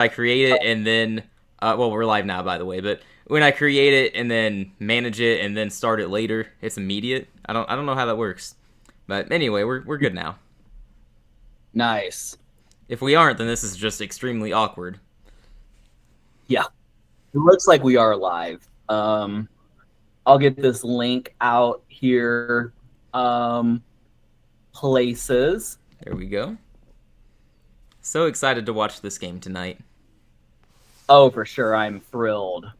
I create it and then, well, we're live now, by the way, but when I create it and then manage it and then start it later, it's immediate. I don't know how that works. But anyway, we're good now. Nice. If we aren't, then this is just extremely awkward. Yeah, it looks like we are live. I'll get this link out here. Places. There we go. So excited to watch this game tonight. Oh, for sure, I'm thrilled.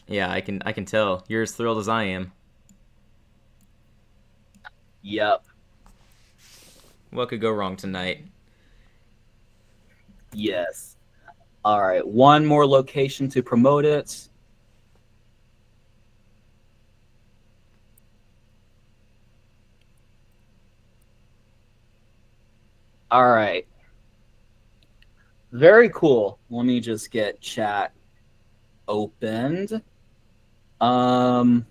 Yeah, I can tell. You're as thrilled as I am. Yep. What could go wrong tonight? Yes. All right, one more location to promote it. All right. Very cool. Let me just get chat opened. Actually,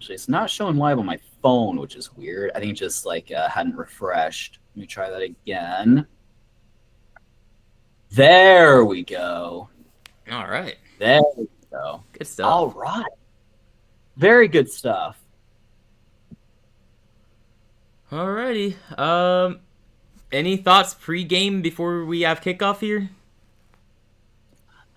it's not showing live on my phone, which is weird. I think it just like hadn't refreshed. Let me try that again. There we go. All right. There we go. Good stuff. All right. Very good stuff. Alrighty. Any thoughts pre-game before we have kickoff here?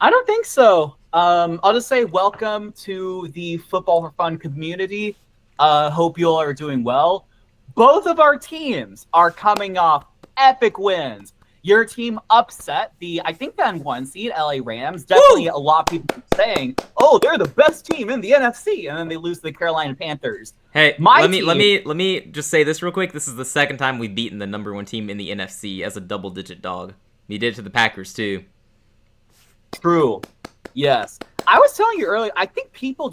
I don't think so. I'll just say welcome to the Football for Fun community. Hope you all are doing well. Both of our teams are coming off epic wins. Your team upset I think the N1 seed, LA Rams. Definitely a lot of people saying, oh, they're the best team in the NFC. And then they lose to the Carolina Panthers. Hey, let me just say this real quick. This is the second time we've beaten the number one team in the NFC as a double-digit dog. We did it to the Packers, too. True. Yes. I was telling you earlier, I think people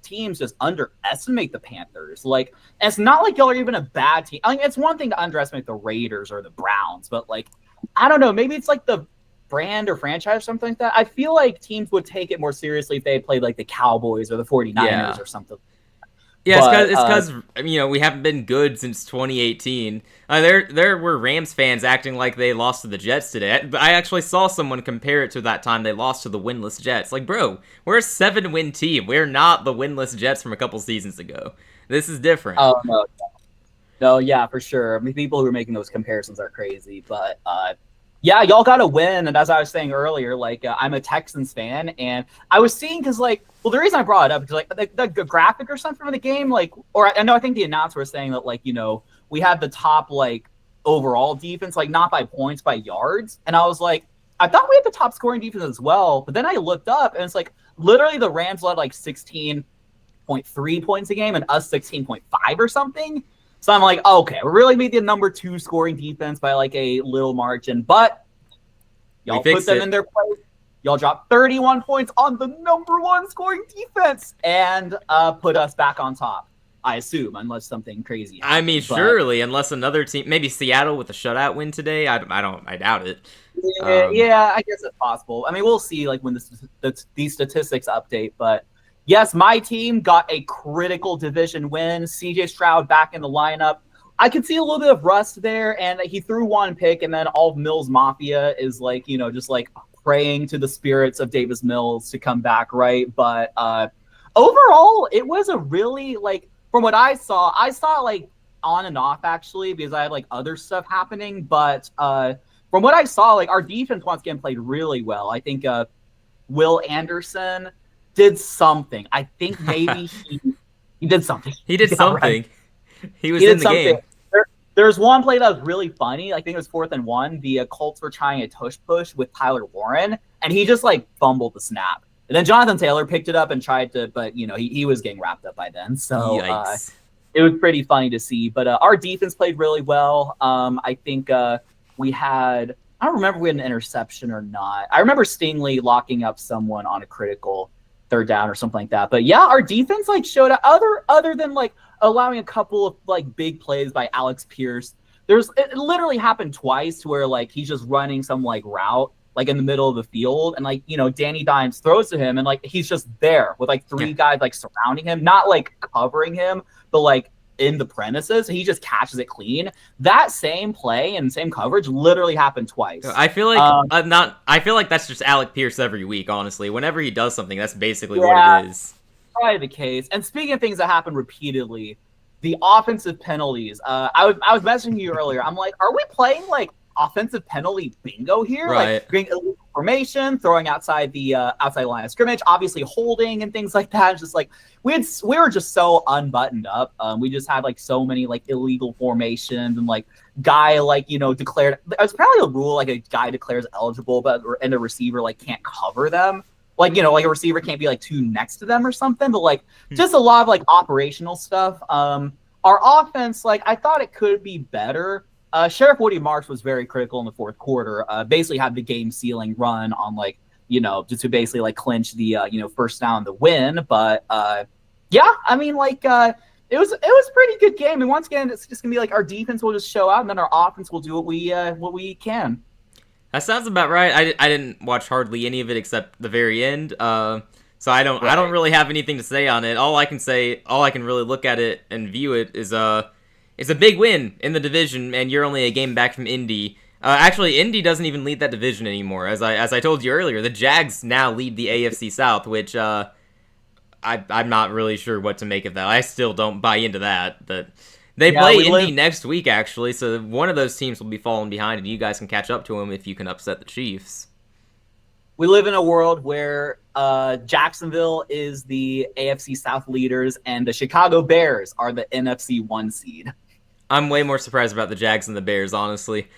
teams just underestimate the Panthers. Like, it's not like y'all are even a bad team. I mean, it's one thing to underestimate the Raiders or the Browns, but I don't know. Maybe it's like the brand or franchise or something like that. I feel like teams would take it more seriously if they played like the Cowboys or the 49ers or something. Yeah, it's because we haven't been good since 2018. There were Rams fans acting like they lost to the Jets today. I actually saw someone compare it to that time they lost to the winless Jets. Like, bro, we're a 7-win team. We're not the winless Jets from a couple seasons ago. This is different. Oh no. No, yeah, for sure. I mean, people who are making those comparisons are crazy, but yeah, y'all got to win. And as I was saying earlier, I'm a Texans fan, and I was seeing because the reason I brought it up is the graphic or something from the game, I think the announcer was saying that we had the top overall defense, not by points, by yards, and I was like, I thought we had the top scoring defense as well, but then I looked up and it's literally the Rams led 16.3 points a game and us 16.5 or something. So I'm like, okay, we really made the number 2 scoring defense by a little margin, but y'all put them in their place. Y'all dropped 31 points on the number 1 scoring defense and put us back on top, I assume, unless something crazy happens. I mean, surely, unless another team, maybe Seattle with a shutout win today. I doubt it. Yeah, I guess it's possible. I mean, we'll see when these statistics update, but yes, my team got a critical division win. CJ Stroud back in the lineup. I could see a little bit of rust there, and he threw 1 pick, and then all of Mills Mafia is just praying to the spirits of Davis Mills to come back, right? But overall, it was a really from what I saw on and off actually, because I had other stuff happening. But from what I saw, our defense once again played really well. I think Will Anderson did something. I think maybe he did something. He did something. Right. He was in the game. There's one play that was really funny. I think it was 4th and 1. The Colts were trying a tush push with Tyler Warren, and he just fumbled the snap. And then Jonathan Taylor picked it up and tried to, but he was getting wrapped up by then. So it was pretty funny to see. But our defense played really well. I think we had. I don't remember if we had an interception or not. I remember Stingley locking up someone on a critical 3rd down or something like that. But yeah, our defense showed up other than allowing a couple of big plays by Alex Pierce. It literally happened twice to where he's just running some route in the middle of the field, and Danny Dimes throws to him, and he's just there with 3 guys surrounding him, not covering him, but in the premises. He just catches it clean. That same play and same coverage literally happened twice. I feel like I feel like that's just Alec Pierce every week. Honestly, whenever he does something, that's basically what it is. Probably the case. And speaking of things that happen repeatedly, the offensive penalties. I was messaging you earlier. I'm like, are we playing like offensive penalty bingo here? Right. Like getting illegal formation, throwing outside the outside line of scrimmage, obviously holding and things like that. It's just like we were just so unbuttoned up. We just had like so many like illegal formations and like guy like declared. It's probably a rule like a guy declares eligible, but and a receiver like can't cover them. Like like a receiver can't be like too next to them or something. But like just a lot of like operational stuff. Our offense, like I thought it could be better. Sheriff Woody Marks was very critical in the fourth quarter. Basically had the game sealing run on like just to basically like clinch the first down the win. But yeah, I mean like it was a pretty good game. And once again, it's just gonna be like our defense will just show out, and then our offense will do what we can. That sounds about right. I didn't watch hardly any of it except the very end. So I don't really have anything to say on it. All I can really look at it and view it is it's a big win in the division, and you're only a game back from Indy. Actually, Indy doesn't even lead that division anymore. As I told you earlier, the Jags now lead the AFC South, which I'm not really sure what to make of that. I still don't buy into that. But they play Indy next week, actually, so one of those teams will be falling behind, and you guys can catch up to them if you can upset the Chiefs. We live in a world where Jacksonville is the AFC South leaders, and the Chicago Bears are the NFC 1 seed. I'm way more surprised about the Jags than the Bears, honestly.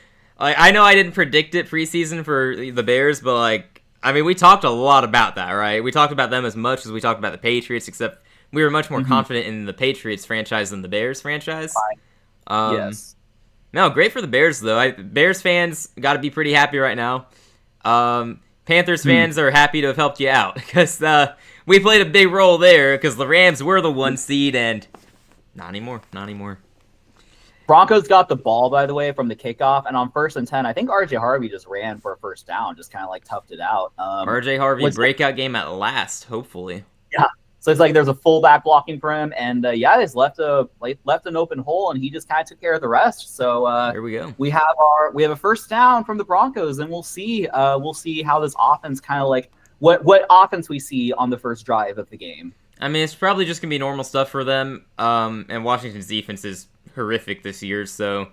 Like, I know I didn't predict it preseason for the Bears, but like, I mean, we talked a lot about that, right? We talked about them as much as we talked about the Patriots, except we were much more confident in the Patriots franchise than the Bears franchise. Yes. No, great for the Bears, though. Bears fans got to be pretty happy right now. Panthers fans are happy to have helped you out, because we played a big role there, because the Rams were the 1 seed, and not anymore. Broncos got the ball, by the way, from the kickoff, and on 1st and 10, I think RJ Harvey just ran for a first down, just kind of like toughed it out. RJ Harvey breakout game at last, hopefully. Yeah. So it's like there's a fullback blocking for him, and they just left an open hole, and he just kind of took care of the rest. So here we go. We have a first down from the Broncos, and we'll see how this offense kind of like what offense we see on the first drive of the game. I mean, it's probably just gonna be normal stuff for them. And Washington's defense is horrific this year. So,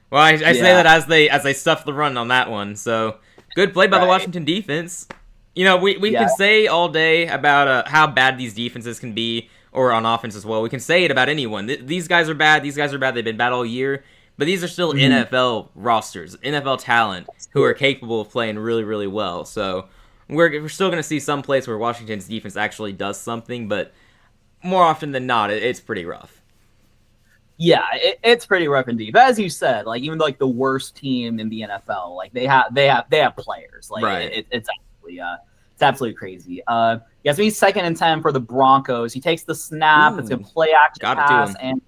well, I say that as they stuff the run on that one. So good play by the Washington defense. We can say all day about how bad these defenses can be, or on offense as well. We can say it about anyone. These guys are bad. They've been bad all year. But these are still NFL rosters, NFL talent, who are capable of playing really, really well. So we're still going to see some plays where Washington's defense actually does something, but more often than not, it's pretty rough. Yeah, it's pretty rough indeed. But as you said, like even like the worst team in the NFL, like they have players. Like right. It's absolutely crazy. So he's 2nd and 10 for the Broncos. He takes the snap. It's a play action pass, and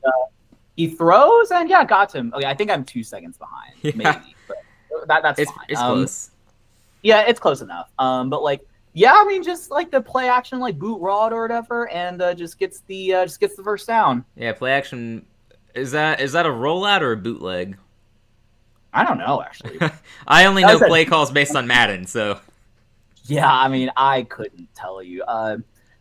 he throws, and got to him. Okay, I think I'm 2 seconds behind, maybe, but that's fine. It's close. Yeah, it's close enough. But like, I mean, just like the play action, like boot rod or whatever, and just gets the first down. Yeah, play action. Is that a rollout or a bootleg? I don't know, actually. I only know play calls based on Madden, so. Yeah, I mean, I couldn't tell you.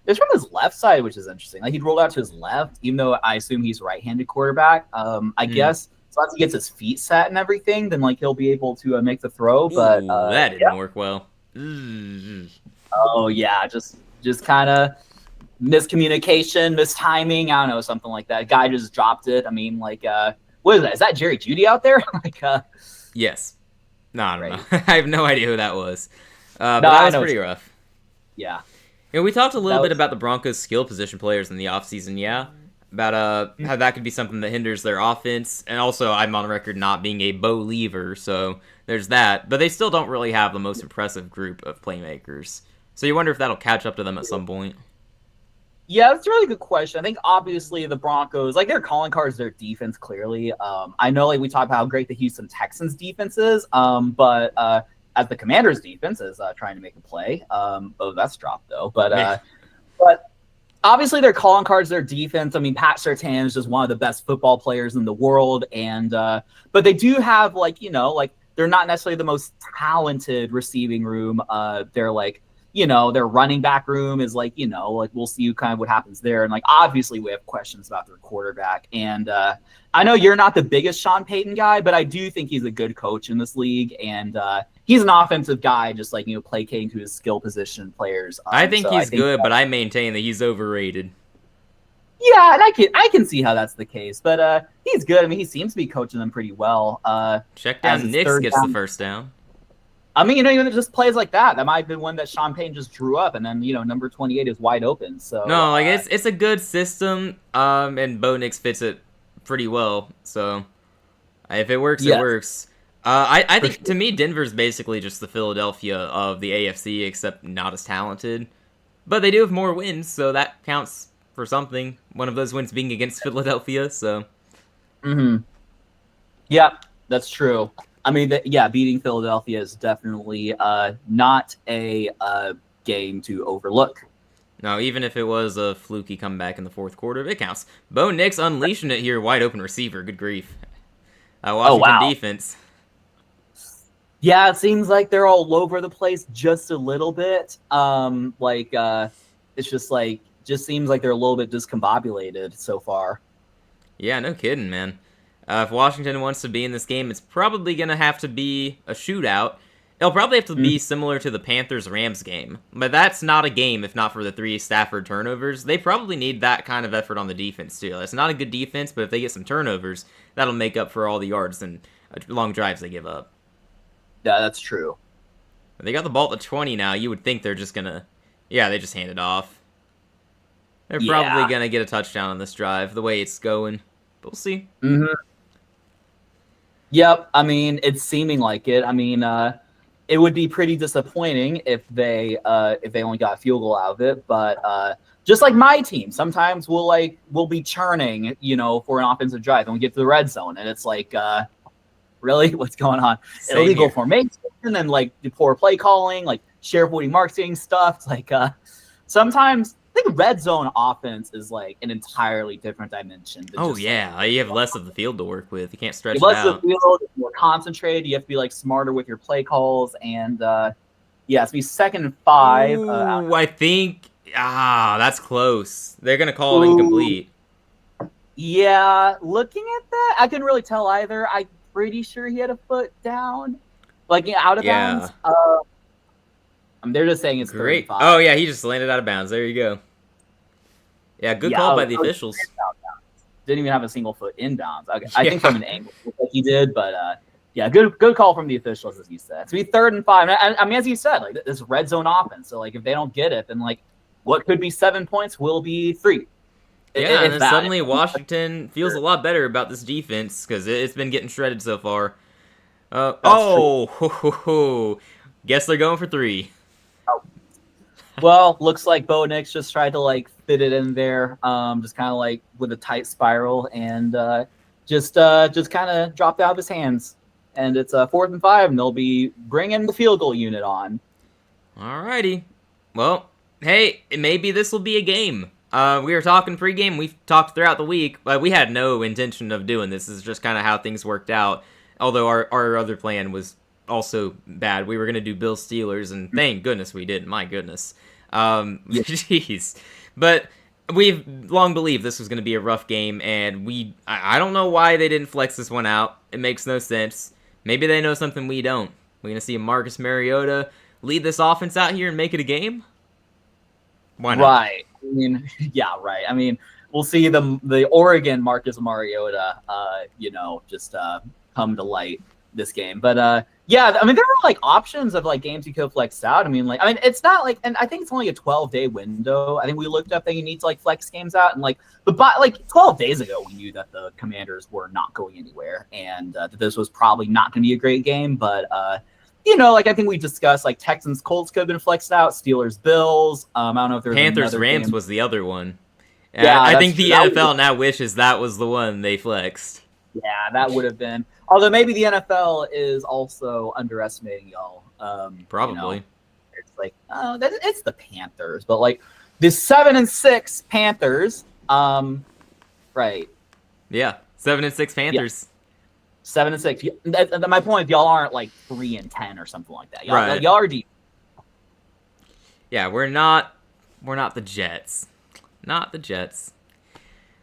It's from his left side, which is interesting. Like, he'd rolled out to his left, even though I assume he's right-handed quarterback. I guess, so once he gets his feet set and everything, then, like, he'll be able to make the throw. But that didn't work well. Oh, yeah, just kind of miscommunication, mistiming. I don't know, something like that. Guy just dropped it. I mean, like, what is that? Is that Jerry Jeudy out there? Yes. No, I don't know. I have no idea who that was. But that was pretty rough. Yeah. We talked a little bit about the Broncos' skill position players in the offseason, about how that could be something that hinders their offense. And also, I'm on record not being a believer, so there's that. But they still don't really have the most impressive group of playmakers. So you wonder if that'll catch up to them at some point. Yeah, that's a really good question. I think, obviously, the Broncos, like, their calling card is their defense, clearly. I know, like, we talked about how great the Houston Texans defense is, but as the Commanders' defense is trying to make a play. That's dropped, though. But obviously their calling cards, their defense. I mean, Pat Surtain is just one of the best football players in the world, and but they do have like they're not necessarily the most talented receiving room. They're like their running back room is like like we'll see kind of what happens there, and like obviously we have questions about their quarterback. And I know you're not the biggest Sean Payton guy, but I do think he's a good coach in this league, and he's an offensive guy, just like placating to his skill position players. I think he's good, but I maintain that he's overrated. Yeah, and I can see how that's the case, but he's good. I mean, he seems to be coaching them pretty well. Check down Nix gets the first down. I mean, even just plays like that might have been one that Sean Payton just drew up, and then number 28 is wide open. So no, like it's a good system, and Bo Nix fits it pretty well. So if it works, it works. I think to me, Denver's basically just the Philadelphia of the AFC, except not as talented. But they do have more wins, so that counts for something. One of those wins being against Philadelphia, so. Yeah, that's true. I mean, beating Philadelphia is definitely not a game to overlook. No, even if it was a fluky comeback in the fourth quarter, it counts. Bo Nix unleashing it here, wide open receiver. Good grief. Washington defense. Yeah, it seems like they're all over the place just a little bit. It's just seems like they're a little bit discombobulated so far. Yeah, no kidding, man. If Washington wants to be in this game, it's probably going to have to be a shootout. It'll probably have to be similar to the Panthers-Rams game. But that's not a game if not for the 3 Stafford turnovers. They probably need that kind of effort on the defense, too. It's not a good defense, but if they get some turnovers, that'll make up for all the yards and long drives they give up. Yeah, that's true. They got the ball at the 20 now. You would think they're just going to... Yeah, they just hand it off. They're probably going to get a touchdown on this drive, the way it's going. But we'll see. Yep, I mean, it's seeming like it. I mean, it would be pretty disappointing if they only got a field goal out of it. But just like my team, sometimes we'll be churning, for an offensive drive, and we get to the red zone, and it's like, really, what's going on? Illegal formation, and then like the poor play calling, like Sheriff Woody marketing stuff. It's like sometimes. I think red zone offense is like an entirely different dimension. Oh, yeah. You have less of the field to work with. You can't stretch it less out. Of the field, it's more concentrated. You have to be like smarter with your play calls. And it's be 2nd and 5. Ooh, I think that's close. They're going to call it incomplete. Yeah, looking at that, I couldn't really tell either. I'm pretty sure he had a foot down, like out of bounds. They're just saying it's great. 35. Oh, yeah, he just landed out of bounds. There you go. Yeah, good call by the officials. Didn't even have a single foot inbounds. Okay, I think from an angle like he did, but good call from the officials, as you said. To be 3rd and 5. I mean, as you said, like this red zone offense. So like if they don't get it, then like what could be 7 points will be 3. Yeah, and then suddenly Washington feels a lot better about this defense because it's been getting shredded so far. Guess they're going for 3. Well, looks like Bo Nix just tried to like fit it in there, just kind of like with a tight spiral, and just kind of dropped out of his hands. And it's 4th and 5, and they'll be bringing the field goal unit on. Alrighty. Well, hey, maybe this will be a game. We were talking pregame. We've talked throughout the week, but we had no intention of doing this. This is just kind of how things worked out. Although our other plan was also bad. We were going to do Bills Steelers, and thank goodness we didn't. My goodness. Jeez. But we've long believed this was going to be a rough game, and I don't know why they didn't flex this one out. It makes no sense. Maybe they know something we don't. We're going to see Marcus Mariota lead this offense out here and make it a game? Why not? Right. I mean, yeah, right. I mean, we'll see the Oregon Marcus Mariota, just come to light this game. But I mean, there were like options of like games you could have flexed out. I mean, it's not like, and I think it's only a 12-day window. I think we looked up that you need to like flex games out, and but 12 days ago we knew that the Commanders were not going anywhere, and that this was probably not going to be a great game. But I think we discussed like Texans Colts could have been flexed out, Steelers Bills. I don't know if there's Panthers Rams was the other one. Yeah, I think the NFL now wishes that was the one they flexed. Yeah, that would have been. Although maybe the NFL is also underestimating y'all. Probably. It's like, it's the Panthers, but like the 7-6 Panthers. Right. Yeah, 7-6 Panthers. Yeah. 7-6. My point is, y'all aren't like 3-10 or something like that. Y'all are deep. Yeah, we're not the Jets. Not the Jets.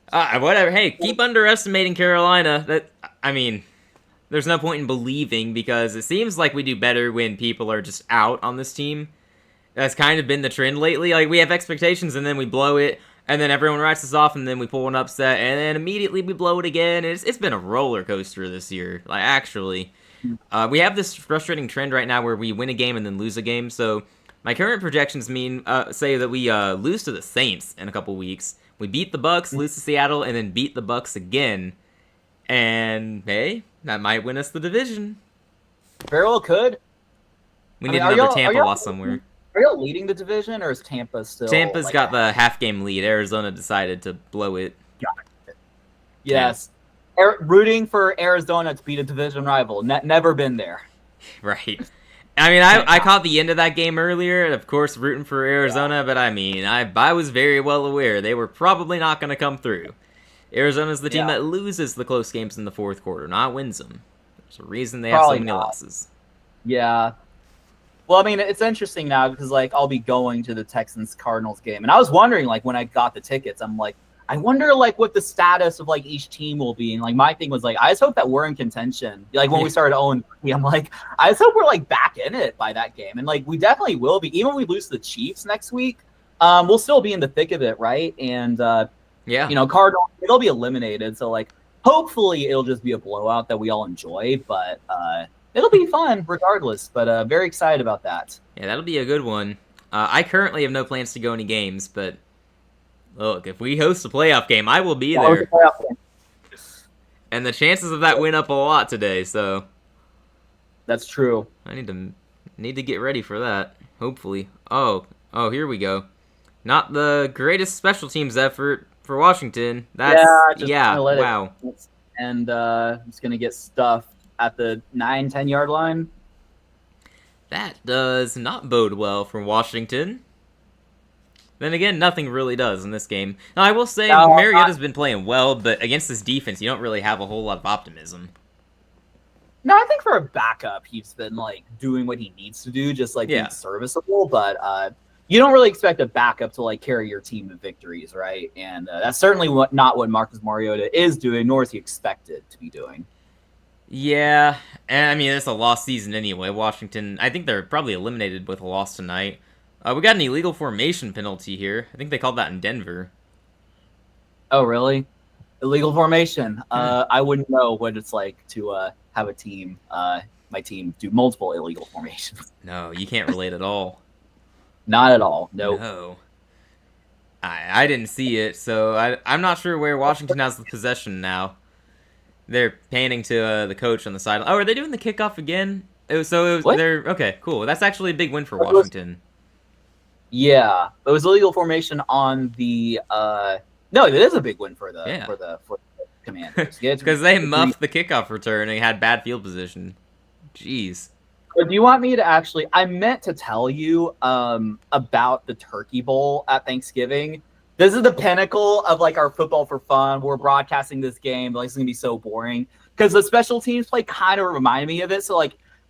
Whatever. Hey, keep underestimating Carolina. There's no point in believing because it seems like we do better when people are just out on this team. That's kind of been the trend lately. Like, we have expectations and then we blow it, and then everyone writes us off, and then we pull an upset, and then immediately we blow it again. It's been a roller coaster this year. Like, actually. We have this frustrating trend right now where we win a game and then lose a game, so my current projections say that we lose to the Saints in a couple weeks. We beat the Bucks, lose to Seattle, and then beat the Bucks again. And, hey, that might win us the division. Very well could. We need another Tampa loss somewhere. Are y'all leading the division, or is Tampa still... Tampa's got the half-game lead. Arizona decided to blow it. Got it. Yes. Yeah. Rooting for Arizona to beat a division rival. Never been there. Right. I caught the end of that game earlier, and of course rooting for Arizona, but I was very well aware they were probably not going to come through. Arizona's the team that loses the close games in the fourth quarter, not wins them. There's a reason they have so many losses. Yeah. Well, it's interesting now because, I'll be going to the Texans-Cardinals game. And I was wondering, when I got the tickets, I'm like, I wonder, what the status of, each team will be. And, my thing was, I just hope that we're in contention. When we started 0-3, I'm like, I just hope we're, back in it by that game. And, we definitely will be. Even if we lose to the Chiefs next week, we'll still be in the thick of it, right? And, Cardinals, they'll be eliminated. So, hopefully it'll just be a blowout that we all enjoy. But, it'll be fun regardless, but very excited about that. Yeah, that'll be a good one. I currently have no plans to go any games, but look, if we host a playoff game, I will be there. And the chances of that went up a lot today, so that's true. I need to get ready for that. Hopefully. Oh, here we go. Not the greatest special teams effort for Washington. That's wow. And it's gonna get stuffed at the 9-10 yard line. That does not bode well for Washington. Then again, nothing really does in this game. Now, I will say Mariota's been playing well, but against this defense, you don't really have a whole lot of optimism. No, I think for a backup, he's been doing what he needs to do, just being serviceable. But you don't really expect a backup to carry your team to victories, right? And that's certainly not what Marcus Mariota is doing, nor is he expected to be doing. Yeah, and it's a lost season anyway. Washington, I think they're probably eliminated with a loss tonight. We got an illegal formation penalty here. I think they called that in Denver. Oh, really? Illegal formation. I wouldn't know what it's like to have a team, my team, do multiple illegal formations. No, you can't relate at all. Not at all. Nope. No. I didn't see it, so I'm not sure where Washington has the possession now. They're panning to the coach on the sideline. Oh, are they doing the kickoff again? Okay, cool. That's actually a big win for Washington. Yeah, it was illegal formation on the. No, it is a big win for the Commanders. Because they muffed the kickoff return and had bad field position. Jeez. Do you want me to actually? I meant to tell you about the Turkey Bowl at Thanksgiving. This is the pinnacle of our football for fun. We're broadcasting this game, but it's gonna be so boring because the special teams play kind of reminded me of it. So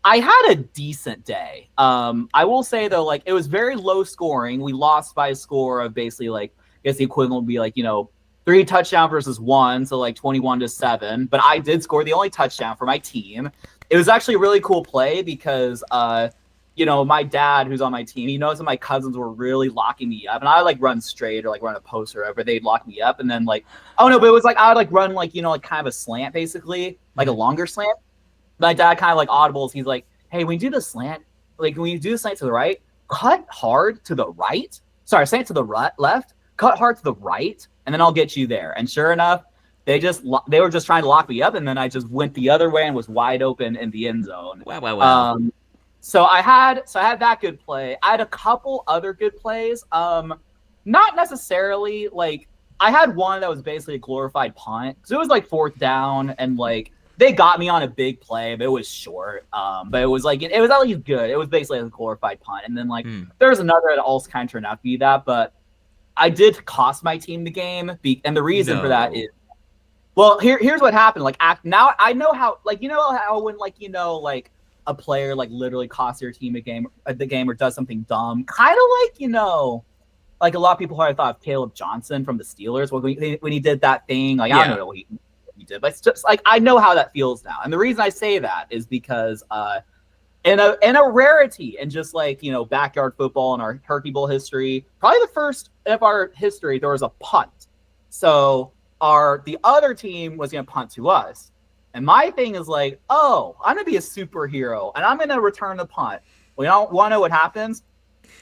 I had a decent day. I will say though, it was very low scoring. We lost by a score of basically I guess the equivalent would be 3 touchdowns versus 1, so 21-7. But I did score the only touchdown for my team. It was actually a really cool play because my dad, who's on my team, he knows that my cousins were really locking me up, and I run straight or run a post or whatever. They'd lock me up, and then but it was I would run kind of a slant, basically a longer slant. My dad kind of audibles. He's like, "Hey, when you do the slant, when you do the slant to the right, cut hard to the right. Sorry, slant to the left, cut hard to the right, and then I'll get you there." And sure enough, they were just trying to lock me up, and then I just went the other way and was wide open in the end zone. Wow. So I had that good play. I had a couple other good plays. Not necessarily I had one that was basically a glorified punt. So it was 4th down and they got me on a big play, but it was short. But it was it was at least good. It was basically a glorified punt. And then there was another that also kind of turned out to be that. But I did cost my team the game, and the reason for that No. is, well, here's what happened. Like now I know how, like, you know how when, like, you know, like a player like literally costs your team the game or does something dumb, kind of like, you know, like a lot of people probably thought of Caleb Johnson from the Steelers when he did that thing. Like, I don't know what he did, but it's just like, I know how that feels now. And the reason I say that is because in a rarity and just, like, you know, backyard football in our Turkey Bowl history, probably the first of our history, there was a punt. So the other team was going to punt to us. And my thing is like, oh, I'm going to be a superhero and I'm going to return the punt. We don't want to know what happens.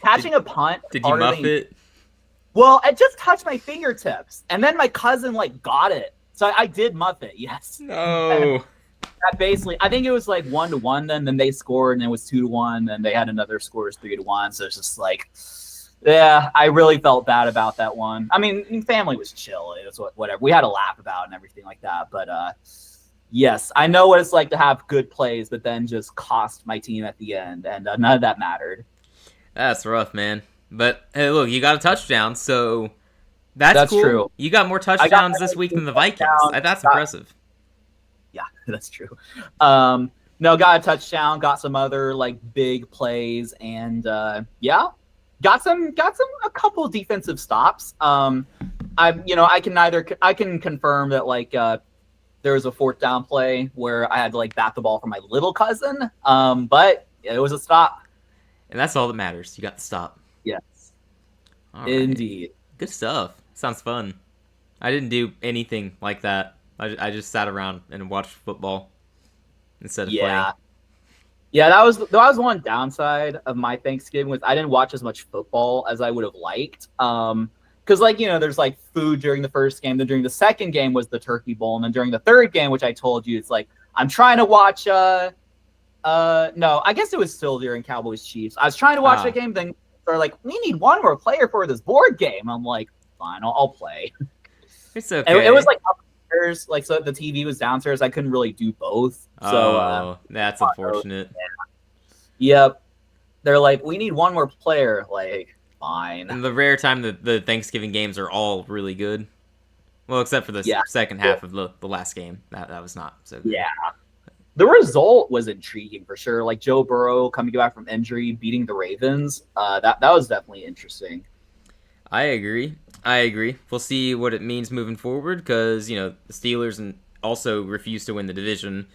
Catching a punt. Did you muff it? Well, it just touched my fingertips. And then my cousin, like, got it. So I did muff it, yes. No. That basically, I think it was like 1-1. Then they scored, and it was 2-1. Then they had another score, 3-1. So it's just like, yeah, I really felt bad about that one. I mean, family was chill. It was whatever. We had a laugh about it and everything like that. But yes, I know what it's like to have good plays, but then just cost my team at the end, and none of that mattered. That's rough, man. But hey, look, you got a touchdown, so that's cool. True. You got more touchdowns this week than the Vikings. That's impressive. Yeah, that's true. No, got a touchdown, got some other, like, big plays, and yeah, got a couple defensive stops. I can confirm that, like, there was a 4th down play where I had to, like, bat the ball for my little cousin, but it was a stop. And that's all that matters. You got the stop. Yes, All indeed. Right. Good stuff. Sounds fun. I didn't do anything like that. I just sat around and watched football instead of playing. Yeah, that was one downside of my Thanksgiving, was I didn't watch as much football as I would have liked. Because, like, you know, there's, like, food during the first game. Then during the second game was the Turkey Bowl. And then during the third game, which I told you, it's like, I'm trying to watch no, I guess it was still during Cowboys Chiefs. I was trying to watch that game, then they're like, we need one more player for this board game. I'm like, fine, I'll play. It's okay. It was like upstairs, like, so the TV was downstairs. I couldn't really do both. So that's unfortunate. Yep. They're like, we need one more player. Like, fine. And the rare time that the Thanksgiving games are all really good. Well, except for the second half of the last game. That was not so good. Yeah. The result was intriguing for sure. Like, Joe Burrow coming back from injury, beating the Ravens. That was definitely interesting. I agree. We'll see what it means moving forward, because, you know, the Steelers also refuse to win the division.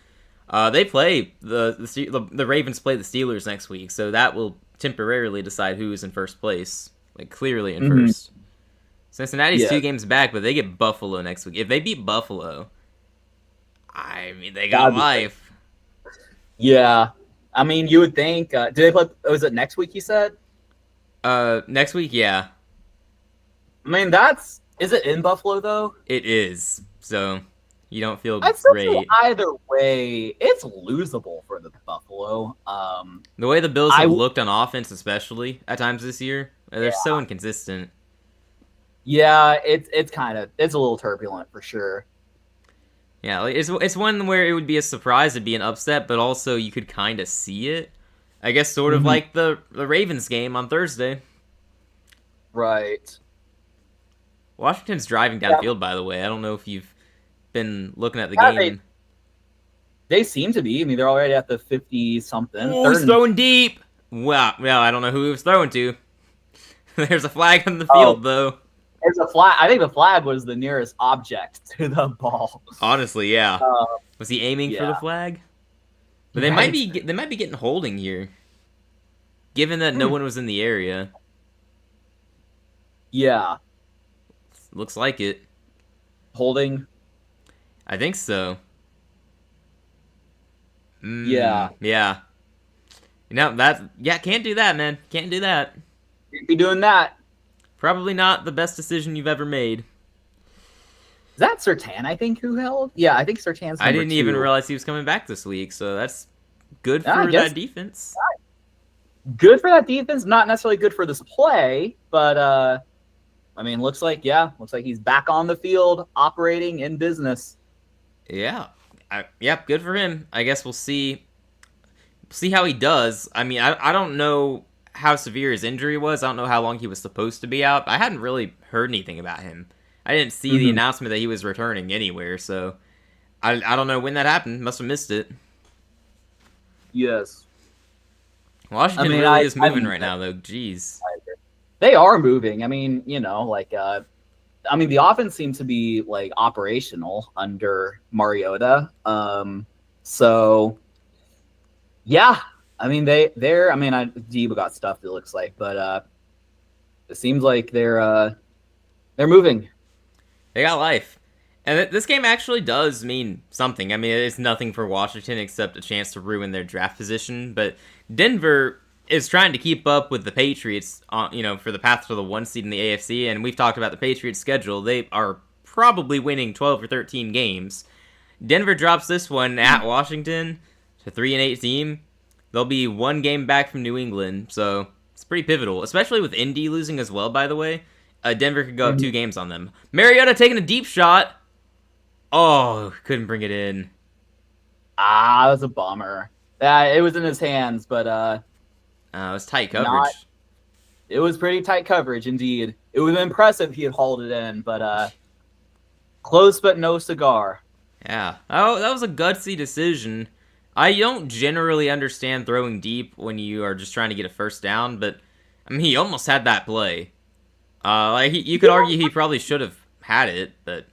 They play the Ravens play the Steelers next week, so that will temporarily decide who's in first place. Like, clearly in first. Cincinnati's 2 games back, but they get Buffalo next week. If they beat Buffalo, I mean, they got life. Yeah. I mean, you would think. Do they play? Was it next week, you said? Next week, yeah. I mean, is it in Buffalo, though? It is. So you don't feel I still great. feel either way, it's losable for the Buffalo. The way the Bills have looked on offense, especially at times this year, they're so inconsistent. Yeah, it's a little turbulent for sure. Yeah, like, it's one where it would be a surprise, it'd be an upset, but also you could kind of see it. I guess sort of like the Ravens game on Thursday. Right. Washington's driving downfield, by the way. I don't know if you've been looking at the game. They seem to be. I mean, they're already at the 50-something. Oh, he's throwing deep! Wow, I don't know who he was throwing to. There's a flag on the field, though. There's a flag. I think the flag was the nearest object to the ball. Honestly, yeah. Was he aiming for the flag? But they might be getting holding here, given that no one was in the area. Yeah. Looks like it. Holding? I think so. Yeah. Yeah. Can't do that, man. Can't do that. You'd be doing that. Probably not the best decision you've ever made. Is that Surtain, I think, who held? Yeah, I think Surtain's I didn't even realize he was coming back this week, so that's good for that defense. Good for that defense. Not necessarily good for this play, but, I mean, looks like he's back on the field, operating in business. Yeah. Good for him. I guess we'll see how he does. I mean, I don't know how severe his injury was. I don't know how long he was supposed to be out. I hadn't really heard anything about him. I didn't see the announcement that he was returning anywhere, so I don't know when that happened. Must have missed it. Yes. Washington really is moving right now, though. Jeez. They are moving. I mean, the offense seems to be like operational under Mariota. So yeah, I mean Debo got stuffed, it looks like, but it seems like they're moving. They got life. And this game actually does mean something. I mean, it's nothing for Washington except a chance to ruin their draft position, but Denver is trying to keep up with the Patriots, for the path to the 1 seed in the AFC, and we've talked about the Patriots' schedule. They are probably winning 12 or 13 games. Denver drops this one at Washington to 3-8 team. They'll be 1 game back from New England, so it's pretty pivotal, especially with Indy losing as well, by the way. Denver could go up 2 games on them. Mariota taking a deep shot. Oh, couldn't bring it in. That was a bummer. It was in his hands, but it was tight coverage. It was pretty tight coverage, indeed. It would have been impressive if he had hauled it in, but close but no cigar. Yeah, that was a gutsy decision. I don't generally understand throwing deep when you are just trying to get a first down, but I mean, he almost had that play. You could argue he probably should have had it, but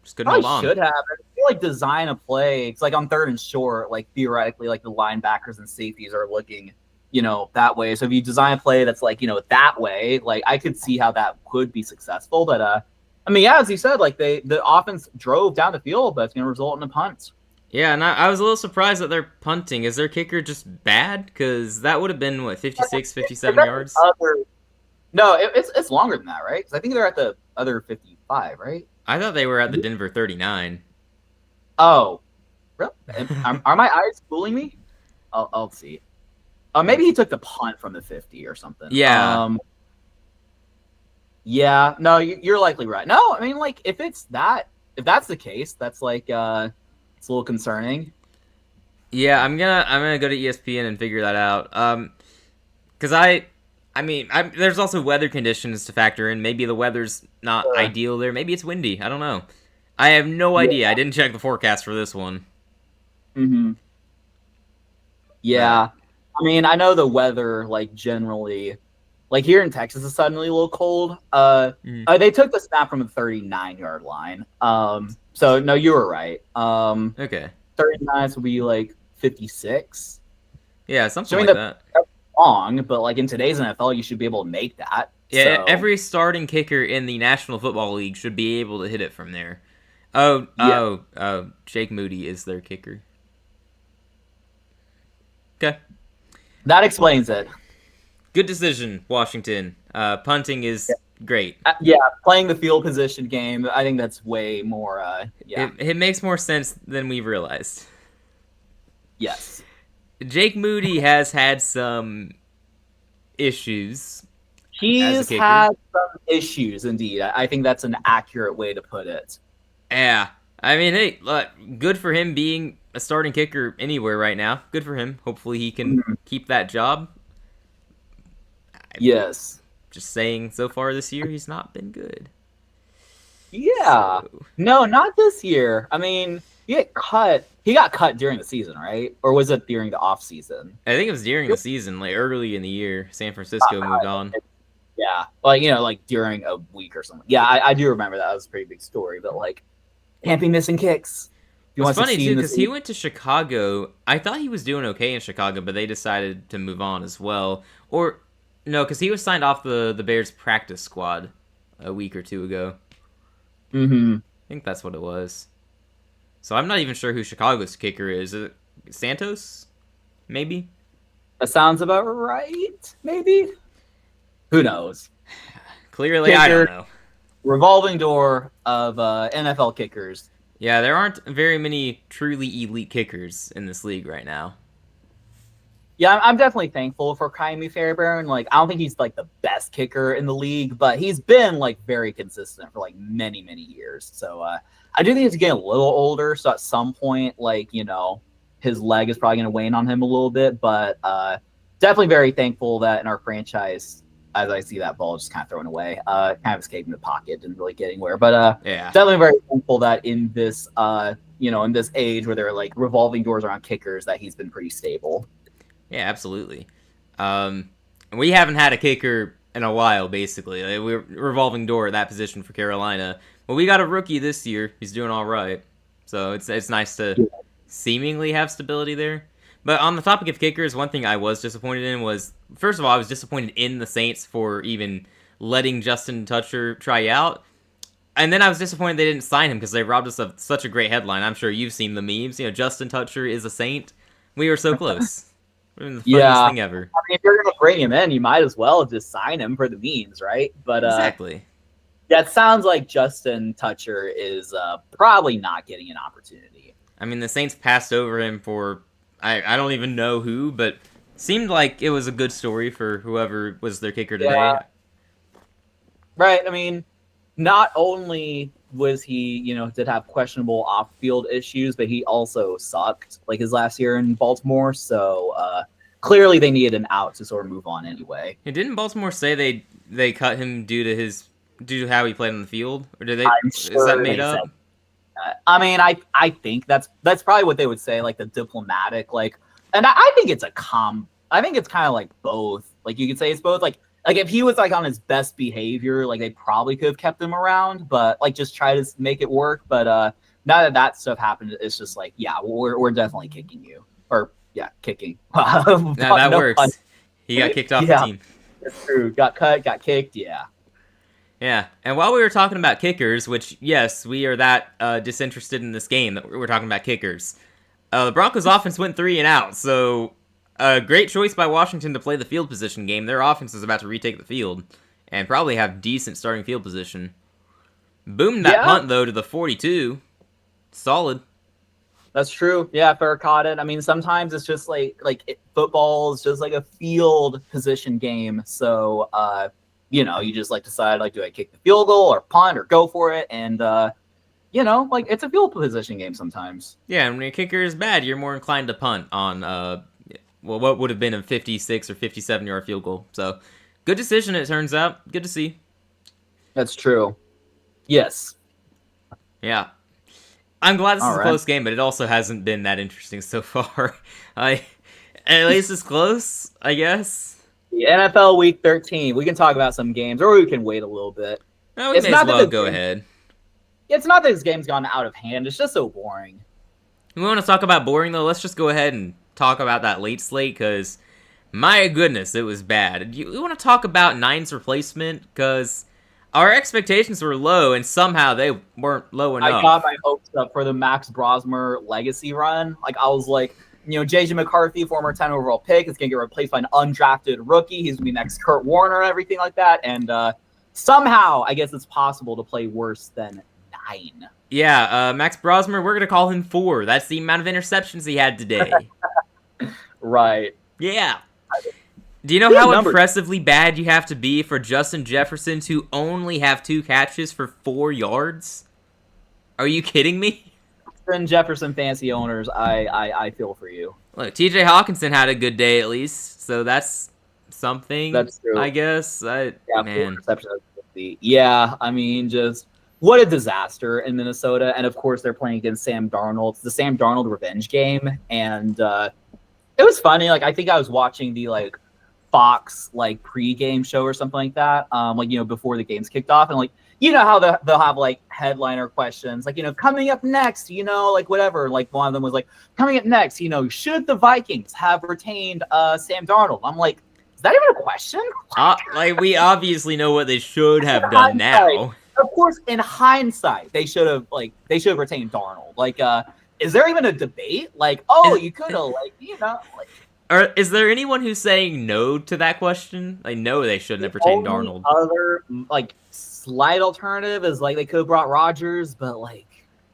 just couldn't hold on. Should have. I feel design a play. It's on 3rd and short. Theoretically, the linebackers and safeties are looking, that way. So if you design a play that's that way, I could see how that could be successful. But as you said, the offense drove down the field, but it's going to result in a punt. Yeah, and I was a little surprised that they're punting. Is their kicker just bad? Because that would have been, 56, 57 yards? No, it's longer than that, right? Because I think they're at the other 55, right? I thought they were at the Denver 39. Oh, really? Are my eyes fooling me? I'll see. Maybe he took the punt from the 50 or something. Yeah. Yeah. No, you're likely right. No, I mean, if that's the case, that's it's a little concerning. Yeah, I'm gonna go to ESPN and figure that out. Because there's also weather conditions to factor in. Maybe the weather's not ideal there. Maybe it's windy. I don't know. I have no idea. I didn't check the forecast for this one. Mm-hmm. Yeah. I know the weather, generally, here in Texas, is suddenly a little cold. They took the snap from the 39-yard line. So, no, you were right. Okay. 39 will be, 56. Yeah, something like that. Long, but in today's NFL, you should be able to make that. Yeah, so. Every starting kicker in the National Football League should be able to hit it from there. Jake Moody is their kicker. Okay. That explains it. Good decision, Washington. Punting is great. Playing the field position game, I think that's way more, It makes more sense than we've realized. Yes. Jake Moody has had some issues. He's had some issues, indeed. I think that's an accurate way to put it. Yeah. Hey, look, good for him being a starting kicker anywhere right now. Good for him. Hopefully he can keep that job. Yes. Just saying, so far this year, he's not been good. Yeah. So. No, not this year. He got cut during the season, right? Or was it during the off season? I think it was during the season, early in the year. San Francisco moved on. Yeah. During a week or something. Yeah, I do remember that. That was a pretty big story, but can't be missing kicks. It's funny too, because he went to Chicago. I thought he was doing okay in Chicago, but they decided to move on as well. Or no, because he was signed off the Bears practice squad a week or 2 ago. Mm-hmm. I think that's what it was. So I'm not even sure who Chicago's kicker is. Is it Santos? Maybe? That sounds about right, maybe? Who knows? Clearly, I don't know. Revolving door of NFL kickers. Yeah, there aren't very many truly elite kickers in this league right now. Yeah, I'm definitely thankful for Kaimi Fairbairn. I don't think he's the best kicker in the league, but he's been very consistent for many, many years. So I do think he's getting a little older. So at some point, his leg is probably going to wane on him a little bit. But definitely very thankful that in our franchise, as I see that ball just kind of thrown away, kind of escaping the pocket, didn't really get anywhere. But Yeah. definitely very thankful that in this, in this age where there are like revolving doors around kickers, that he's been pretty stable. Yeah, absolutely. We haven't had a kicker in a while, basically. We're revolving door at that position for Carolina. Well, we got a rookie this year. He's doing all right. So it's nice to seemingly have stability there. But on the topic of kickers, one thing I was disappointed in was, first of all, I was disappointed in the Saints for even letting Justin Tucker try out. And then I was disappointed they didn't sign him because they robbed us of such a great headline. I'm sure you've seen the memes. Justin Tucker is a Saint. We were so close. The funniest thing ever. I mean, if you're going to bring him in, you might as well just sign him for the memes, right? But exactly. Yeah, it sounds like Justin Tucker is probably not getting an opportunity. I mean, the Saints passed over him for, I don't even know who, but seemed like it was a good story for whoever was their kicker today. Yeah. Right. I mean, not only was he, did have questionable off-field issues, but he also sucked like his last year in Baltimore. So clearly they needed an out to sort of move on anyway. And didn't Baltimore say they cut him due to how he played on the field, or did they? Sure is that made up? I mean, I think that's probably what they would say, like the diplomatic, like, and I think it's I think it's kind of like both. Like you could say it's both. Like if he was like on his best behavior, like they probably could have kept him around, but like just try to make it work. But now that stuff happened, it's just like, yeah, we're definitely kicking you, or yeah, kicking. Now that works. Fun. He got kicked off the team. That's true. Got cut, got kicked. Yeah. Yeah, and while we were talking about kickers, which, yes, we are that disinterested in this game that we're talking about kickers, the Broncos offense went 3 and out, so a great choice by Washington to play the field position game. Their offense is about to retake the field and probably have decent starting field position. Boomed that punt, though, to the 42. Solid. That's true. Yeah, Fair caught it. I mean, sometimes it's just football is just like a field position game, so you just decide do I kick the field goal or punt or go for it, and it's a field position game sometimes. Yeah, and when your kicker is bad, you're more inclined to punt on what would have been a 56 or 57-yard field goal. So, good decision, it turns out. Good to see. That's true. Yes. Yeah. I'm glad this is a close game, but it also hasn't been that interesting so far. At least it's close, I guess. The NFL Week 13. We can talk about some games, or we can wait a little bit. No, we may as well go ahead. It's not that this game's gone out of hand. It's just so boring. We want to talk about boring, though. Let's just go ahead and talk about that late slate, because, my goodness, it was bad. We want to talk about Nine's replacement, because our expectations were low, and somehow they weren't low enough. I got my hopes up for the Max Brosmer legacy run. I was like, J.J. McCarthy, former 10 overall pick, is going to get replaced by an undrafted rookie. He's going to be next Kurt Warner and everything like that. And somehow, I guess it's possible to play worse than 9. Yeah, Max Brosmer, we're going to call him 4. That's the amount of interceptions he had today. Right. Yeah. Do you know how impressively bad you have to be for Justin Jefferson to only have 2 catches for 4 yards? Are you kidding me? Jefferson fantasy owners, I feel for you. Look, TJ Hawkinson had a good day at least, so that's something. That's true. I guess. Man. Yeah, I mean, just what a disaster in Minnesota. And of course, they're playing against Sam Darnold. It's the Sam Darnold revenge game, and it was funny. I think I was watching the Fox pregame show or something like that. Before the games kicked off, and how they'll have headliner questions, coming up next, whatever. One of them was coming up next, should the Vikings have retained Sam Darnold? I'm like, is that even a question? We obviously know what they should have done now. Of course, in hindsight, they should have retained Darnold. Is there even a debate? You could have Or is there anyone who's saying no to that question? No, they shouldn't have retained Darnold. Other slight alternative is they could have brought Rodgers, but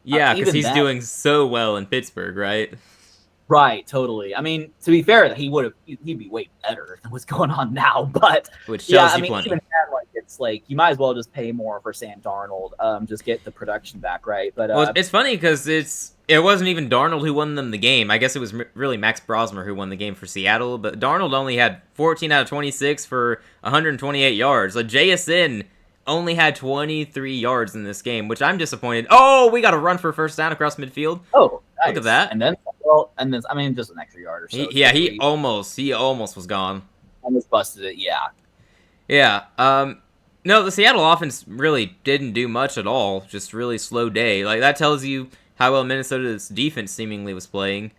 yeah, because he's doing so well in Pittsburgh, right? Right, totally. I mean, to be fair, he'd be way better than what's going on now. But Which yeah, tells I you mean, plenty. even then, like it's like you might as well just pay more for Sam Darnold. Just get the production back, right? But Well, it's funny because it wasn't even Darnold who won them the game. I guess it was really Max Brosmer who won the game for Seattle. But Darnold only had 14 out of 26 for 128 yards. Like JSN only had 23 yards in this game, which I'm disappointed. Oh, we got a run for a first down across midfield. oh, nice. Look at that. And then I mean, just an extra yard or so. He almost was gone. Almost busted it. Yeah. Yeah. No, the Seattle offense really didn't do much at all. Just really slow day. Like that tells you how well Minnesota's defense seemingly was playing.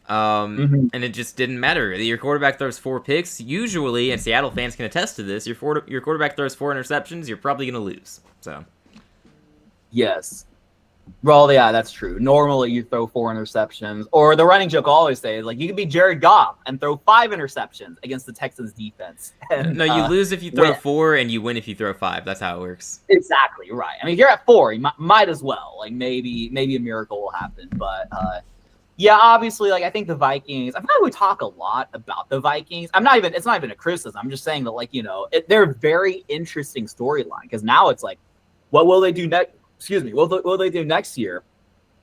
And it just didn't matter. Your quarterback throws 4 picks. Usually, and Seattle fans can attest to this, your quarterback throws 4 interceptions, you're probably going to lose. So. Yes. Well, yeah, that's true. Normally, you throw 4 interceptions, or the running joke I always say is like you could be Jared Goff and throw 5 interceptions against the Texans defense. And, no, you lose if you throw 4, and you win if you throw 5. That's how it works. Exactly right. I mean, if you're at 4, you might as well. Like maybe a miracle will happen, but yeah, obviously, like I think the Vikings. I feel like we talk a lot about the Vikings. It's not even a criticism. I'm just saying that, like, they're a very interesting storyline because now it's like, what will they do next? Excuse me. What will they do next year?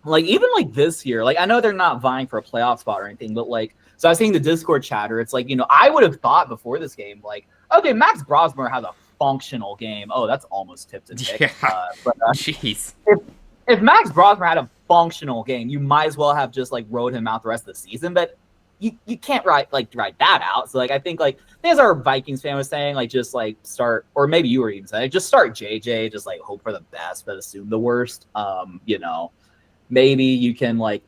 Like even like this year, like I know they're not vying for a playoff spot or anything, but like, so I was seeing the Discord chatter. It's like, I would have thought before this game, like, okay, Max Brosmer has a functional game. Oh, that's almost tipped and pick. Yeah. Jeez. If Max Brosmer had a functional game, you might as well have just like rode him out the rest of the season. But you can't write that out. So like I think like as our Vikings fan was saying, like just like start, or maybe you were even saying, just start JJ, just like hope for the best but assume the worst. Maybe you can like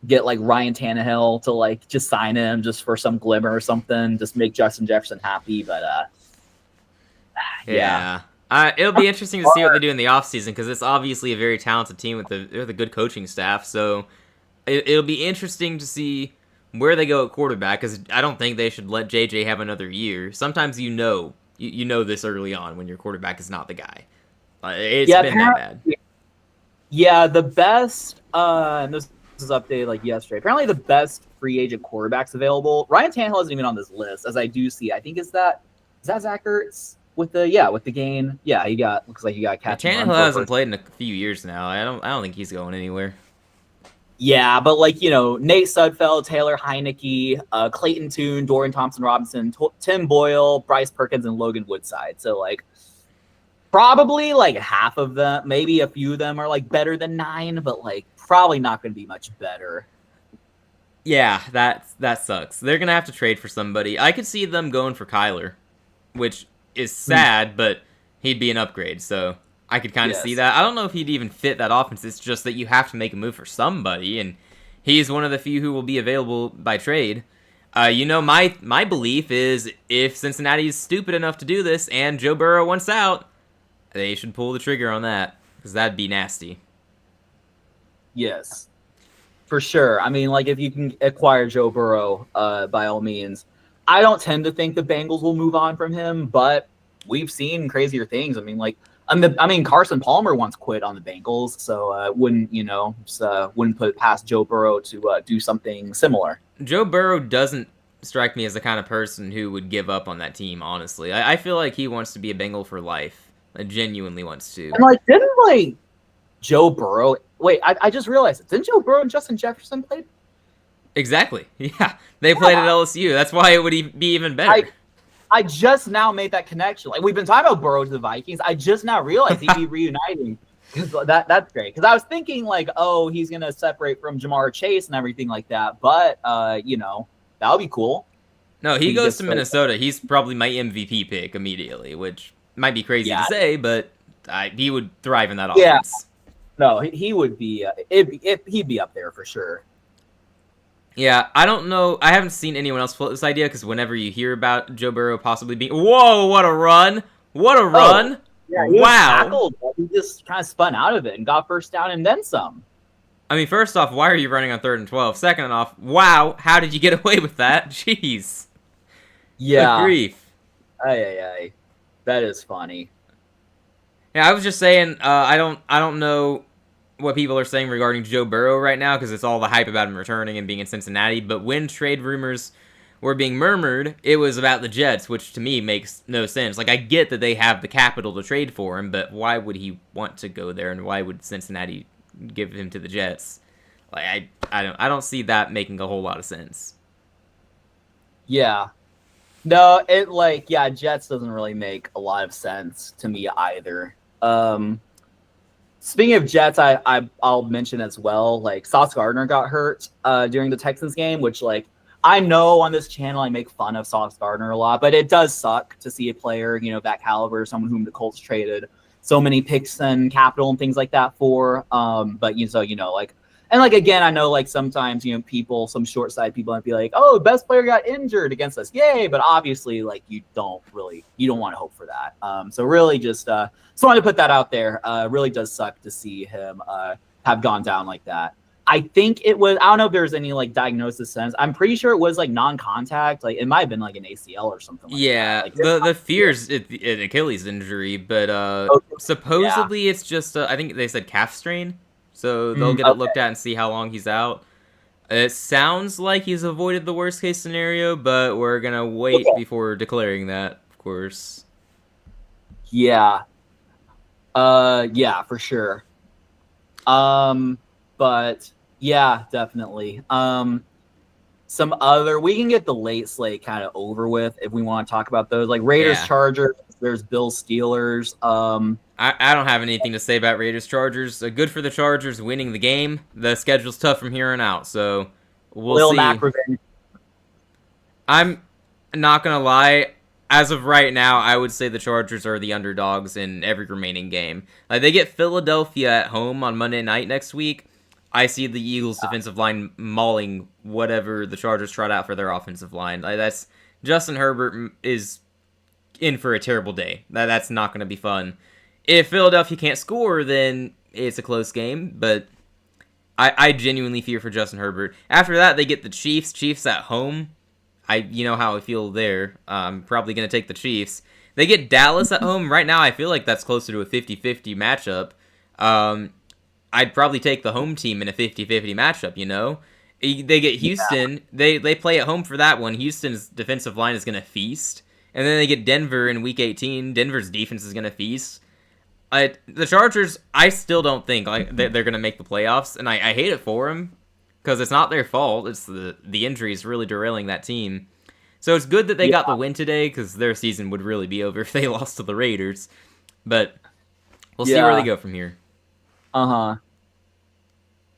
get like Ryan Tannehill to like just sign him just for some glimmer or something, just make Justin Jefferson happy. But yeah. It'll be interesting to see what they do in the offseason because it's obviously a very talented team with a good coaching staff. So it'll be interesting to see where they go at quarterback because I don't think they should let JJ have another year. Sometimes you know this early on when your quarterback is not the guy. It's been that bad. Yeah, the best, and this was updated like yesterday. Apparently, the best free agent quarterbacks available. Ryan Tannehill isn't even on this list, as I do see. I think is that Zach Ertz with the gain. Yeah, looks like he got catch. Tannehill hasn't played in a few years now. I don't think he's going anywhere. Yeah, but like Nate Sudfeld, Taylor Heineke, Clayton Tune, Dorian Thompson-Robinson, Tim Boyle, Bryce Perkins, and Logan Woodside. So like. Probably like half of them, maybe a few of them are like better than 9, but like probably not going to be much better. Yeah, that sucks. They're going to have to trade for somebody. I could see them going for Kyler, which is sad, but he'd be an upgrade. So I could kind of see that. I don't know if he'd even fit that offense. It's just that you have to make a move for somebody, and he's one of the few who will be available by trade. My belief is if Cincinnati is stupid enough to do this and Joe Burrow wants out, they should pull the trigger on that, because that'd be nasty. Yes, for sure. I mean, like, if you can acquire Joe Burrow, by all means. I don't tend to think the Bengals will move on from him, but we've seen crazier things. I mean, like, Carson Palmer once quit on the Bengals, so wouldn't put it past Joe Burrow to do something similar. Joe Burrow doesn't strike me as the kind of person who would give up on that team, honestly. I feel like he wants to be a Bengal for life. I genuinely wants to. And like, didn't Joe Burrow? Wait, I just realized it. Didn't Joe Burrow and Justin Jefferson play? Exactly. Yeah, they played at LSU. That's why it would be even better. I just now made that connection. Like we've been talking about Burrow to the Vikings. I just now realized he'd be reuniting. That's great. Because I was thinking like, oh, he's gonna separate from Jamar Chase and everything like that. But that would be cool. No, he goes to Minnesota. He's probably my MVP pick immediately, which might be crazy to say, but he would thrive in that offense. No, he would be. He'd be up there for sure. Yeah, I don't know. I haven't seen anyone else float this idea because whenever you hear about Joe Burrow possibly being, whoa, what a run! What a run! Yeah, he wow! He just kind of spun out of it and got first down and then some. I mean, first off, why are you running on 3rd and 12? Second off, wow, how did you get away with that? Jeez. Yeah. Good grief. Ay. That is funny. Yeah, I was just saying, I don't know what people are saying regarding Joe Burrow right now, because it's all the hype about him returning and being in Cincinnati. But when trade rumors were being murmured, it was about the Jets, which to me makes no sense. Like, I get that they have the capital to trade for him, but why would he want to go there, and why would Cincinnati give him to the Jets? Like, I don't see that making a whole lot of sense. Yeah. No, Jets doesn't really make a lot of sense to me either. Speaking of Jets, I'll mention as well, like, Sauce Gardner got hurt during the Texans game, which, like, I know on this channel I make fun of Sauce Gardner a lot, but it does suck to see a player, that caliber, someone whom the Colts traded so many picks and capital and things like that for. Again, I know, like, sometimes, people, some short-sighted people might be like, oh, best player got injured against us. Yay. But obviously, like, you don't want to hope for that. So really just wanted to put that out there. Really does suck to see him have gone down like that. I think it was, I don't know if there's any, like, diagnosis sense. I'm pretty sure it was, like, non-contact. Like, it might have been, like, an ACL or something like yeah, that. Like, the fear's an Achilles injury, but supposedly it's just, I think they said calf strain. So they'll get it looked at and see how long he's out. It sounds like he's avoided the worst case scenario, but we're going to wait before declaring that, of course. Yeah. Yeah, for sure. But yeah, definitely. Some other, we can get the late slate kind of over with if we want to talk about those, like Raiders, Chargers. There's Bills, Steelers. I don't have anything to say about Raiders, Chargers. Good for the Chargers winning the game. The schedule's tough from here on out, so we'll see. Mac revenge. I'm not gonna lie. As of right now, I would say the Chargers are the underdogs in every remaining game. Like, they get Philadelphia at home on Monday night next week. I see the Eagles' defensive line mauling whatever the Chargers trot out for their offensive line. Like, that's Justin Herbert is in for a terrible day. That's not going to be fun. If Philadelphia can't score, then it's a close game, but I genuinely fear for Justin Herbert. After that, they get the Chiefs. Chiefs at home. You know how I feel there. I'm probably going to take the Chiefs. They get Dallas at home. Right now, I feel like that's closer to a 50-50 matchup. I'd probably take the home team in a 50-50 matchup, They get Houston. Yeah. They play at home for that one. Houston's defensive line is going to feast. And then they get Denver in Week 18. Denver's defense is going to feast. The Chargers, I still don't think they're going to make the playoffs, and I hate it for them because it's not their fault. It's the injuries really derailing that team. So it's good that they got the win today because their season would really be over if they lost to the Raiders. But we'll see where they go from here. Uh-huh.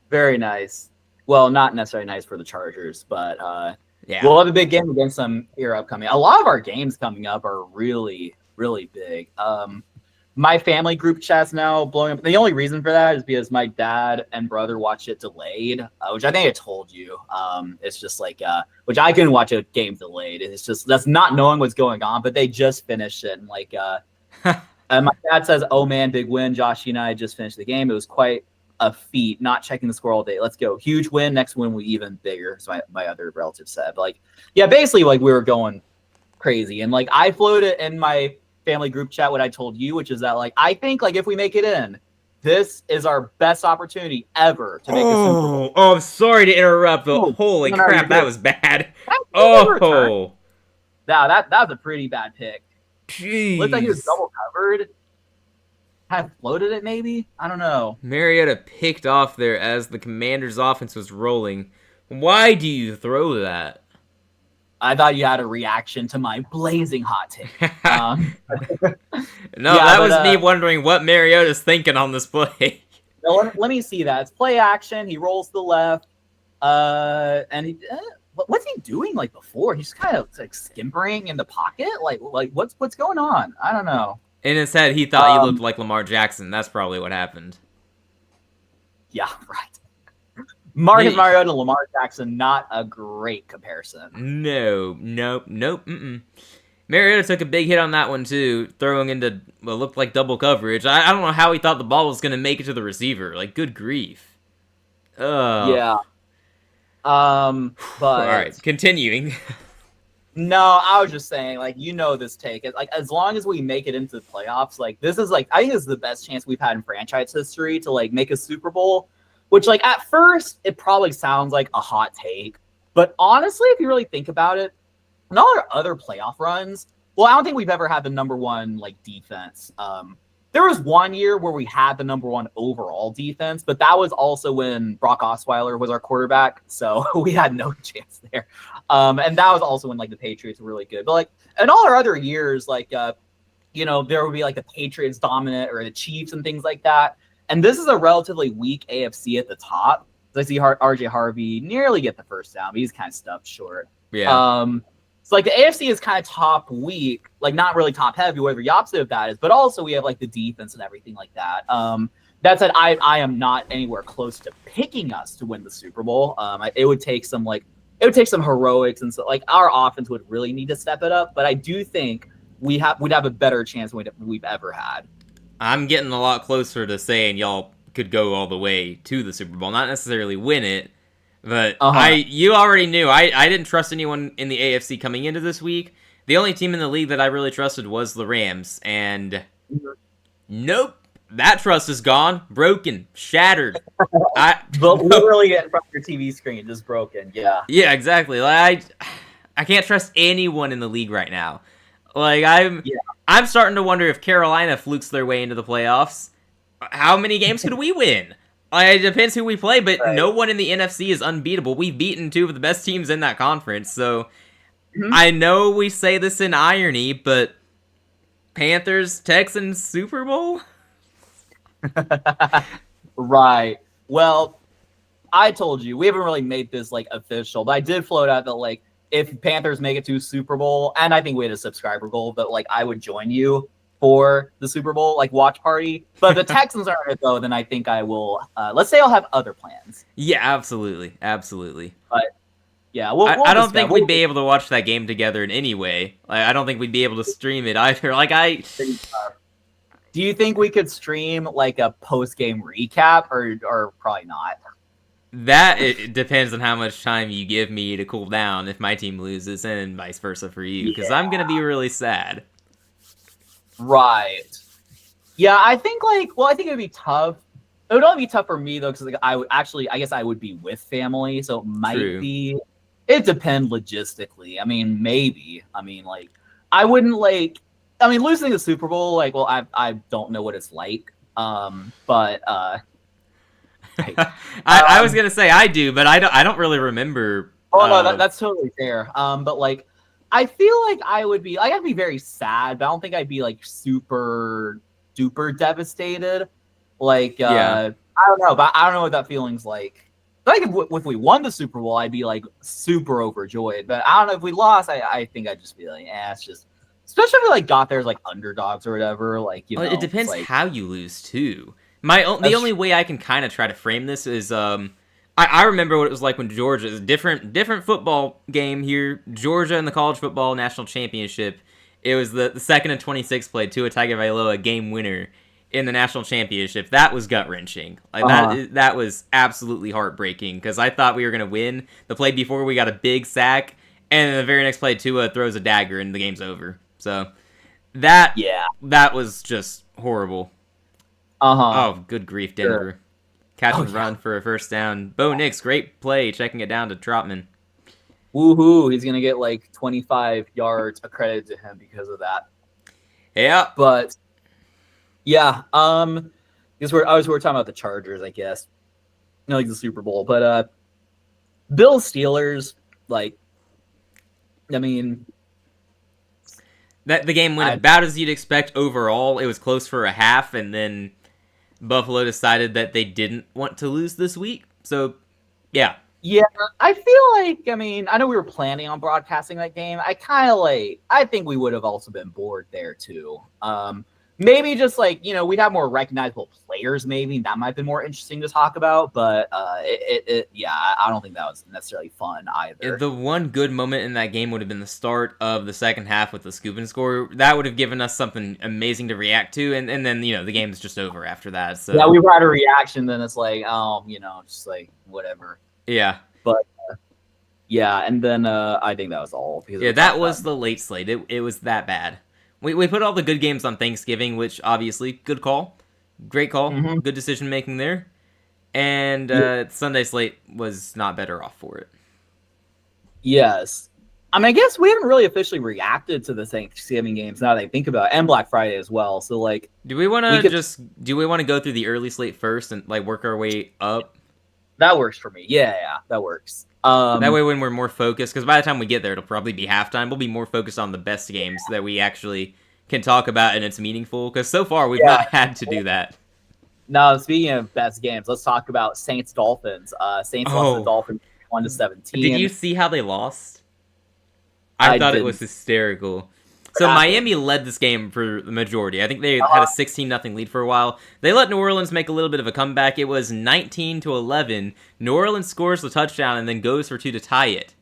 Very nice. Well, not necessarily nice for the Chargers, but we'll have a big game against them here upcoming. A lot of our games coming up are really, really big. My family group chat's now blowing up. The only reason for that is because my dad and brother watch it delayed, which I think I told you. It's just like, which I couldn't watch a game delayed. It's just, that's not knowing what's going on, but they just finished it. And like, and my dad says, oh man, big win. Josh and I just finished the game. It was quite a feat, not checking the score all day. Let's go. Huge win. Next win will be even bigger. So my other relative said, like, yeah, basically like we were going crazy. And like, I floated in my family group chat what I told you, which is that like I think like if we make it in, this is our best opportunity ever to make a Super Bowl. Oh, I'm sorry to interrupt, but holy crap, that was bad. Oh, that was a pretty bad pick. Jeez. Looked like he was double covered. Had floated it maybe. I don't know. Mariota picked off there as the Commanders' offense was rolling. Why do you throw that? I thought you had a reaction to my blazing hot take. No, that was me wondering what Mariota's thinking on this play. No, let me see that. It's play action. He rolls to the left. And he, what's he doing like before? He's kind of like skimpering in the pocket. Like what's going on? I don't know. In his head, he thought he looked like Lamar Jackson. That's probably what happened. Yeah, right. Marcus Mariota and Lamar Jackson, not a great comparison. Nope. Mariota took a big hit on that one, too, throwing into what looked like double coverage. I don't know how he thought the ball was going to make it to the receiver. Like, good grief. Yeah. But... All right, continuing. No, I was just saying, like, this take. Like, as long as we make it into the playoffs, like, this is, like, I think this is the best chance we've had in franchise history to, like, make a Super Bowl, which, like, at first, it probably sounds like a hot take. But honestly, if you really think about it, in all our other playoff runs, well, I don't think we've ever had the number one, like, defense. There was one year where we had the number one overall defense, but that was also when Brock Osweiler was our quarterback, so we had no chance there. And that was also when, like, the Patriots were really good. But, like, in all our other years, like, there would be, like, the Patriots dominant or the Chiefs and things like that. And this is a relatively weak AFC at the top. I see RJ Harvey nearly get the first down, but he's kind of stuffed short. Yeah. So, like, the AFC is kind of top weak, like, not really top heavy, whatever the opposite of that is. But also we have, like, the defense and everything like that. That said, I am not anywhere close to picking us to win the Super Bowl. It would take some heroics, and so, like, our offense would really need to step it up. But I do think we'd have a better chance than we've ever had. I'm getting a lot closer to saying y'all could go all the way to the Super Bowl, not necessarily win it. But you already knew I didn't trust anyone in the AFC coming into this week. The only team in the league that I really trusted was the Rams, and nope, that trust is gone, broken, shattered. But literally in front of your TV screen, just broken. Yeah. Yeah, exactly. Like I can't trust anyone in the league right now. Like I'm starting to wonder if Carolina flukes their way into the playoffs. How many games could we win? It depends who we play, but no one in the NFC is unbeatable. We've beaten two of the best teams in that conference, so I know we say this in irony, but Panthers, Texans, Super Bowl? Right. Well, I told you, we haven't really made this, like, official, but I did float out that, like, if Panthers make it to Super Bowl, and I think we had a subscriber goal, but, like, I would join you for the Super Bowl, like, watch party. But if the Texans aren't it, though, then I think I will, let's say I'll have other plans. Yeah, absolutely. But, yeah, I don't think we'd be able to watch that game together in any way. Like, I don't think we'd be able to stream it either. Like, do you think we could stream, like, a post-game recap, or probably not? That it depends on how much time you give me to cool down if my team loses, and vice versa for you, because I'm going to be really sad. Right. Yeah, I think, like, I think it would be tough. It would only be tough for me, though, because, like, I guess I would be with family, so it might be. It depends logistically. I mean, maybe. I mean, like, I wouldn't, like. I mean, losing the Super Bowl, like, well, I don't know what it's like. But I was gonna say I do, but I don't really remember. Oh no, that's totally fair. But, like, I feel like I'd be very sad, but I don't think I'd be, like, super duper devastated. Like, I don't know, but I don't know what that feeling's like. I think if we won the Super Bowl, I'd be, like, super overjoyed. But I don't know if we lost. I think I'd just be like, it's just, especially if we, like, got there as, like, underdogs or whatever. Like, it depends, like, how you lose too. The only way I can kind of try to frame this is I remember what it was like when Georgia, different football game here, Georgia in the college football national championship. It was the 2nd and 26 play, Tua Tagovailoa game winner in the national championship. That was gut wrenching. Like that was absolutely heartbreaking because I thought we were gonna win. The play before we got a big sack, and then the very next play Tua throws a dagger and the game's over. So that was just horrible. Oh, good grief, Denver. Sure. Catch and run for a first down. Bo Nix, great play, checking it down to Trotman. Woohoo! He's gonna get, like, 25 yards accredited to him because of that. Yeah, but yeah, because we're talking about the Chargers, I guess. Like the Super Bowl, but Bills Steelers, like, I mean, that the game went about as you'd expect overall. It was close for a half, and then Buffalo decided that they didn't want to lose this week. So, yeah. Yeah, I feel like, I mean, I know we were planning on broadcasting that game. I think we would have also been bored there, too. Maybe just, like, we'd have more recognizable players, maybe. That might have been more interesting to talk about. But, I don't think that was necessarily fun either. The one good moment in that game would have been the start of the second half with the scoop and score. That would have given us something amazing to react to. And then, the game's just over after that. So. Yeah, we had a reaction. Then it's like, just like, whatever. Yeah. But, Yeah, and then I think that was all. Because Yeah, that was the late slate. It was that bad. We put all the good games on Thanksgiving, which obviously good call, great call, Mm-hmm. good decision making there. And Sunday slate was not better off for it. Yes. I mean, I guess we haven't really officially reacted to the Thanksgiving games now that I think about it, and Black Friday as well. So, like, do we want to go through the early slate first and like work our way up? That works for me. Yeah, that works. That way, when we're more focused, because by the time we get there, it'll probably be halftime. We'll be more focused on the best games that we actually can talk about, and it's meaningful. Because so far, we've not had to do that. Now, speaking of best games, let's talk about Saints Dolphins. Saints lost to the Dolphins 1-17. Did you see how they lost? I thought it was hysterical. So Miami led this game for the majority. I think they had a 16-0 lead for a while. They let New Orleans make a little bit of a comeback. It was 19-11. New Orleans scores the touchdown and then goes for 2 to tie it.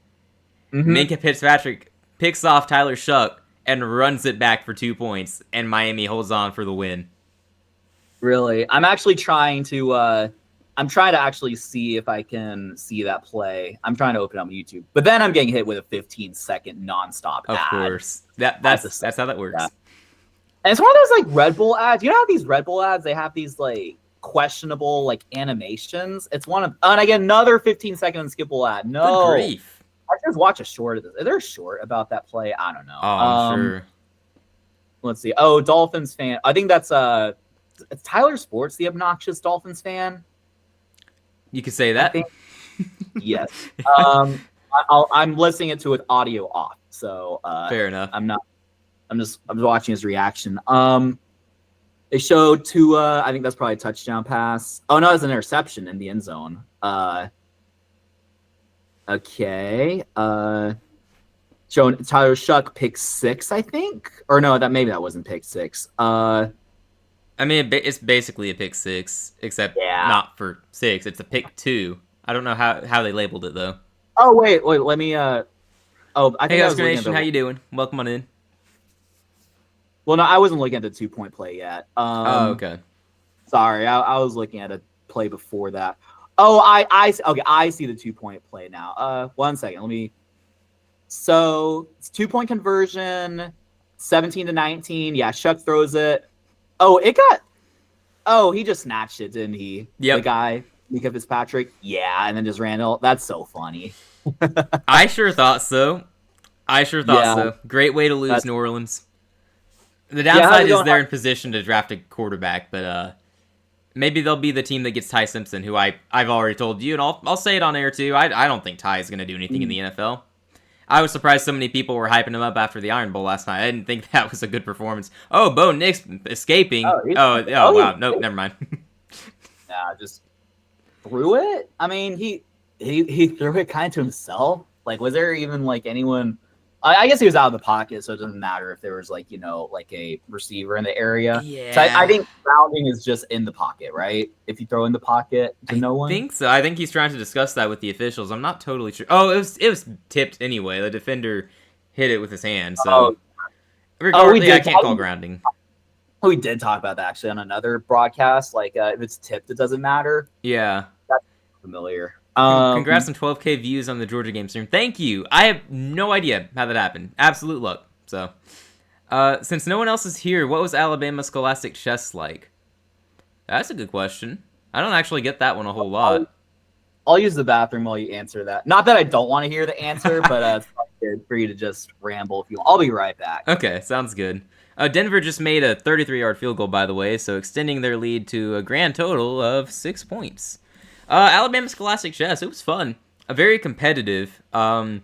Minkah Fitzpatrick picks off Tyler Shuck and runs it back for 2 points, and Miami holds on for the win. Really? I'm actually trying to actually see if I can see that play. I'm trying to open up YouTube. But then I'm getting hit with a 15-second nonstop ad. Of course. That's how that works. Yeah. And it's one of those like Red Bull ads. You know how these Red Bull ads, they have these like questionable like animations? It's one of and I get another 15-second skippable ad. No. Good grief. I just watch a short of this. Is there a short about that play? I don't know. Oh, I'm sure. Let's see. Oh, Dolphins fan. I think that's it's Tyler Sports, the obnoxious Dolphins fan. You could say that. Yes. I'm listening it to with audio off, so fair enough. I'm watching his reaction. They showed two. I think that's probably a touchdown pass. Oh no, it's an interception in the end zone. Okay. Showing Tyler Shuck pick 6, I think, or no, that wasn't pick 6. I mean, it's basically a pick 6, except not for 6. It's a pick 2. I don't know how they labeled it though. Oh wait, let me. I think hey, Oscar Nation, how you doing? Welcome on in. Well, no, I wasn't looking at the 2-point play yet. Oh, okay. Sorry, I was looking at a play before that. Oh, I see the 2-point play now. 1 second, let me. So it's 2-point conversion, 17-19. Yeah, Shuck throws it. Oh, he just snatched it, didn't he? Yep. The guy, Minkah Fitzpatrick. Yeah, and then just ran it. That's so funny. I sure thought so. Great way to lose New Orleans. The downside is they're in position to draft a quarterback, but maybe they'll be the team that gets Ty Simpson, who I've already told you, and I'll say it on air too. I don't think Ty is going to do anything in the NFL. I was surprised so many people were hyping him up after the Iron Bowl last night. I didn't think that was a good performance. Oh, Bo Nix escaping. Oh wow. Nope, never mind. Nah, just threw it. I mean, he threw it kind of to himself. Like, was there even like anyone? I guess he was out of the pocket, so it doesn't matter if there was like like a receiver in the area. Yeah. So I think grounding is just in the pocket, right? If you throw in the pocket to no one. I think so. I think he's trying to discuss that with the officials. I'm not totally sure. Oh, it was tipped anyway. The defender hit it with his hand. So regardless, I can't call grounding. We did talk about that actually on another broadcast. Like if it's tipped, it doesn't matter. Yeah. That's familiar. Congrats on 12K views on the Georgia game stream. Thank you. I have no idea how that happened. Absolute luck. So, since no one else is here, what was Alabama Scholastic Chess like? That's a good question. I don't actually get that one a whole lot. I'll use the bathroom while you answer that. Not that I don't want to hear the answer, but it's good for you to just ramble if you want. I'll be right back. Okay, sounds good. Denver just made a 33-yard field goal, by the way, so extending their lead to a grand total of 6 points. Alabama Scholastic Chess, it was fun. Very competitive. It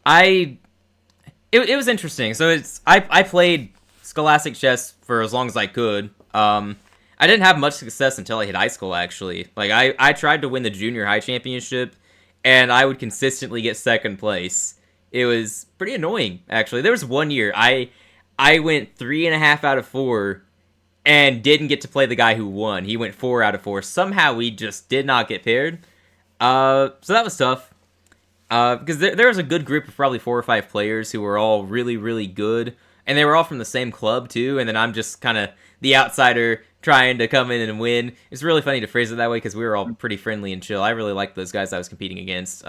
was interesting. So I played Scholastic Chess for as long as I could. I didn't have much success until I hit high school, actually. Like, I tried to win the junior high championship, and I would consistently get second place. It was pretty annoying, actually. There was one year, I went 3.5 out of 4, and didn't get to play the guy who won. He went 4 out of 4. Somehow we just did not get paired. So that was tough. Because there was a good group of probably 4 or 5 players who were all really, really good. And they were all from the same club, too. And then I'm just kind of the outsider trying to come in and win. It's really funny to phrase it that way because we were all pretty friendly and chill. I really liked those guys I was competing against.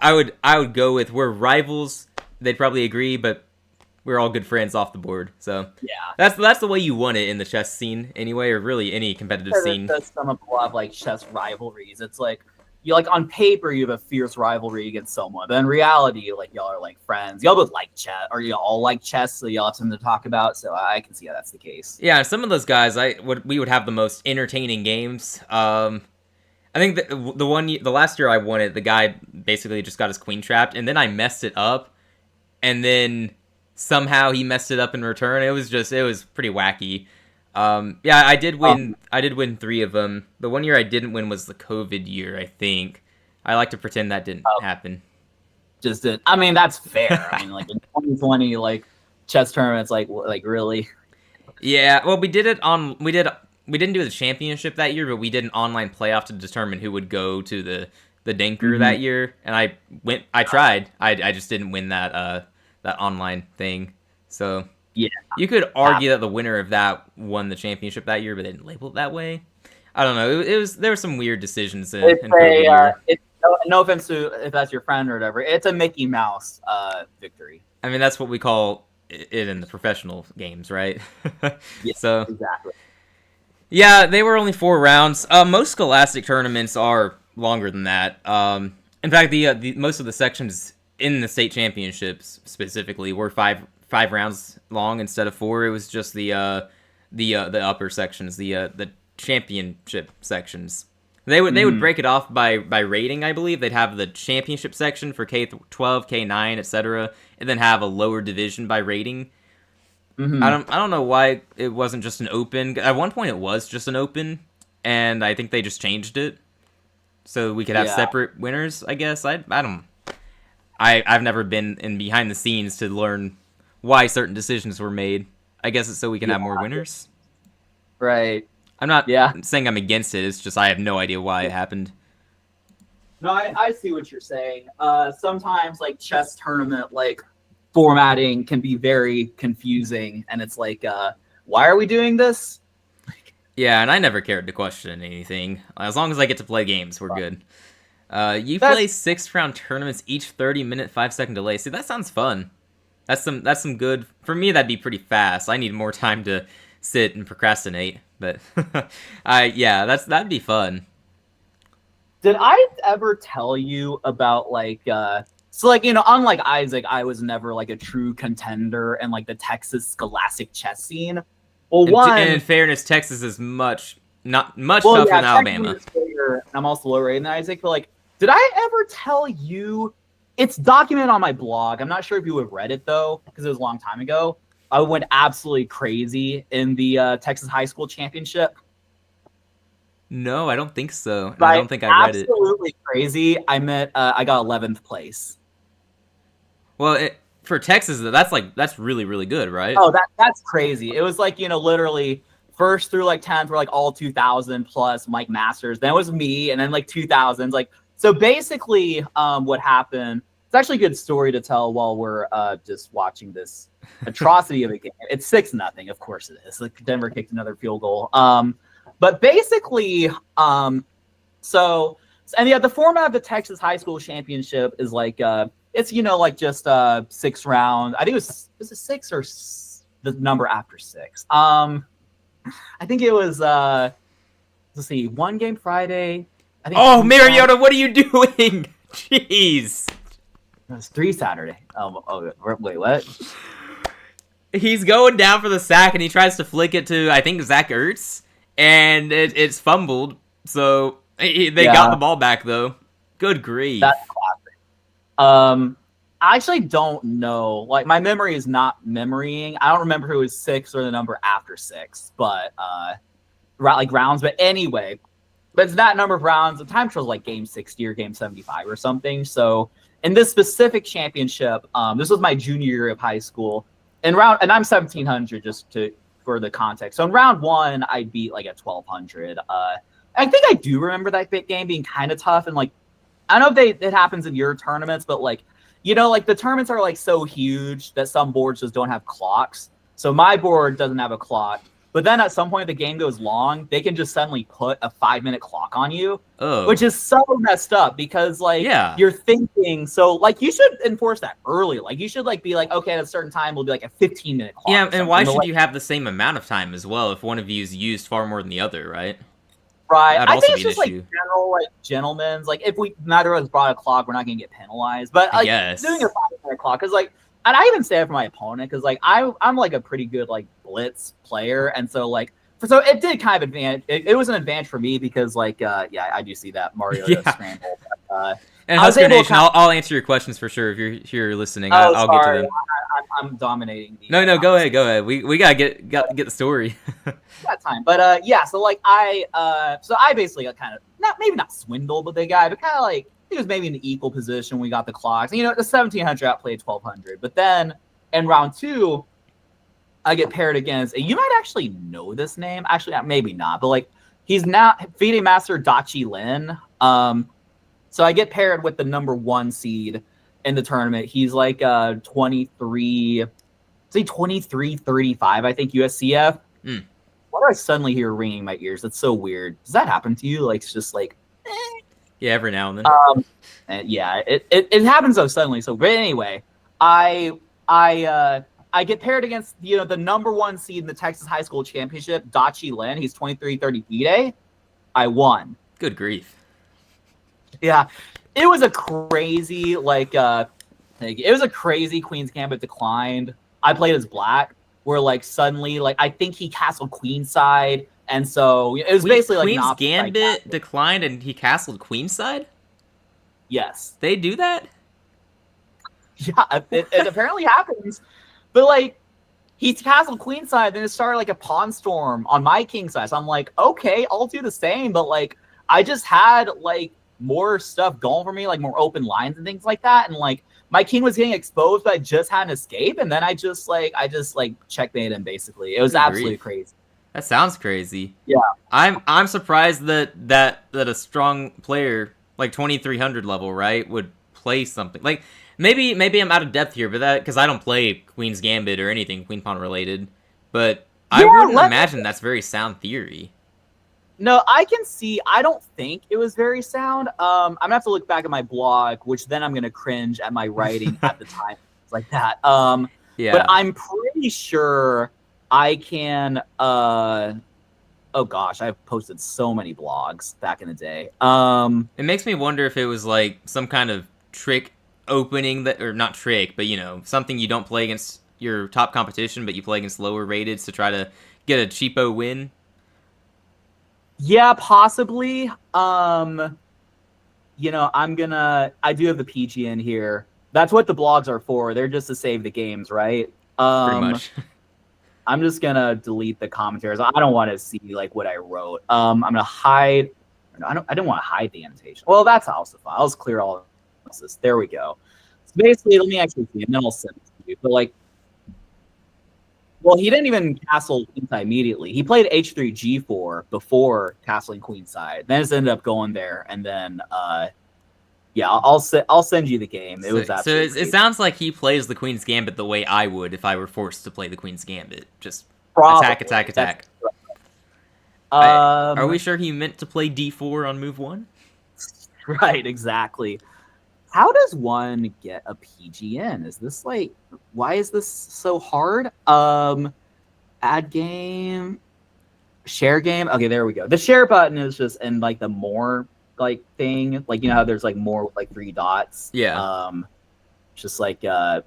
I would go with we're rivals. They'd probably agree, but we're all good friends off the board. So Yeah. that's the way you want it in the chess scene anyway, or really any competitive scene. Some of a lot of like chess rivalries. It's like you like on paper you have a fierce rivalry against someone, but in reality, like y'all are like friends. Y'all both like chess, or you all like chess, so y'all have something to talk about. So I can see how that's the case. Yeah, some of those guys, we would have the most entertaining games. I think the last year I won it, the guy basically just got his queen trapped, and then I messed it up, and then somehow he messed it up in return. It was pretty wacky. Yeah, I did win. I did win 3 of them. The one year I didn't win was the COVID year, I think. I like to pretend that didn't happen. I mean, that's fair. I mean, like in 2020, like chess tournaments, like really. Yeah, well, we didn't do the championship that year, but we did an online playoff to determine who would go to the Dinker that year, and I tried. I just didn't win that online thing. So yeah, you could argue that the winner of that won the championship that year, but they didn't label it that way. I don't know. There were some weird decisions in COVID year. No offense to if that's your friend or whatever. It's a Mickey Mouse victory. I mean, that's what we call it in the professional games, right? Yeah, so exactly. Yeah, they were only 4 rounds. Most Scholastic tournaments are longer than that. In fact, the most of the sections in the state championships specifically were five rounds long instead of 4. It was just the upper sections, the championship sections. They would break it off by rating, I believe. They'd have the championship section for K-12, K-9, etc., and then have a lower division by rating. I don't know why it wasn't just an open. At one point, it was just an open, and I think they just changed it so we could have separate winners. I guess I've never been in behind the scenes to learn why certain decisions were made. I guess it's so we can have more winners. Right. I'm not saying I'm against it. It's just I have no idea why it happened. No, I see what you're saying. Sometimes like chess tournament like formatting can be very confusing, and it's like, why are we doing this? Yeah, and I never cared to question anything. As long as I get to play games, we're good. You play 6-round tournaments, each 30-minute, 5-second delay. See, that sounds fun. That's some good. For me, that'd be pretty fast. I need more time to sit and procrastinate. But that'd be fun. Did I ever tell you about like so like, you know, unlike Isaac, I was never like a true contender in like the Texas Scholastic chess scene. Well, and in fairness, Texas is much tougher than Alabama. I'm also lower rated than Isaac, but like, did I ever tell you? It's documented on my blog. I'm not sure if you would have read it though, because it was a long time ago. I went absolutely crazy in the Texas High School Championship. No, I don't think so. I don't think I read it. Absolutely crazy. I got 11th place. Well, for Texas, that's really, really good, right? Oh, that's crazy. It was like, you know, literally first through like 10th were like all 2000 plus Mike Masters. Then it was me, and then like 2000s. Like, so basically, what happened? It's actually a good story to tell while we're just watching this atrocity of a game. It's 6-0, of course it is. Like Denver kicked another field goal. But basically, the format of the Texas High School Championship is like it's, you know, like just 6 rounds. I think was it 6 or the number after 6. I think it was let's see, 1 game Friday. I think Mariota, what are you doing? Jeez. It was 3 Saturday. Oh, wait, what? He's going down for the sack, and he tries to flick it to, I think, Zach Ertz, and it's fumbled. So they got the ball back, though. Good grief. That's classic. I actually don't know. Like, my memory is not memorying. I don't remember who was 6 or the number after 6, but like rounds. But anyway, but it's that number of rounds. The time trial was like game 60 or game 75 or something. So in this specific championship, this was my junior year of high school. And I'm 1700 for the context. So in round 1, I beat like at 1200. I think I do remember that big game being kind of tough. And like, I don't know if it happens in your tournaments, but like, you know, like the tournaments are like so huge that some boards just don't have clocks. So my board doesn't have a clock. But then at some point the game goes long, they can just suddenly put a 5-minute clock on you, Oh. which is so messed up because like you're thinking so like you should enforce that early. Like you should like be like, okay, at a certain time will be like a 15-minute clock. Yeah, and why should you have the same amount of time as well if one of you is used far more than the other, right? Right. I think it's just like general like gentlemen's like if we neither of us brought a clock, we're not gonna get penalized. But like doing a 5-minute clock because like. And I even say it for my opponent because, like, I'm like a pretty good like blitz player, and so like, so it did kind of advantage. It was an advantage for me because, like, yeah, I do see that Mario does scramble. And Husker Nation, I'll answer your questions for sure if you're listening. I'll get to them. I'm dominating. No, go ahead. We gotta get the story. That time, but yeah. So like I basically got kind of maybe not swindled with the guy, but kind of like. He was maybe in an equal position. We got the clocks. The 1700 outplayed 1200. But then in round 2, I get paired against. You might actually know this name. Actually, maybe not. But like he's now FIDE Master Dachi Lin. So I get paired with the number 1 seed in the tournament. He's like 23. Say 23-35. I think USCF. Why do I suddenly hear ringing in my ears? That's so weird. Does that happen to you? Like it's just like. Yeah, every now and then. Yeah, it happens so suddenly. So, but anyway, I get paired against the number 1 seed in the Texas High School Championship, Dachi Lin. He's 23-30 FIDE. I won. Good grief. Yeah, it was a crazy it was a crazy Queen's Gambit declined. I played as black, where like suddenly like I think he castled Queenside. And so it was basically like Queen's Gambit declined and he castled Queenside? Yes. They do that? Yeah, it apparently happens. But like he castled Queenside, then it started like a pawn storm on my king side. So I'm like, okay, I'll do the same. But like I just had like more stuff going for me, like more open lines and things like that. And like my king was getting exposed, but I just had an escape. And then I just checkmate him basically. It was absolutely crazy. That sounds crazy. Yeah, I'm surprised that a strong player like 2300 level, right, would play something like maybe I'm out of depth here, but that because I don't play Queen's Gambit or anything Queen Pawn related, but I wouldn't imagine that's very sound theory. No, I can see. I don't think it was very sound. I'm gonna have to look back at my blog, which then I'm gonna cringe at my writing at the time. It's like that. Yeah, but I'm pretty sure. I can, oh gosh, I've posted so many blogs back in the day. It makes me wonder if it was like some kind of trick opening or not trick, but something you don't play against your top competition, but you play against lower rateds to try to get a cheapo win. Yeah, possibly. I do have the PG in here. That's what the blogs are for. They're just to save the games, right? Pretty much. I'm just gonna delete the commentaries. I don't want to see like what I wrote. I'm gonna hide. I didn't want to hide the annotation. Well, that's also fine. I'll just clear all of this. There we go. So basically, let me actually see, and then I'll send it to you. But like, well, he didn't even castle Queenside immediately. He played H3 G4 before castling Queenside. Then it ended up going there, and then yeah, I'll send you the game. It was absolutely so it sounds like he plays the Queen's Gambit the way I would if I were forced to play the Queen's Gambit. Just attack. Are we sure he meant to play D4 on move 1? Right, exactly. How does one get a PGN? Is this like, why is this so hard? Add game, share game. Okay, there we go. The share button is just in like the more like thing, like how there's like more with like 3 dots. Yeah. Just like yeah,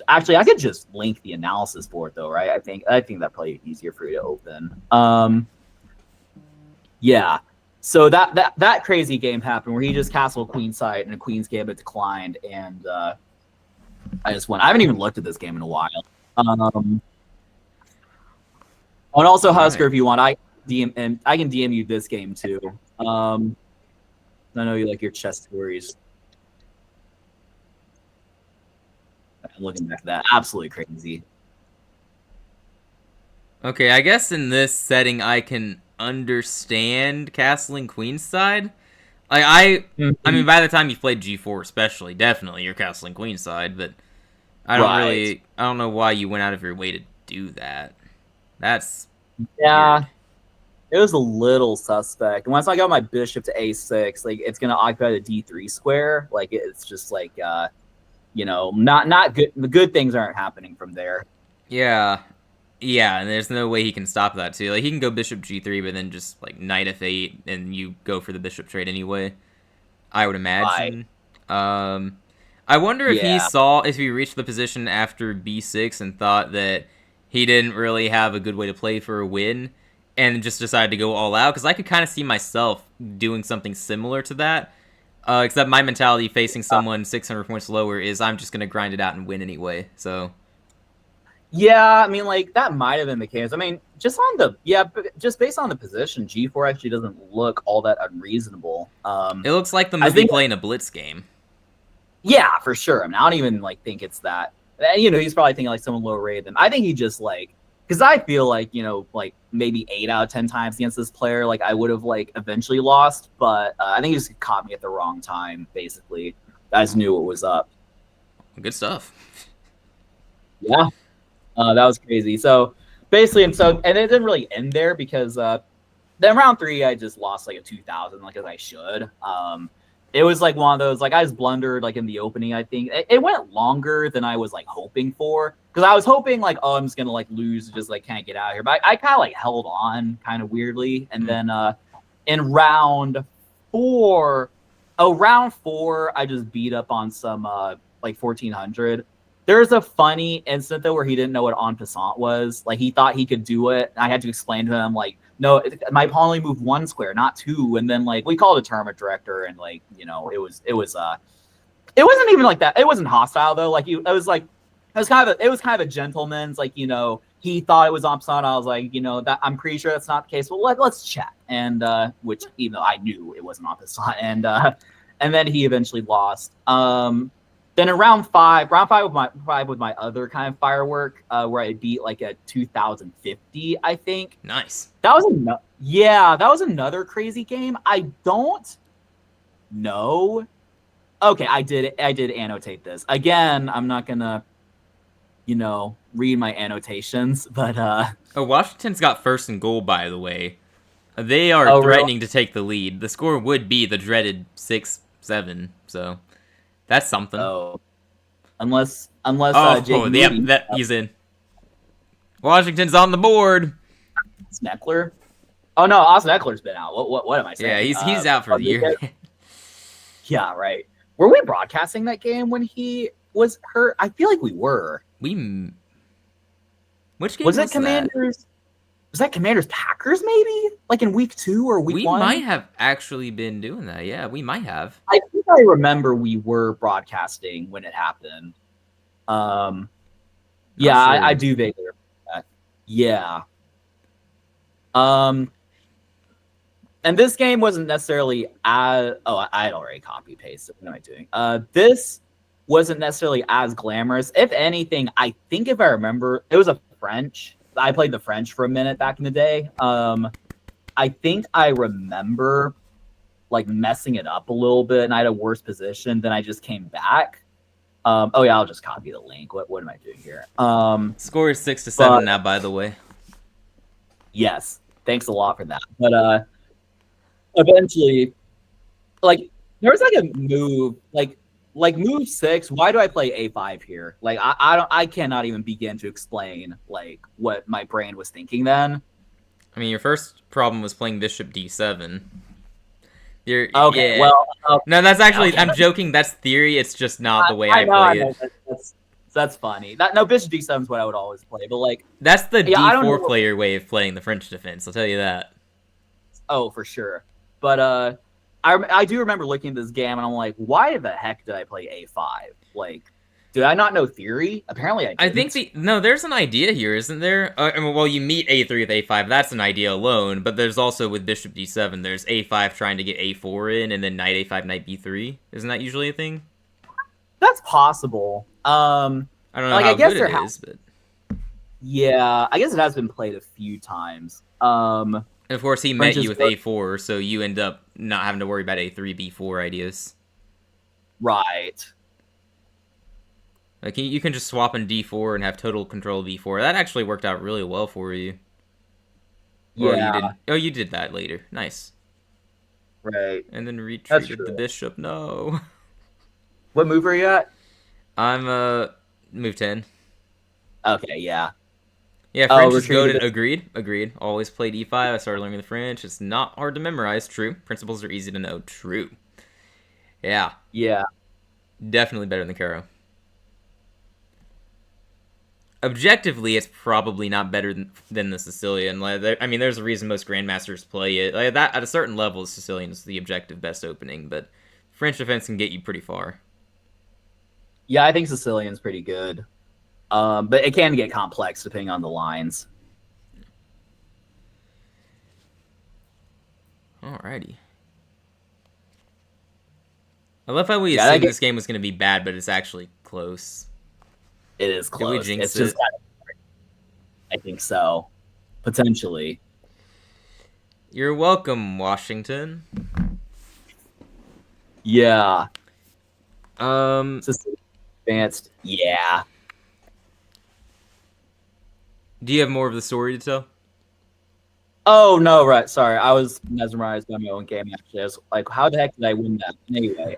actually I could just link the analysis board though, right? I think that'd probably be easier for you to open. Yeah. So that crazy game happened where he just castled Queenside and a Queen's Gambit declined, and I just went. I haven't even looked at this game in a while. And also Husker, if you want, I can DM you this game too. I know you like your chess stories. I'm looking back at that, absolutely crazy. Okay, I guess in this setting I can understand castling Queenside. I mean, by the time you've played G4 especially, definitely you're castling Queenside, but I don't know why you went out of your way to do that. That's Yeah, Weird. it was a little suspect. Once I got my bishop to a6, like it's gonna occupy the d3 square. Like it's just like not good. The good things aren't happening from there. Yeah. Yeah, and there's no way he can stop that too. Like he can go bishop g3, but then just like knight f8, and you go for the bishop trade anyway. I would Right. imagine. Um, I wonder Yeah. if he reached the position after b6 and thought that he didn't really have a good way to play for a win, and just decided to go all out. Because I could kind of see myself doing something similar to that. Except my mentality facing someone 600 points lower is I'm just gonna grind it out and win anyway. So Yeah, I mean, like that might have been the case. I mean, just based on the position, G4 actually doesn't look all that unreasonable. it looks like the I movie think, playing a blitz game. yeah, for sure. I mean, I don't even like think it's that. And, he's probably thinking like someone lower rated than. I think he just like because I feel like like maybe 8 out of 10 times against this player, like I would have like eventually lost, but I think he just caught me at the wrong time. Basically, I just knew what was up. Good stuff. Yeah. That was crazy. So basically, and it didn't really end there because then round three I just lost like a 2,000, like as I should. It was like one of those like I just blundered like in the opening. I think it went longer than I was like hoping for because I was hoping like I'm just gonna like lose, just like can't get out of here. But I kind of like held on kind of weirdly, and then in round four, I just beat up on some like 1,400. There's a funny instant though where he didn't know what en passant was. Like he thought he could do it. And I had to explain to him like, no, my pawn only moved one square, not two. And then like we called a tournament director, and like it wasn't even like that. It wasn't hostile though. Like it was kind of a gentleman's like he thought it was en passant. I was like that I'm pretty sure that's not the case. Well, let's check. And which even though I knew it wasn't en passant, and then he eventually lost. Then in round five with my other kind of firework, where I beat like a 2,050, I think. Nice. That was another crazy game. I don't know. Okay, I did annotate this. Again, I'm not gonna, read my annotations, but Oh, Washington's got first and goal, by the way. They are threatening to take the lead. The score would be the dreaded 6-7, so that's something. Oh, unless Jake yeah, Moody, he's in. Washington's on the board. Eckler. Oh no, Austin Eckler's been out. What am I saying? Yeah, he's out for the year. Yeah, right. Were we broadcasting that game when he was hurt? I feel like we were. Which game was it? Commanders. That? Was that Commanders Packers? Maybe like in week 2 or week 1. We might have actually been doing that. Yeah, we might have. I think I remember we were broadcasting when it happened. Yeah, sure. I do vaguely remember that. Yeah. And this game wasn't necessarily as I had already copy pasted. What am I doing? This wasn't necessarily as glamorous. If anything, I think if I remember, it was a French. I played the French for a minute back in the day. I think I remember like messing it up a little bit, and I had a worse position. Then I just came back. Oh yeah, I'll just copy the link. What am I doing here? Score is 6-7 now, by the way. Yes, thanks a lot for that. But eventually, like there was like a move, like move 6. Why do I play a5 here? Like I cannot even begin to explain like what my brain was thinking then. I mean, your first problem was playing bishop d7. Okay, yeah. well, no, that's actually okay. I'm joking. That's theory. It's just not the way I play it. That's funny. No, bishop d7 is what I would always play, but like that's the d4 player way of playing the French defense. I'll tell you that. Oh, for sure. But I do remember looking at this game and I'm like, why the heck did I play a5? Like, did I not know theory? Apparently I didn't. I think there's an idea here, isn't there? Well, you meet a3 with a5. That's an idea alone. But there's also with bishop d7, there's a5 trying to get a4 in, and then knight a5, knight b3. Isn't that usually a thing? That's possible. I don't know how good it is, but yeah, I guess it has been played a few times. And of course, he met you with a4, so you end up not having to worry about a3, b4 ideas. Right. Like, you can just swap in d4 and have total control of d4. That actually worked out really well for you. Or you Yeah, didn't? Oh, you did that later. Nice. right. And then That's retreated the true. bishop. No. What move are you at? I'm move 10. Okay, yeah. Yeah, Oh, French is retreat a goaded. bit. Agreed. Agreed. Always played e5. I started learning the French. It's not hard to memorize. True. Principles are easy to know. True. Yeah. Yeah. Definitely better than Caro. Objectively, it's probably not better than the Sicilian. I mean, there's a reason most grandmasters play it. Like that at a certain level, the Sicilian is the objective best opening, but French defense can get you pretty far. Yeah, I think Sicilian's pretty good. But it can get complex depending on the lines. Alrighty. I love how we Yeah, assumed this game was going to be bad, but it's actually close. it is Did we close. jinx It's just it? kind of, I think so. Potentially. You're welcome, Washington. Yeah. Um, Advanced. Yeah. do you have more of the story to tell? Oh no, right. Sorry. I was mesmerized by my own game actually. I was like, how the heck did I win that? Anyway.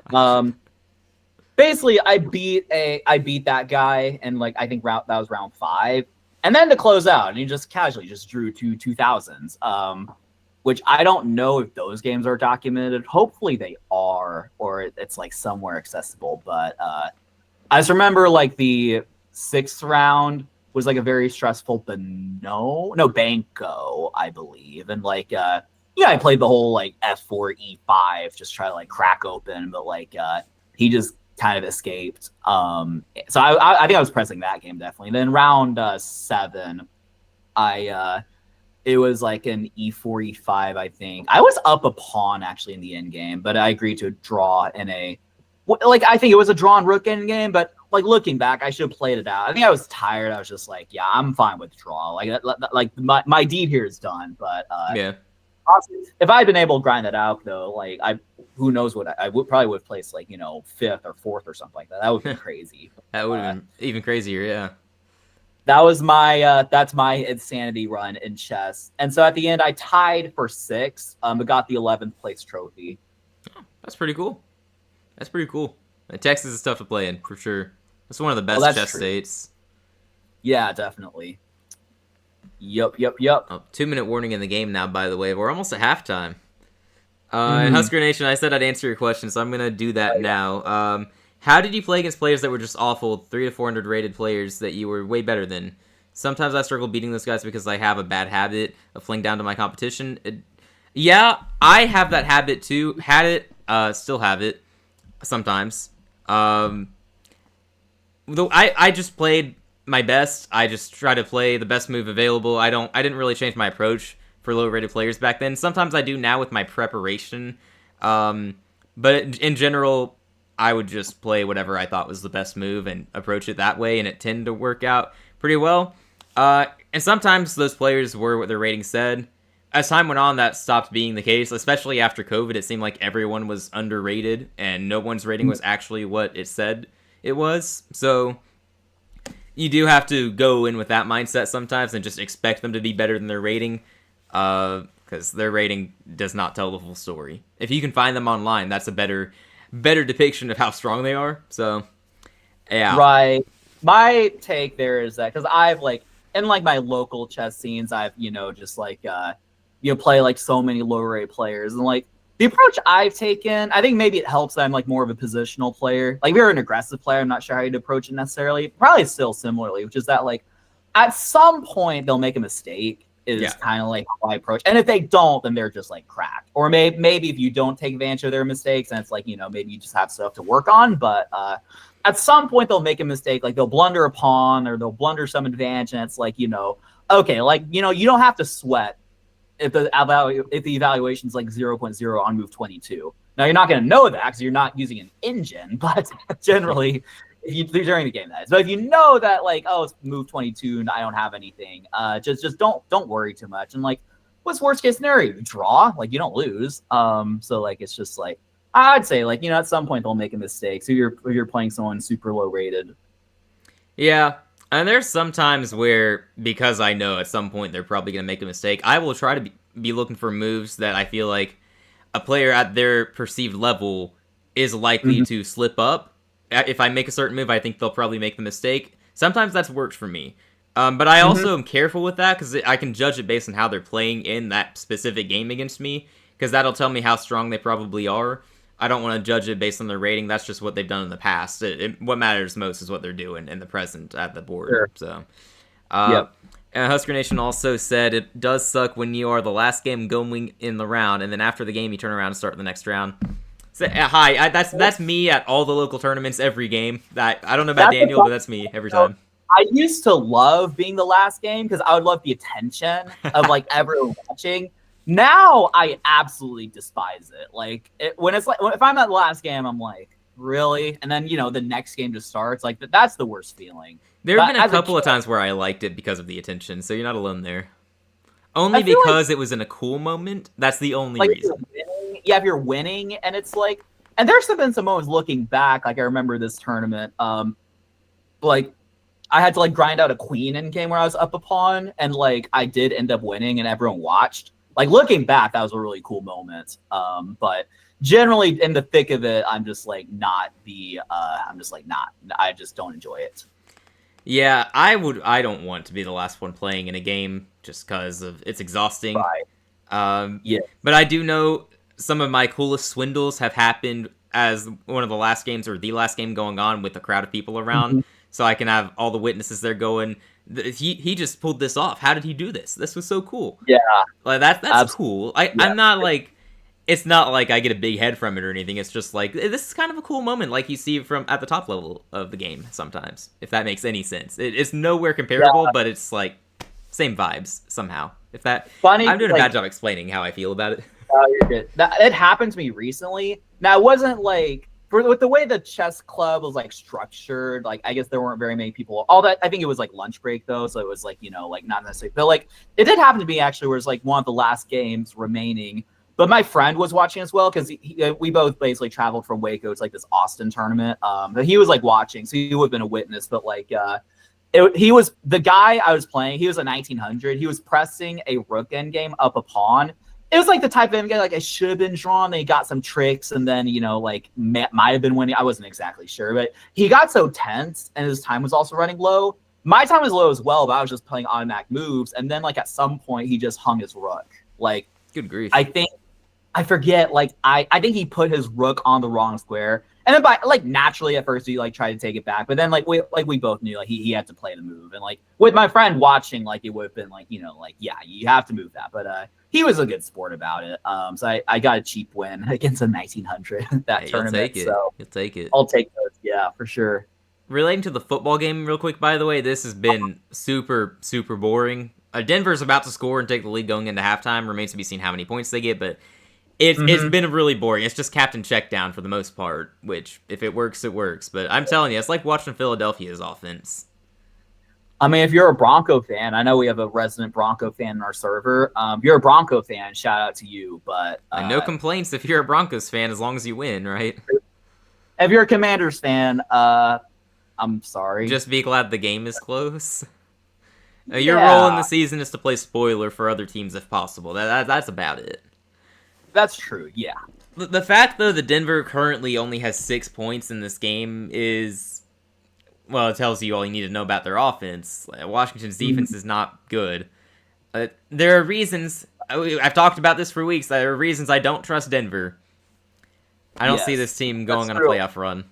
Basically I beat that guy and like I think that was round 5. And then to close out, and he just casually just drew 2000s. Which I don't know if those games are documented. Hopefully they are, or it's like somewhere accessible. But I just remember like the 6th round was like a very stressful Banco, I believe. And like I played the whole like F4 E5, just try to like crack open, but like he just kind of escaped. So I think I was pressing that game definitely. Then round 7, it was like an E4, E5, I think. I was up a pawn actually in the end game, but I agreed to draw in a I think it was a drawn rook end game, but like looking back, I should have played it out. I think I was tired. I was just like, yeah, I'm fine with draw. Like my deed here is done. But Yeah. if I had been able to grind that out though, like who knows what I would probably would have placed like 5th or 4th or something like that. That would be crazy. That would have been even crazier. Yeah. That was my that's my insanity run in chess. And so at the end, I tied for 6th, but got the 11th place trophy. Oh, that's pretty cool. That's pretty cool. Texas is tough to play in, for sure. It's one of the best chess states. Yeah, definitely. Yep. Oh, 2-minute warning in the game now, by the way. We're almost at halftime. In Husker Nation, I said I'd answer your question, so I'm going to do that now. How did you play against players that were just awful, 300 to 400 rated players that you were way better than? Sometimes I struggle beating those guys because I have a bad habit of fling down to my competition. Yeah, I have that habit too. Had it, still have it. Sometimes. Though I just played my best. I just try to play the best move available. I didn't really change my approach for low rated players back then. Sometimes I do now with my preparation. But in general, I would just play whatever I thought was the best move and approach it that way, and it tended to work out pretty well. And sometimes those players were what their rating said. As time went on, that stopped being the case, especially after COVID. It seemed like everyone was underrated, and no one's rating was actually what it said it was. So you do have to go in with that mindset sometimes and just expect them to be better than their rating, because their rating does not tell the full story. If you can find them online, that's a better depiction of how strong they are. So, yeah. Right. My take there is that because I've like in like my local chess scenes, I've just like play like so many low rate players, and like the approach I've taken, I think maybe it helps that I'm like more of a positional player. Like if you're an aggressive player, I'm not sure how you'd approach it necessarily. Probably still similarly, which is that like at some point they'll make a mistake. Is kind of like how I approach. And if they don't, then they're just like crap. Or maybe if you don't take advantage of their mistakes, and it's like, maybe you just have stuff to work on. But at some point they'll make a mistake, like they'll blunder a pawn or they'll blunder some advantage, and it's like, okay, like, you don't have to sweat if the evaluation is like 0.0 on move 22. Now you're not going to know that because you're not using an engine, but generally during the game that is. But if you know that like, oh, it's move 22 and I don't have anything, just don't worry too much. And like, what's worst case scenario? You draw, like you don't lose. So like it's just like I'd say like, at some point they'll make a mistake. So you're playing someone super low rated. Yeah. And there's some times where, because I know at some point they're probably going to make a mistake, I will try to be looking for moves that I feel like a player at their perceived level is likely to slip up. If I make a certain move, I think they'll probably make the mistake. Sometimes that's worked for me. But I also am careful with that because I can judge it based on how they're playing in that specific game against me, because that'll tell me how strong they probably are. I don't want to judge it based on their rating. That's just what they've done in the past. What matters most is what they're doing in the present at the board. Sure. So, Yep. Husker Nation also said it does suck when you are the last game going in the round, and then after the game you turn around and start the next round. So, hi, that's me at all the local tournaments every game. I don't know about Daniel, but that's me every time. I used to love being the last game because I would love the attention of like everyone watching. Now I absolutely despise it. Like when it's like if I'm at the last game, I'm like, really? And then the next game just starts. Like that's the worst feeling. There have been a couple of times where I liked it because of the attention, so you're not alone there. Only because it was in a cool moment. That's the only reason. If you're winning, and it's like, and there's been some moments looking back. Like I remember this tournament, like I had to like grind out a queen in game where I was up a pawn, and like I did end up winning, and everyone watched. Like looking back, that was a really cool moment. But generally in the thick of it, I'm just like not. I just don't enjoy it. Yeah, I don't want to be the last one playing in a game just because it's exhausting. Right. Yeah. But I do know some of my coolest swindles have happened as one of the last games or the last game going on with a crowd of people around. So I can have all the witnesses there going, he just pulled this off. How did he do this? This was so cool. Yeah. Like that's cool. I'm not like, it's not like I get a big head from it or anything. It's just like, this is kind of a cool moment like you see from at the top level of the game sometimes, if that makes any sense. It's nowhere comparable, but it's like same vibes somehow. I'm doing a bad job explaining how I feel about it. Oh, you're good. It happened to me recently. Now, it wasn't like with the way the chess club was like structured. Like, I guess there weren't very many people. All that I think it was like lunch break though, so it was like like not necessarily. But like it did happen to me actually, where it's like one of the last games remaining. But my friend was watching as well because we both basically traveled from Waco. It's like this Austin tournament. But he was like watching, so he would have been a witness. But like. He was the guy I was playing. He was a 1900. He was pressing a rook endgame up a pawn. It was like the type of endgame like I should have been drawn. They got some tricks, and then like might have been winning. I wasn't exactly sure, but he got so tense, and his time was also running low. My time was low as well, but I was just playing automatic moves. And then like at some point, he just hung his rook. Like good grief. I forget. Like I think he put his rook on the wrong square. And then by like naturally at first he like tried to take it back, but then we both knew like he had to play the move, and like with my friend watching, like it would have been like like yeah, you have to move that, but he was a good sport about it. So I got a cheap win against a 1900 that tournament. You'll take it. I'll take those, yeah, for sure. Relating to the football game real quick, by the way, this has been super boring. Denver's about to score and take the lead going into halftime. Remains to be seen how many points they get, but. It's been really boring. It's just captain check down for the most part, which, if it works, it works. But I'm telling you, it's like watching Philadelphia's offense. I mean, if you're a Bronco fan, I know we have a resident Bronco fan in our server. If you're a Bronco fan, shout out to you. But no complaints if you're a Broncos fan, as long as you win, right? If you're a Commanders fan, I'm sorry. Just be glad the game is close. Your role in the season is to play spoiler for other teams if possible. That's about it. That's true, yeah. The fact, though, that Denver currently only has 6 points in this game is, well, it tells you all you need to know about their offense. Washington's defense is not good. There are reasons, I've talked about this for weeks, there are reasons I don't trust Denver. I don't see this team going on a playoff run.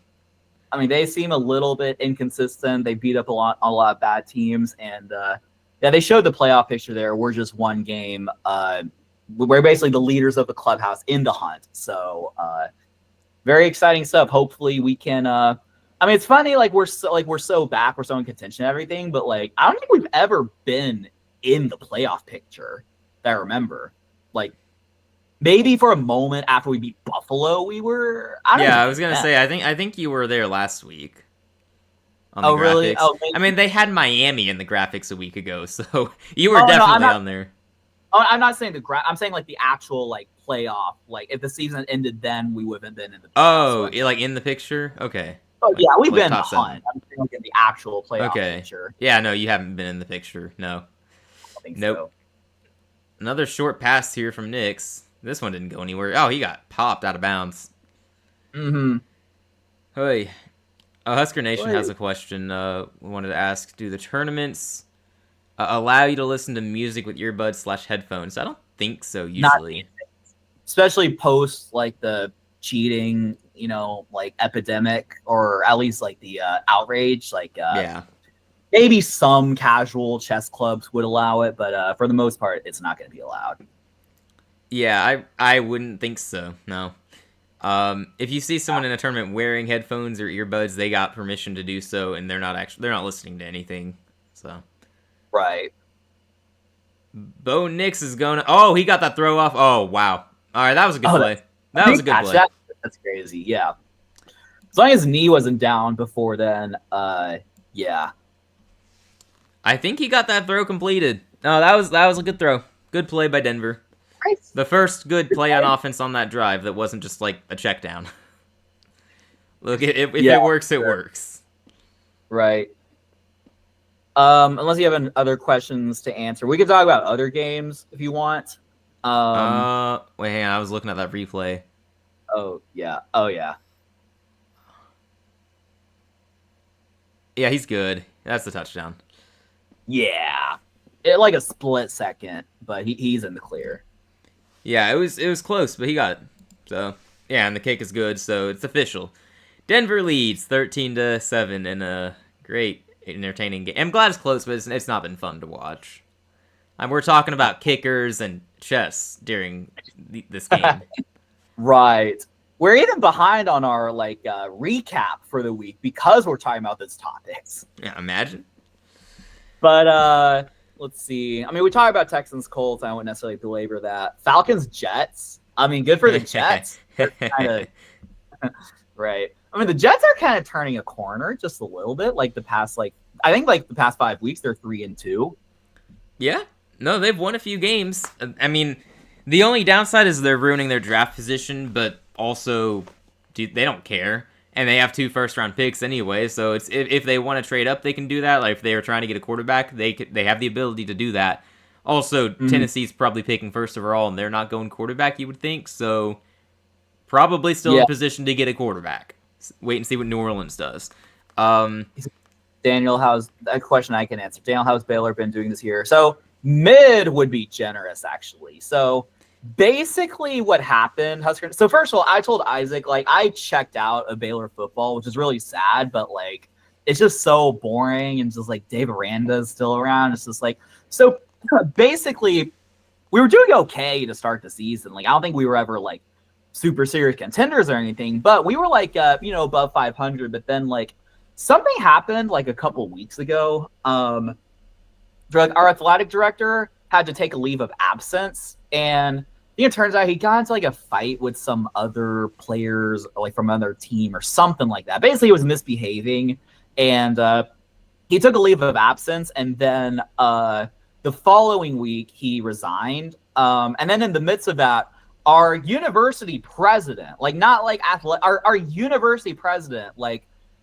I mean, they seem a little bit inconsistent. They beat up a lot of bad teams, and they showed the playoff picture there. We're just one game. We're basically the leaders of the clubhouse in the hunt. So very exciting stuff. Hopefully we can I mean, it's funny, like we're so back, we're so in contention and everything, but like I don't think we've ever been in the playoff picture that I remember. Like maybe for a moment after we beat Buffalo, we were I was gonna say I think you were there last week. Oh really? Oh, I mean, they had Miami in the graphics a week ago, so you were definitely on there. Oh, I'm not saying I'm saying like the actual like playoff. Like if the season ended, then we would have been in the. Oh, like in the picture. Okay. Oh yeah, we've been in the top 7. hunt. I'm saying in the actual playoff Okay. picture. Yeah, no, you haven't been in the picture. No. I think Nope. so. Another short pass here from Nix. This one didn't go anywhere. Oh, he got popped out of bounds. Mm-hmm. Hey. Husker Nation has a question we wanted to ask. Do the tournaments allow you to listen to music with earbuds / headphones? I don't think so, usually. Especially post, like, the cheating, like, epidemic, or at least, like, the outrage. Like, yeah. Maybe some casual chess clubs would allow it, but for the most part, it's not going to be allowed. Yeah, I wouldn't think so, no. If you see someone in a tournament wearing headphones or earbuds, they got permission to do so, and they're not listening to anything. So, right. Bo Nix is going. Oh, he got that throw off. Oh, wow. All right, that was a good play. That was a good play. That's crazy. Yeah. As long as his knee wasn't down before then, yeah. I think he got that throw completed. No, that was a good throw. Good play by Denver. Nice. The first good play on offense on that drive that wasn't just like a check down. Look, if it works, it works. Right. Unless you have other questions to answer, we can talk about other games if you want. Wait, hang on. I was looking at that replay. Oh yeah. Oh yeah. Yeah, he's good. That's the touchdown. Yeah. Like a split second, but he's in the clear. Yeah, it was close, but he got it. So yeah, and the kick is good, so it's official. Denver leads 13-7 in a great, entertaining game. I'm glad it's close, but it's not been fun to watch. We're talking about kickers and chess during this game. Right. We're even behind on our recap for the week because we're talking about those topics. Yeah, imagine. But let's see. I mean, we talk about Texans Colts. I wouldn't necessarily belabor that. Falcons Jets. I mean, good for the Jets. Kinda, right. I mean, the Jets are kind of turning a corner just a little bit. Like the past, I think the past 5 weeks, they're 3-2. Yeah. No, they've won a few games. I mean, the only downside is they're ruining their draft position, but also, they don't care. And they have 2 first-round picks anyway, so it's if they want to trade up, they can do that. Like if they are trying to get a quarterback, they have the ability to do that. Also, Tennessee's probably picking first overall, and they're not going quarterback, you would think. So probably still in position to get a quarterback. Wait and see what New Orleans does. Daniel, how's a question I can answer? Daniel, how's Baylor been doing this year? So mid would be generous, actually. So basically what happened, Husker. So first of all, I told Isaac, I checked out of Baylor football, which is really sad, but it's just so boring, and just Dave Aranda's still around. It's just so basically we were doing okay to start the season. I don't think we were ever super serious contenders or anything, but we were above 500. But then something happened a couple weeks ago. Our athletic director had to take a leave of absence, and it turns out he got into a fight with some other players from another team or something like that. Basically, he was misbehaving, and he took a leave of absence, and then the following week he resigned. And then in the midst of that, our university president, our university president,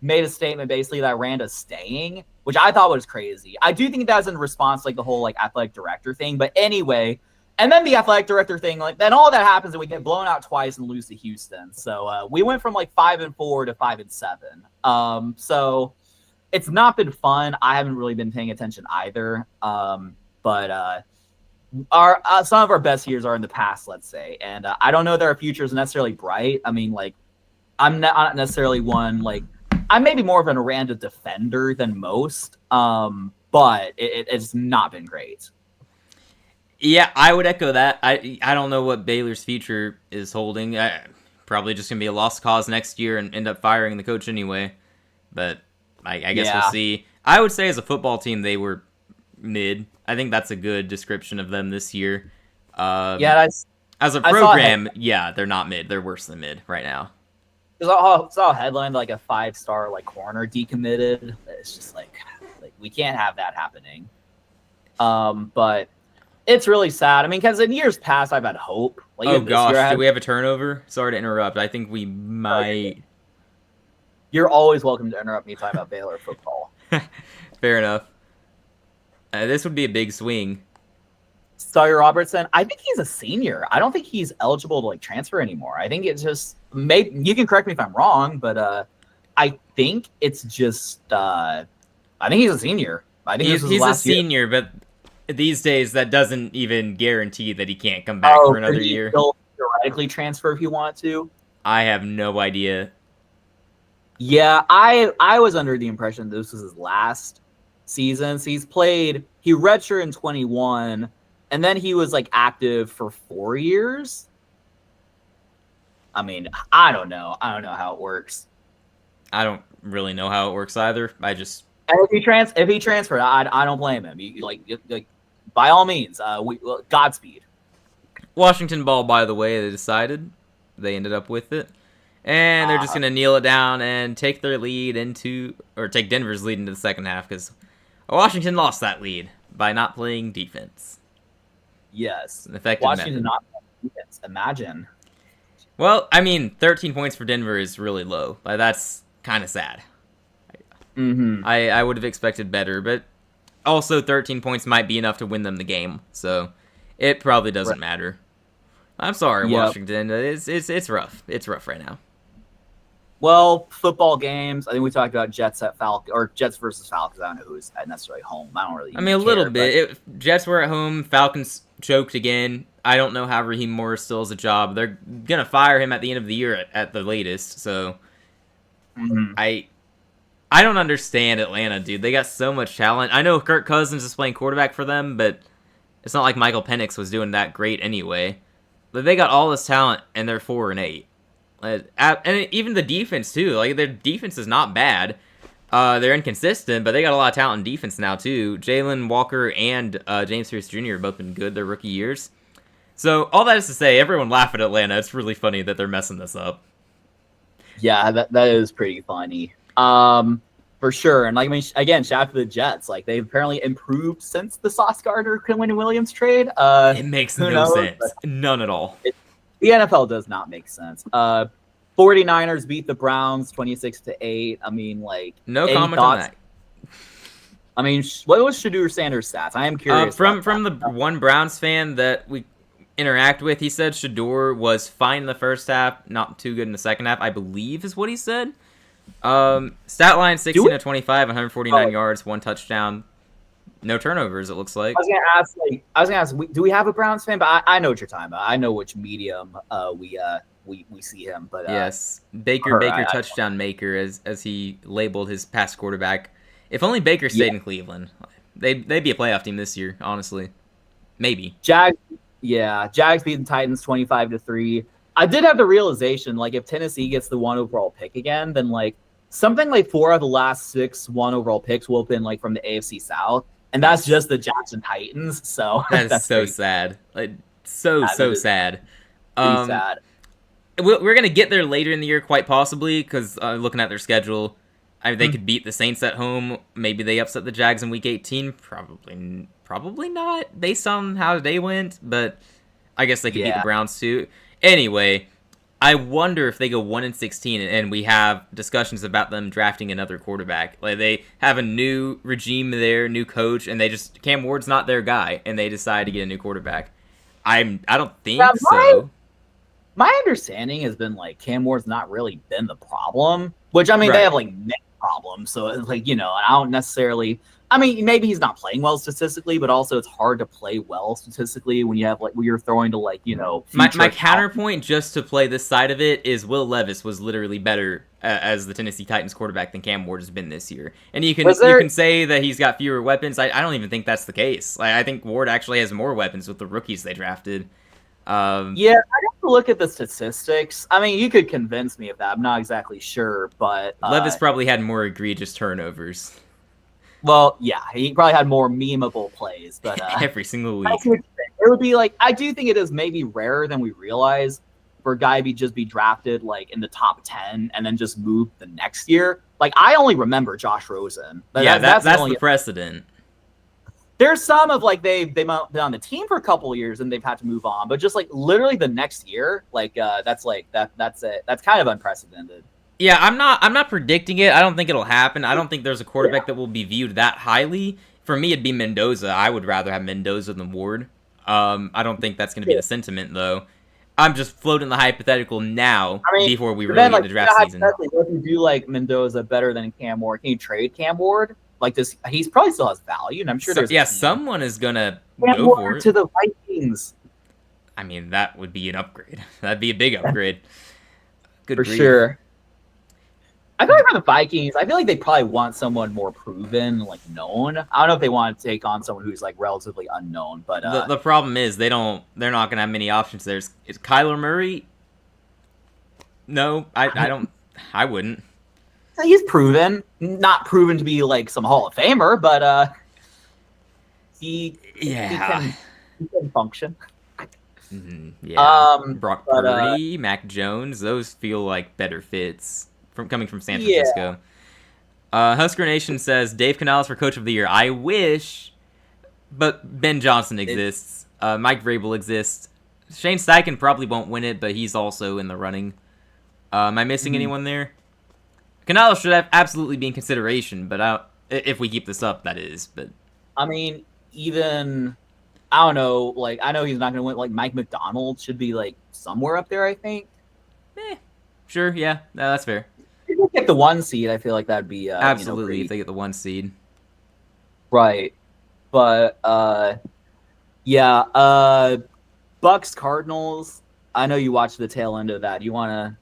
made a statement basically that Randa's staying, which I thought was crazy. I do think that's in response to the whole athletic director thing. But anyway, and then the athletic director thing, then all that happens and we get blown out twice and lose to Houston. So we went from 5-4 to 5-7. So it's not been fun. I haven't really been paying attention either. But our some of our best years are in the past, let's say. And I don't know that our future is necessarily bright. I mean, I'm not necessarily one, I'm maybe more of an Aranda defender than most, but it's not been great. Yeah, I would echo that. I don't know what Baylor's future is holding. Probably just going to be a lost cause next year and end up firing the coach anyway. But I guess we'll see. I would say as a football team, they were mid. I think that's a good description of them this year. As a program, they're not mid. They're worse than mid right now. I saw a headline a 5-star corner decommitted. It's just we can't have that happening. But it's really sad. I mean, because in years past I've had hope. Oh gosh, do we have a turnover? Sorry to interrupt. I think we might. You're always welcome to interrupt me talking about Baylor football. Fair enough. This would be a big swing. Sawyer Robertson, I think he's a senior. I don't think he's eligible to like transfer anymore. I think it's just maybe you can correct me if I'm wrong, but I think it's just I think he's a senior. I think he's a senior, but these days that doesn't even guarantee that he can't come back for another year. Still theoretically transfer if he wanted to. I have no idea. Yeah, I was under the impression this was his last season. So he redshirted in 21, and then he was like active for 4 years. I mean, I don't know how it works. I don't really know how it works either. And if he transferred, I don't blame him. Like by all means, Godspeed. Washington ball, by the way, they ended up with it. And they're just going to kneel it down and take their lead take Denver's lead into the second half because Washington lost that lead by not playing defense. Yes. An effective Washington not playing defense. Imagine. Well, I mean, 13 points for Denver is really low. That's kind of sad. Mm-hmm. I would have expected better, but also 13 points might be enough to win them the game. So it probably doesn't matter. I'm sorry, Washington. It's rough. It's rough right now. Well, football games. I think we talked about Jets versus Falcons. I don't know who's necessarily home. I don't really. I mean, a little bit. Jets were at home. Falcons choked again. I don't know how Raheem Morris still has a job. They're gonna fire him at the end of the year at the latest. So, I don't understand Atlanta, dude. They got so much talent. I know Kirk Cousins is playing quarterback for them, but it's not like Michael Penix was doing that great anyway. But they got all this talent, and they're 4-8. And even the defense, too. Like, their defense is not bad. They're inconsistent, but they got a lot of talent in defense now, too. Jalen Walker and James Pierce Jr. have both been good their rookie years. So, all that is to say, everyone laugh at Atlanta. It's really funny that they're messing this up. Yeah, that is pretty funny. For sure. And, like, I mean, again, shout out to the Jets. Like, they've apparently improved since the Sauce Gardner-Quinlan Williams trade. It makes no sense. None at all. The NFL does not make sense. 49ers beat the Browns 26-8. I mean, like, no comment on that. I mean, what was Shedeur Sanders' stats? I am curious. From the one Browns fan that we interact with, he said Shedeur was fine in the first half, not too good in the second half, I believe is what he said. Stat line 16-25, 149 yards, 1 touchdown, no turnovers. It looks like. I was gonna ask, do we have a Browns fan? But I know what you're talking about. I know which medium we see him. But yes, Baker touchdown maker as he labeled his past quarterback. If only Baker stayed in Cleveland, they'd be a playoff team this year. Honestly, maybe. Jags beating Titans 25-3. I did have the realization, like, if Tennessee gets the 1 overall pick again, then, like, something like 4 of the last 6 1 overall picks will have been, like, from the AFC South. And that's just the Jackson Titans. So that's so sad. Like, so sad. Sad. We're going to get there later in the year, quite possibly, because looking at their schedule, they could beat the Saints at home. Maybe they upset the Jags in Week 18. Probably not, based on how they went. But I guess they could beat the Browns, too. Anyway, I wonder if they go 1-16 and we have discussions about them drafting another quarterback. Like, they have a new regime there, new coach, and Cam Ward's not their guy, and they decide to get a new quarterback. I don't think so. My understanding has been, like, Cam Ward's not really been the problem, which, I mean, they have, like, many problems. So it's like, you know, I don't necessarily. I mean, maybe he's not playing well statistically, but also it's hard to play well statistically when you have, like, when you're throwing to, like, you know. My counterpoint, just to play this side of it, is Will Levis was literally better as the Tennessee Titans quarterback than Cam Ward has been this year. And you can say that he's got fewer weapons. I don't even think that's the case. Like, I think Ward actually has more weapons with the rookies they drafted. I have to look at the statistics. I mean, you could convince me of that. I'm not exactly sure, but Levis probably had more egregious turnovers. Well, yeah, he probably had more memeable plays, but every single week. It would be like, I do think it is maybe rarer than we realize for a guy to be drafted like in the top 10 and then just move the next year. Like, I only remember Josh Rosen. But that's the precedent. There's some of, like, they've been on the team for a couple of years and they've had to move on, but just, like, literally the next year, like, that's it. That's kind of unprecedented. Yeah, I'm not predicting it. I don't think it'll happen. I don't think there's a quarterback that will be viewed that highly. For me, it'd be Mendoza. I would rather have Mendoza than Ward. I don't think that's going to be the sentiment, though. I'm just floating the hypothetical now before we really get into draft season. What if you do like Mendoza better than Cam Ward? Can you trade Cam Ward? Like this, he's probably still has value, and I'm sure there's someone is gonna go for it to the Vikings. I mean, that would be an upgrade. That'd be a big upgrade. Good for grief. Sure. I feel like for the Vikings, I feel like they probably want someone more proven, like known. I don't know if they want to take on someone who's like relatively unknown, but the problem is they're not gonna have many options. Is Kyler Murray? No, I wouldn't. He's proven, not proven to be like some Hall of Famer, but he can function. Mm-hmm. Yeah, Brock Purdy, Mac Jones, those feel like better fits coming from San Francisco. Husker Nation says Dave Canales for Coach of the Year. I wish, but Ben Johnson exists. Mike Vrabel exists. Shane Steichen probably won't win it, but he's also in the running. Am I missing anyone there? Canales should have absolutely be in consideration, but if we keep this up, that is. But I mean, even I don't know. Like I know he's not going to win. Like Mike McDonald should be like somewhere up there. I think. Sure. Yeah, that's fair. If they get the 1 seed, I feel like that'd be absolutely if they get the 1 seed. Right, but Bucks Cardinals. I know you watched the tail end of that. You wanna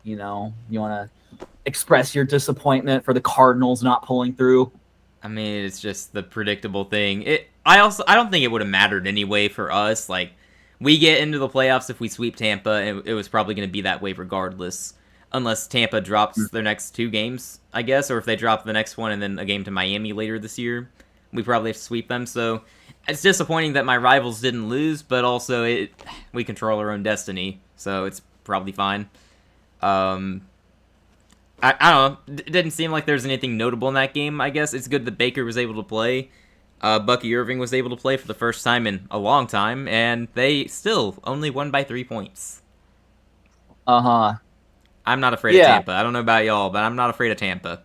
express your disappointment for the Cardinals not pulling through? I mean, it's just the predictable thing. I don't think it would have mattered anyway for us. Like, we get into the playoffs if we sweep Tampa, and it was probably going to be that way regardless. Unless Tampa drops their next 2 games, I guess, or if they drop the next one and then a game to Miami later this year, we probably have to sweep them. So it's disappointing that my rivals didn't lose, but also we control our own destiny, so it's probably fine. I don't know. It didn't seem like there was anything notable in that game, I guess. It's good that Baker was able to play. Bucky Irving was able to play for the first time in a long time, and they still only won by 3 points. Uh-huh. I'm not afraid of Tampa. I don't know about y'all, but I'm not afraid of Tampa.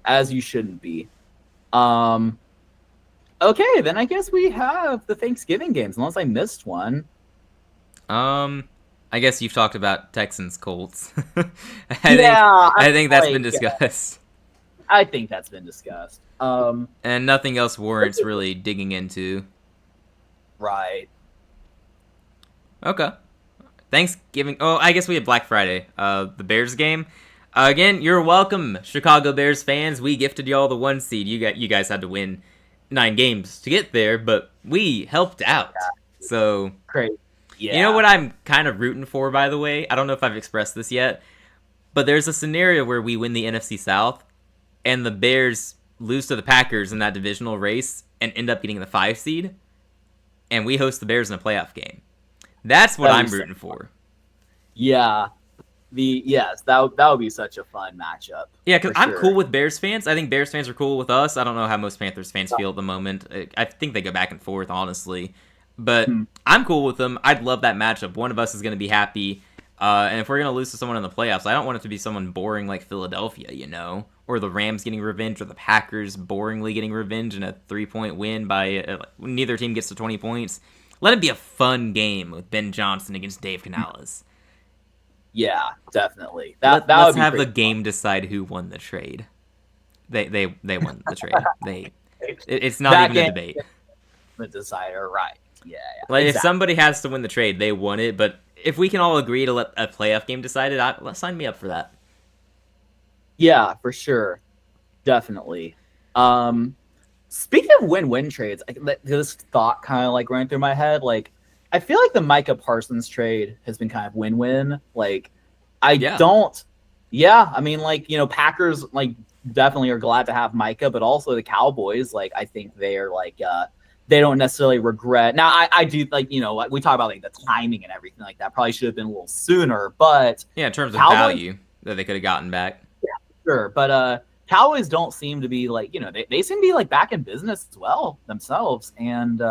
As you shouldn't be. Okay, then I guess we have the Thanksgiving games, unless I missed one. I guess you've talked about Texans Colts. I think that's been discussed. I think that's been discussed. And nothing else warrants really digging into. Right. Okay. Thanksgiving. Oh, I guess we have Black Friday. The Bears game. Again, you're welcome, Chicago Bears fans. We gifted y'all the 1 seed. You guys had to win 9 games to get there, but we helped out. So great. Yeah. You know what I'm kind of rooting for, by the way? I don't know if I've expressed this yet, but there's a scenario where we win the NFC South, and the Bears lose to the Packers in that divisional race and end up getting the 5 seed, and we host the Bears in a playoff game. That's what I'm rooting for. Yeah. That would be such a fun matchup. Yeah, because I'm cool with Bears fans. I think Bears fans are cool with us. I don't know how most Panthers fans feel at the moment. I think they go back and forth, honestly. But I'm cool with them. I'd love that matchup. One of us is going to be happy. And if we're going to lose to someone in the playoffs, I don't want it to be someone boring like Philadelphia, or the Rams getting revenge, or the Packers boringly getting revenge in a 3-point win by neither team gets to 20 points. Let it be a fun game with Ben Johnson against Dave Canales. Yeah, definitely. Let's have the game decide who won the trade. They won the trade. It's not even a debate. The decider, right? Yeah. Like exactly. If somebody has to win the trade, they won it. But if we can all agree to let a playoff game decide it, sign me up for that. Yeah, for sure, definitely. Speaking of win-win trades, this thought kind of like ran through my head. Like, I feel like the Micah Parsons trade has been kind of win-win. Like, I mean, like, Packers like definitely are glad to have Micah, but also the Cowboys, like, I think they are like they don't necessarily regret. Now, I do like we talk about like the timing and everything like that. Probably should have been a little sooner, but in terms of value that they could have gotten back. Yeah, sure, but Cowboys don't seem to be like, they seem to be like back in business as well themselves. And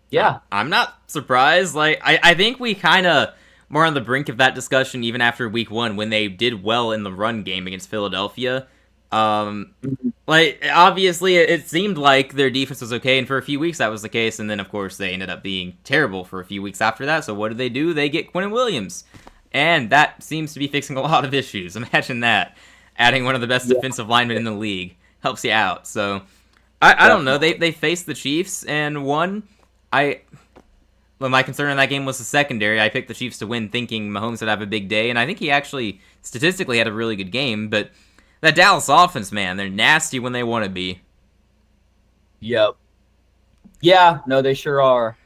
yeah, I'm not surprised. Like, I think we kind of more on the brink of that discussion even after week 1 when they did well in the run game against Philadelphia. Like, obviously, it seemed like their defense was okay, and for a few weeks that was the case, and then, of course, they ended up being terrible for a few weeks after that, so what do? They get Quinnen Williams, and that seems to be fixing a lot of issues. Imagine that. Adding one of the best defensive linemen in the league helps you out, so... I don't know, they faced the Chiefs and won. Well, my concern in that game was the secondary. I picked the Chiefs to win thinking Mahomes would have a big day, and I think he actually statistically had a really good game, but that Dallas offense, man, they're nasty when they want to be. Yep. Yeah, no, they sure are.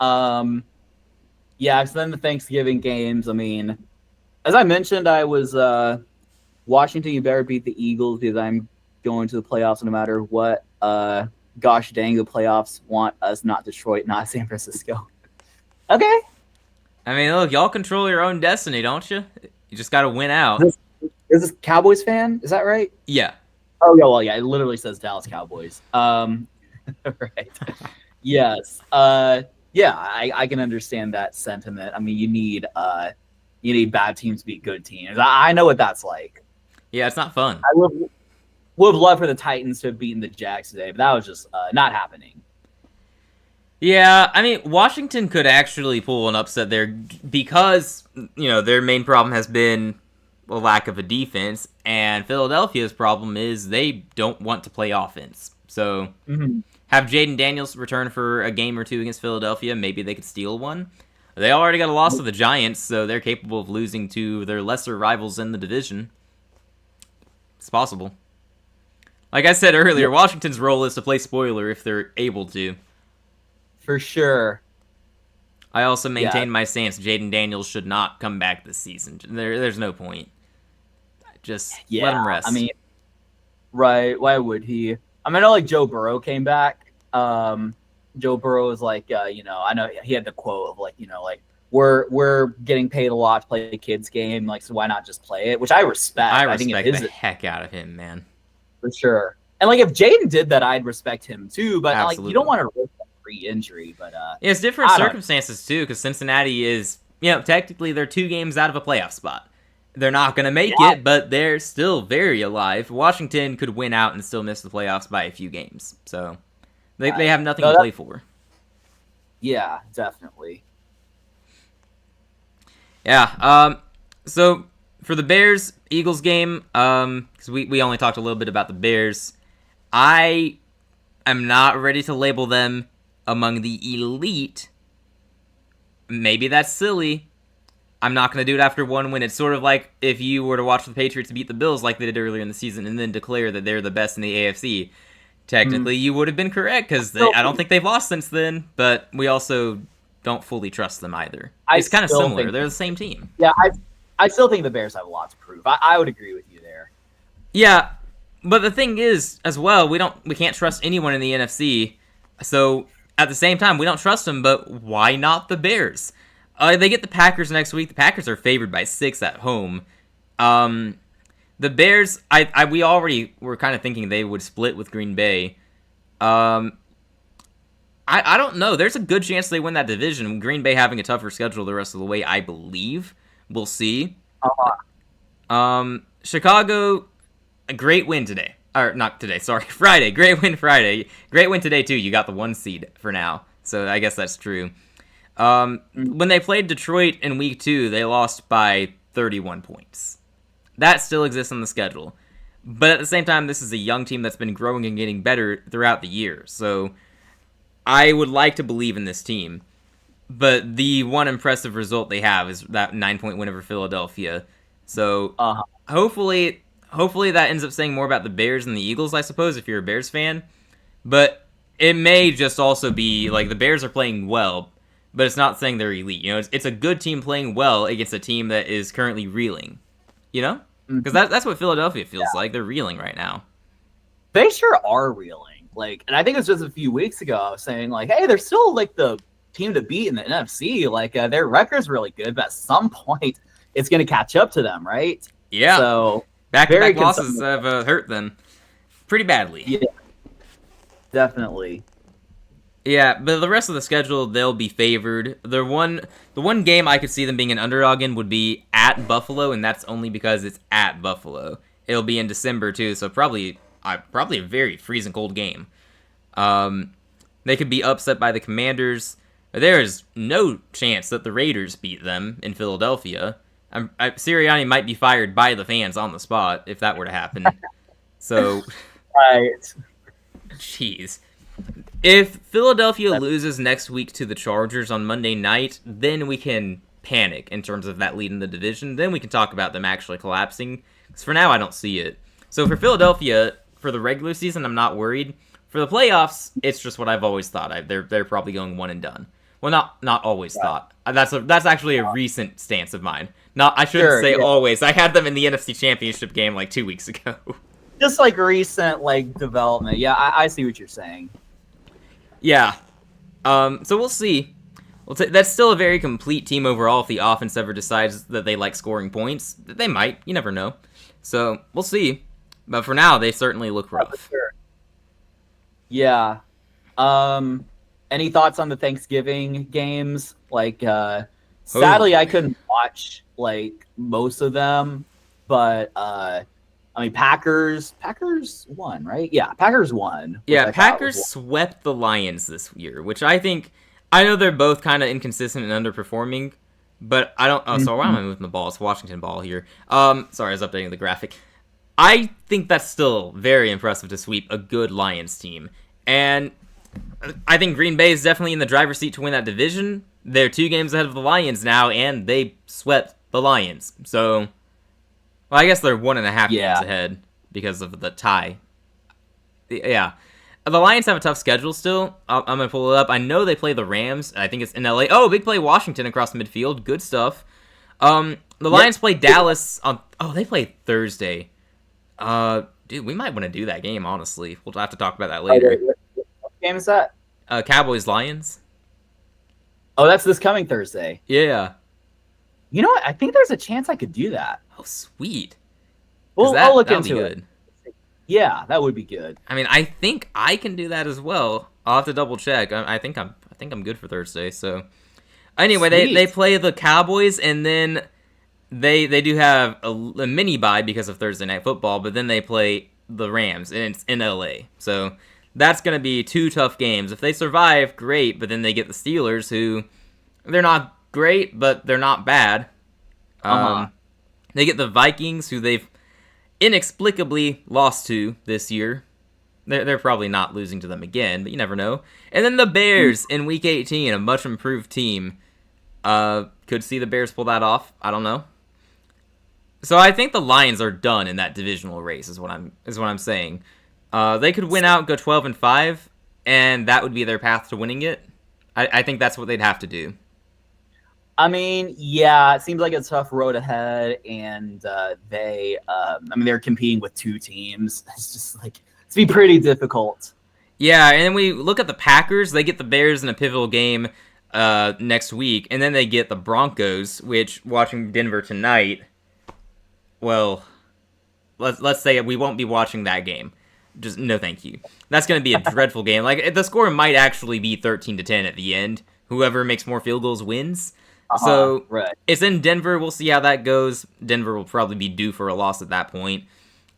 Yeah, so then the Thanksgiving games, I mean, as I mentioned, I was Washington, you better beat the Eagles because I'm going to the playoffs no matter what. Gosh dang, the playoffs want us, not Detroit, not San Francisco. Okay. I mean, look, y'all control your own destiny, don't you? You just got to win out. Is this Cowboys fan? Is that right? Yeah. Oh, yeah, well, yeah, it literally says Dallas Cowboys. Right. Yes. Yeah, I can understand that sentiment. I mean, you need bad teams to beat good teams. I know what that's like. Yeah, it's not fun. I would have loved for the Titans to have beaten the Jags today, but that was just not happening. Yeah, I mean, Washington could actually pull an upset there because, their main problem has been a lack of a defense, and Philadelphia's problem is they don't want to play offense. So, have Jaden Daniels return for a game or two against Philadelphia. Maybe they could steal one. They already got a loss to the Giants, so they're capable of losing to their lesser rivals in the division. It's possible. Like I said earlier, Washington's role is to play spoiler if they're able to. For sure. I also maintain my stance. Jaden Daniels should not come back this season. There's no point. Just let him rest. I mean, right? Why would he? I mean, I know like Joe Burrow came back. Joe Burrow was like, I know he had the quote of like, we're getting paid a lot to play a kids game, like, so why not just play it? Which I respect. I think the heck out of him, man. For sure. And like if Jaden did that, I'd respect him too. But like you don't want to risk a free injury. But it's different circumstances too, because Cincinnati is, technically they're 2 games out of a playoff spot. They're not going to make it, but they're still very alive. Washington could win out and still miss the playoffs by a few games. So they have nothing to play for. Yeah, definitely. Yeah. So for the Bears-Eagles game, because we only talked a little bit about the Bears, I am not ready to label them among the elite. Maybe that's silly. I'm not going to do it after one win. It's sort of like if you were to watch the Patriots beat the Bills like they did earlier in the season and then declare that they're the best in the AFC. Technically, you would have been correct because I don't think they've lost since then, but we also don't fully trust them either. It's kind of similar. They're the same team. Yeah, I still think the Bears have a lot to prove. I would agree with you there. Yeah, but the thing is, as well, we can't trust anyone in the NFC. So at the same time, we don't trust them. But why not the Bears? They get the Packers next week. The Packers are favored by 6 at home. The Bears, we already were kind of thinking they would split with Green Bay. I don't know. There's a good chance they win that division. Green Bay having a tougher schedule the rest of the way, I believe. We'll see. Chicago, a great win today. Or not today, sorry. Friday. Great win Friday. Great win today, too. You got the 1 seed for now. So I guess that's true. When they played Detroit in week 2, they lost by 31 points. That still exists on the schedule. But at the same time, this is a young team that's been growing and getting better throughout the year. So I would like to believe in this team. But the one impressive result they have is that 9-point win over Philadelphia. So hopefully that ends up saying more about the Bears than the Eagles, I suppose, if you're a Bears fan. But it may just also be like the Bears are playing well, but it's not saying they're elite. It's a good team playing well against a team that is currently reeling. Because that's what Philadelphia feels like. They're reeling right now. They sure are reeling. And I think it was just a few weeks ago I was saying, hey, they're still, the team to beat in the NFC. Their record's really good, but at some point it's going to catch up to them, right? Yeah. So back-to-back losses have hurt them pretty badly. Yeah, definitely. Yeah, but the rest of the schedule, they'll be favored. The one game I could see them being an underdog in would be at Buffalo, and that's only because it's at Buffalo. It'll be in December too, so probably a very freezing cold game. They could be upset by the Commanders. There is no chance that the Raiders beat them in Philadelphia. Sirianni might be fired by the fans on the spot if that were to happen. So, Right. jeez. If Philadelphia loses next week to the Chargers on Monday night, then we can panic in terms of that lead in the division. Then we can talk about them actually collapsing. Because for now, I don't see it. So for Philadelphia, for the regular season, I'm not worried. For the playoffs, it's just what I've always thought. They're probably going one and done. Well, not always thought. That's actually a recent stance of mine. I shouldn't say always. I had them in the NFC Championship game like 2 weeks ago. Just like recent development. Yeah, I see what you're saying. Yeah. So we'll see. That's still a very complete team overall if the offense ever decides that they like scoring points. They might. You never know. So we'll see. But for now, they certainly look rough. For sure. Yeah. Any thoughts on the Thanksgiving games? Sadly, I couldn't watch most of them, but Packers won, right? Yeah, Packers won. Yeah, Packers swept the Lions this year, which I know they're both kind of inconsistent and underperforming, but I don't. Oh, so why am I moving the ball? It's Washington ball here. Sorry, I was updating the graphic. I think that's still very impressive to sweep a good Lions team, and I think Green Bay is definitely in the driver's seat to win that division. They're 2 games ahead of the Lions now, and they swept the Lions. So, well, I guess they're 1.5 games ahead because of the tie. Yeah. The Lions have a tough schedule still. I'm going to pull it up. I know they play the Rams. I think it's in LA. Oh, big play Washington across midfield. Good stuff. The Lions play Dallas on... Oh, they play Thursday. Dude, we might want to do that game, honestly. We'll have to talk about that later. What game is that? Cowboys-Lions. Oh, that's this coming Thursday. Yeah. You know what? I think there's a chance I could do that. Oh, sweet. Well, I'll look into it. Yeah, that would be good. I mean, I think I can do that as well. I'll have to double check. I think I'm good for Thursday. So, anyway, they play the Cowboys, and then they do have a mini bye because of Thursday Night Football. But then they play the Rams, and it's in LA. So that's going to be 2 tough games. If they survive, great. But then they get the Steelers, who they're not great, but they're not bad. They get the Vikings, who they've inexplicably lost to this year. They're probably not losing to them again, but you never know. And then the Bears in Week 18, a much improved team. Could see the Bears pull that off. I don't know. So I think the Lions are done in that divisional race. Is what I'm saying. They could win out, go 12-5, and that would be their path to winning it. I think that's what they'd have to do. I mean, yeah, it seems like a tough road ahead, and they're competing with 2 teams. It's just it's be pretty difficult. Yeah, and then we look at the Packers. They get the Bears in a pivotal game next week, and then they get the Broncos, which, watching Denver tonight, well, let's say we won't be watching that game. Just no thank you. That's going to be a dreadful game. The score might actually be 13-10 at the end. Whoever makes more field goals wins. So It's in Denver. We'll see how that goes. Denver will probably be due for a loss at that point.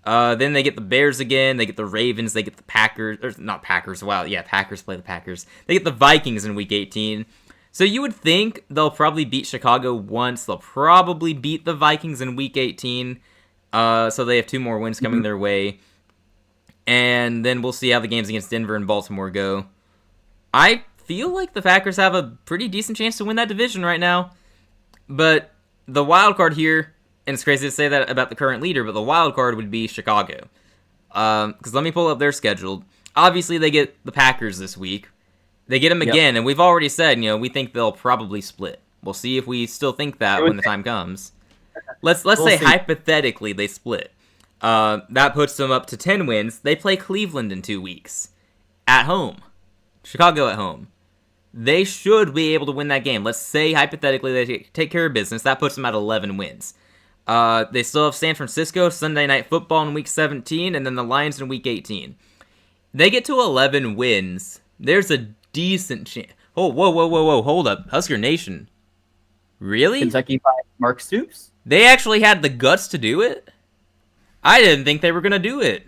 Then they get the Bears again. They get the Ravens. They get the Packers. Or not Packers. Wow, yeah, Packers play the Packers. They get the Vikings in Week 18. So you would think they'll probably beat Chicago once. They'll probably beat the Vikings in Week 18. So they have 2 more wins coming their way. And then we'll see how the games against Denver and Baltimore go. I feel like the Packers have a pretty decent chance to win that division right now. But the wild card here, and it's crazy to say that about the current leader, but the wild card would be Chicago. Because let me pull up their schedule. Obviously, they get the Packers this week. They get them again, and we've already said, we think they'll probably split. We'll see if we still think that when the time comes. Let's say hypothetically they split. That puts them up to 10 wins. They play Cleveland in 2 weeks. At home. Chicago at home. They should be able to win that game. Let's say, hypothetically, they take care of business. That puts them at 11 wins. They still have San Francisco, Sunday Night Football in Week 17, and then the Lions in Week 18. They get to 11 wins. There's a decent chance. Oh, whoa, hold up. Husker Nation. Really? Kentucky by Mark Stoops? They actually had the guts to do it? I didn't think they were going to do it.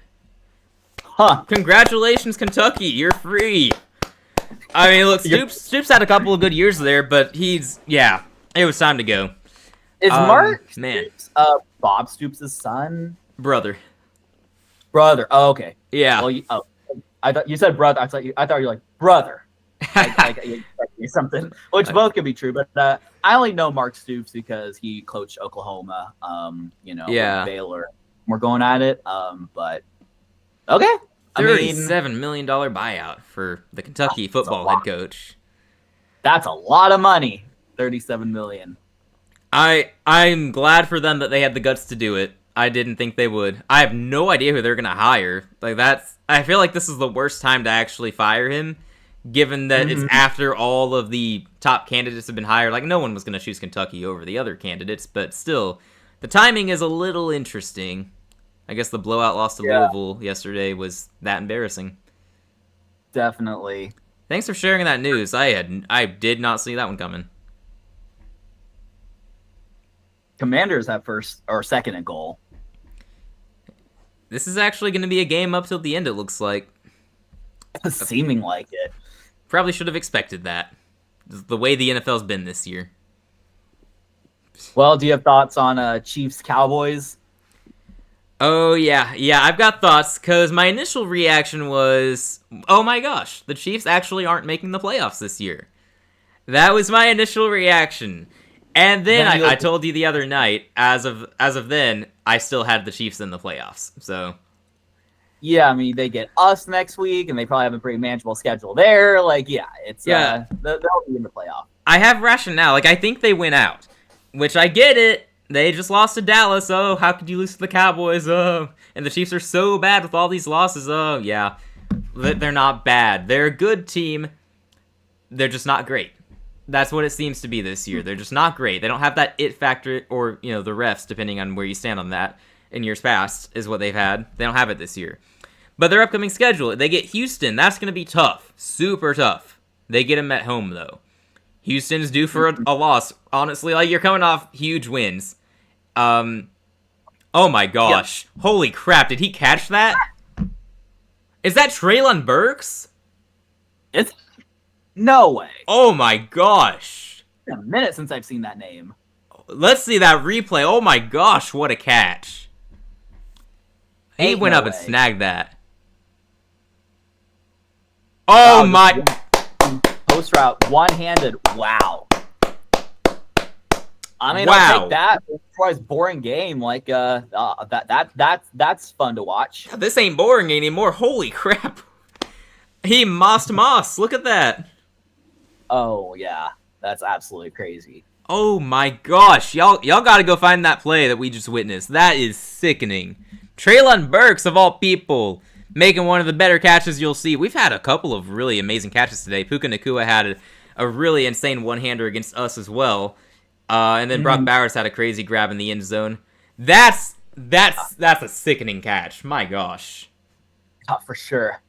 Huh. Congratulations, Kentucky. You're free. I mean, look, Stoops had a couple of good years there, but it was time to go. Is Mark man. Stoops, Bob Stoops' son? Brother. Oh, okay. Yeah. Well, I thought you said brother. I thought you were like brother. Something, which both could be true, but I only know Mark Stoops because he coached Oklahoma, Baylor. We're going at it, but okay. $37 million buyout for the Kentucky football head coach. That's a lot of money. $37 million. I'm glad for them that they had the guts to do it. I didn't think they would. I have no idea who they're gonna hire. I feel like this is the worst time to actually fire him, given that it's after all of the top candidates have been hired. Like, no one was gonna choose Kentucky over the other candidates, but still, the timing is a little interesting. I guess the blowout loss to Louisville yesterday was that embarrassing. Definitely. Thanks for sharing that news. I did not see that one coming. Commanders have first or second and goal. This is actually going to be a game up till the end, it looks like. Seeming like it. Probably should have expected that. The way the NFL's been this year. Well, do you have thoughts on Chiefs-Cowboys? Oh, yeah, I've got thoughts, because my initial reaction was, oh my gosh, the Chiefs actually aren't making the playoffs this year. That was my initial reaction. And then I told you the other night, as of then, I still had the Chiefs in the playoffs, so... Yeah, I mean, they get us next week, and they probably have a pretty manageable schedule there. Like, yeah, they'll be in the playoff. I have rationale. Like, I think they win out, which I get it. They just lost to Dallas. Oh, how could you lose to the Cowboys? Oh, and the Chiefs are so bad with all these losses. Oh, yeah. They're not bad. They're a good team. They're just not great. That's what it seems to be this year. They're just not great. They don't have that it factor, or, the refs, depending on where you stand on that, in years past, is what they've had. They don't have it this year. But their upcoming schedule, they get Houston. That's going to be tough. Super tough. They get them at home, though. Houston's due for a loss. Honestly, like, you're coming off huge wins. Oh my gosh. Yep. Holy crap, did he catch that? Is that Treylon Burks? It's... No way. Oh my gosh. It's been a minute since I've seen that name. Let's see that replay. Oh my gosh, what a catch. He went up and snagged that. Oh my... Post route, one-handed. Wow. I mean, I'll take that. It's a boring game. Like, that's fun to watch. This ain't boring anymore. Holy crap. He mossed Moss. Look at that. Oh, yeah. That's absolutely crazy. Oh, my gosh. Y'all got to go find that play that we just witnessed. That is sickening. Treylon Burks, of all people, making one of the better catches you'll see. We've had a couple of really amazing catches today. Puka Nacua had a really insane one-hander against us as well. And then Brock Bowers had a crazy grab in the end zone. That's a sickening catch. My gosh. Oh, for sure.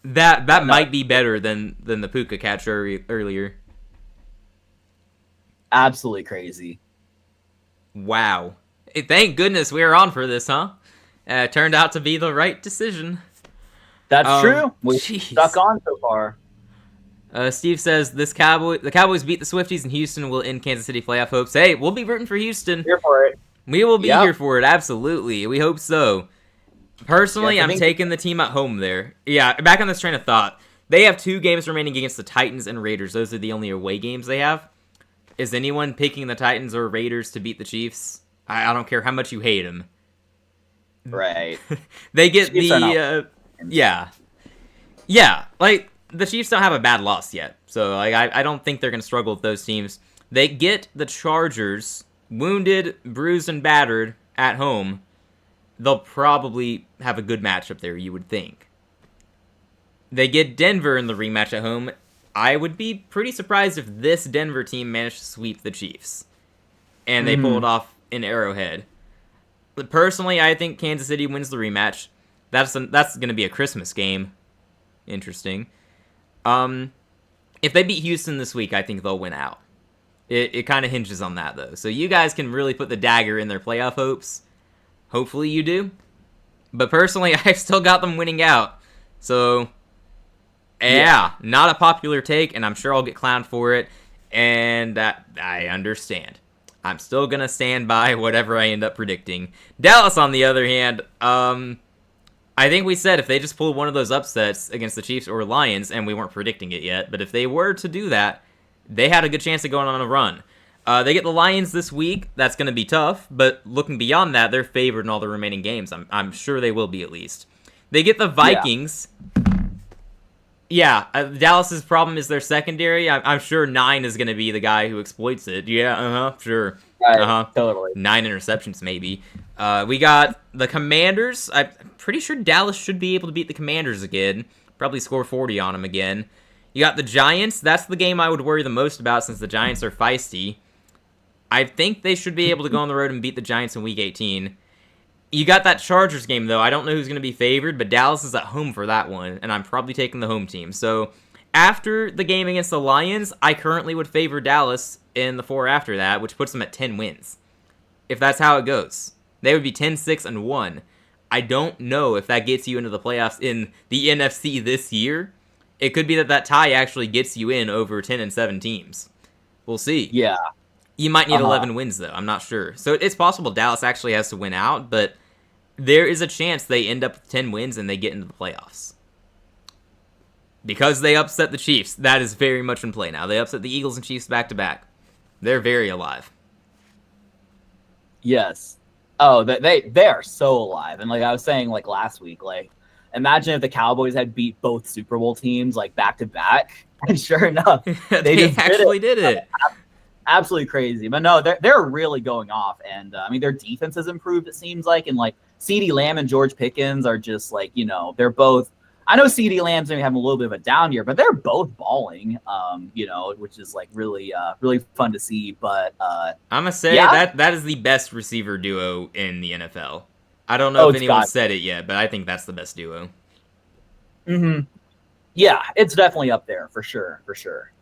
That might be better than the Puka catch earlier. Absolutely crazy. Wow. Thank goodness we were on for this, huh? Turned out to be the right decision. That's true. We stuck on so far. Steve says the Cowboys beat the Swifties and Houston will end Kansas City playoff hopes. Hey, we'll be rooting for Houston. Here for it. We will be here for it. Absolutely. We hope so. Personally, I'm taking the team at home there. Yeah, back on this train of thought. They have 2 games remaining against the Titans and Raiders. Those are the only away games they have. Is anyone picking the Titans or Raiders to beat the Chiefs? I don't care how much you hate them. Right. They get Yeah, like, the Chiefs don't have a bad loss yet. So, like, I don't think they're going to struggle with those teams. They get the Chargers, wounded, bruised, and battered, at home. They'll probably have a good matchup there, you would think. They get Denver in the rematch at home. I would be pretty surprised if this Denver team managed to sweep the Chiefs. And they pulled off in Arrowhead. But personally, I think Kansas City wins the rematch. That's going to be a Christmas game. Interesting. If they beat Houston this week, I think they'll win out. It kind of hinges on that, though. So you guys can really put the dagger in their playoff hopes. Hopefully you do. But personally, I've still got them winning out. So, yeah, not a popular take, and I'm sure I'll get clowned for it. And I understand. I'm still going to stand by whatever I end up predicting. Dallas, on the other hand, I think we said if they just pull one of those upsets against the Chiefs or Lions, and we weren't predicting it yet, but if they were to do that, they had a good chance of going on a run. They get the Lions this week. That's going to be tough, but looking beyond that, they're favored in all the remaining games. I'm sure they will be at least. They get the Vikings. Yeah, Dallas's problem is their secondary. I'm sure 9 is going to be the guy who exploits it. Yeah, sure. Right, totally. 9 interceptions, maybe. We got the Commanders. I'm pretty sure Dallas should be able to beat the Commanders again. Probably score 40 on them again. You got the Giants. That's the game I would worry the most about since the Giants are feisty. I think they should be able to go on the road and beat the Giants in Week 18. You got that Chargers game, though. I don't know who's going to be favored, but Dallas is at home for that one, and I'm probably taking the home team. So after the game against the Lions, I currently would favor Dallas in the 4 after that, which puts them at 10 wins. If that's how it goes. They would be 10-6-1. I don't know if that gets you into the playoffs in the NFC this year. It could be that tie actually gets you in over 10-7 teams. We'll see. Yeah. You might need 11 wins, though. I'm not sure. So it's possible Dallas actually has to win out, but there is a chance they end up with 10 wins and they get into the playoffs. Because they upset the Chiefs. That is very much in play now. They upset the Eagles and Chiefs back-to-back. They're very alive. Yes. Oh, they are so alive. And like I was saying like last week, like imagine if the Cowboys had beat both Super Bowl teams like back-to-back. And sure enough, they just actually did it. Absolutely crazy. But no, they're really going off. And I mean, their defense has improved, it seems like. And like CeeDee Lamb and George Pickens are just like, they're both. I know CeeDee Lamb's maybe having a little bit of a down year, but they're both balling, which is like really fun to see. But I'm going to say that is the best receiver duo in the NFL. I don't know if anyone said it yet, but I think that's the best duo. Mm-hmm. Yeah, it's definitely up there for sure.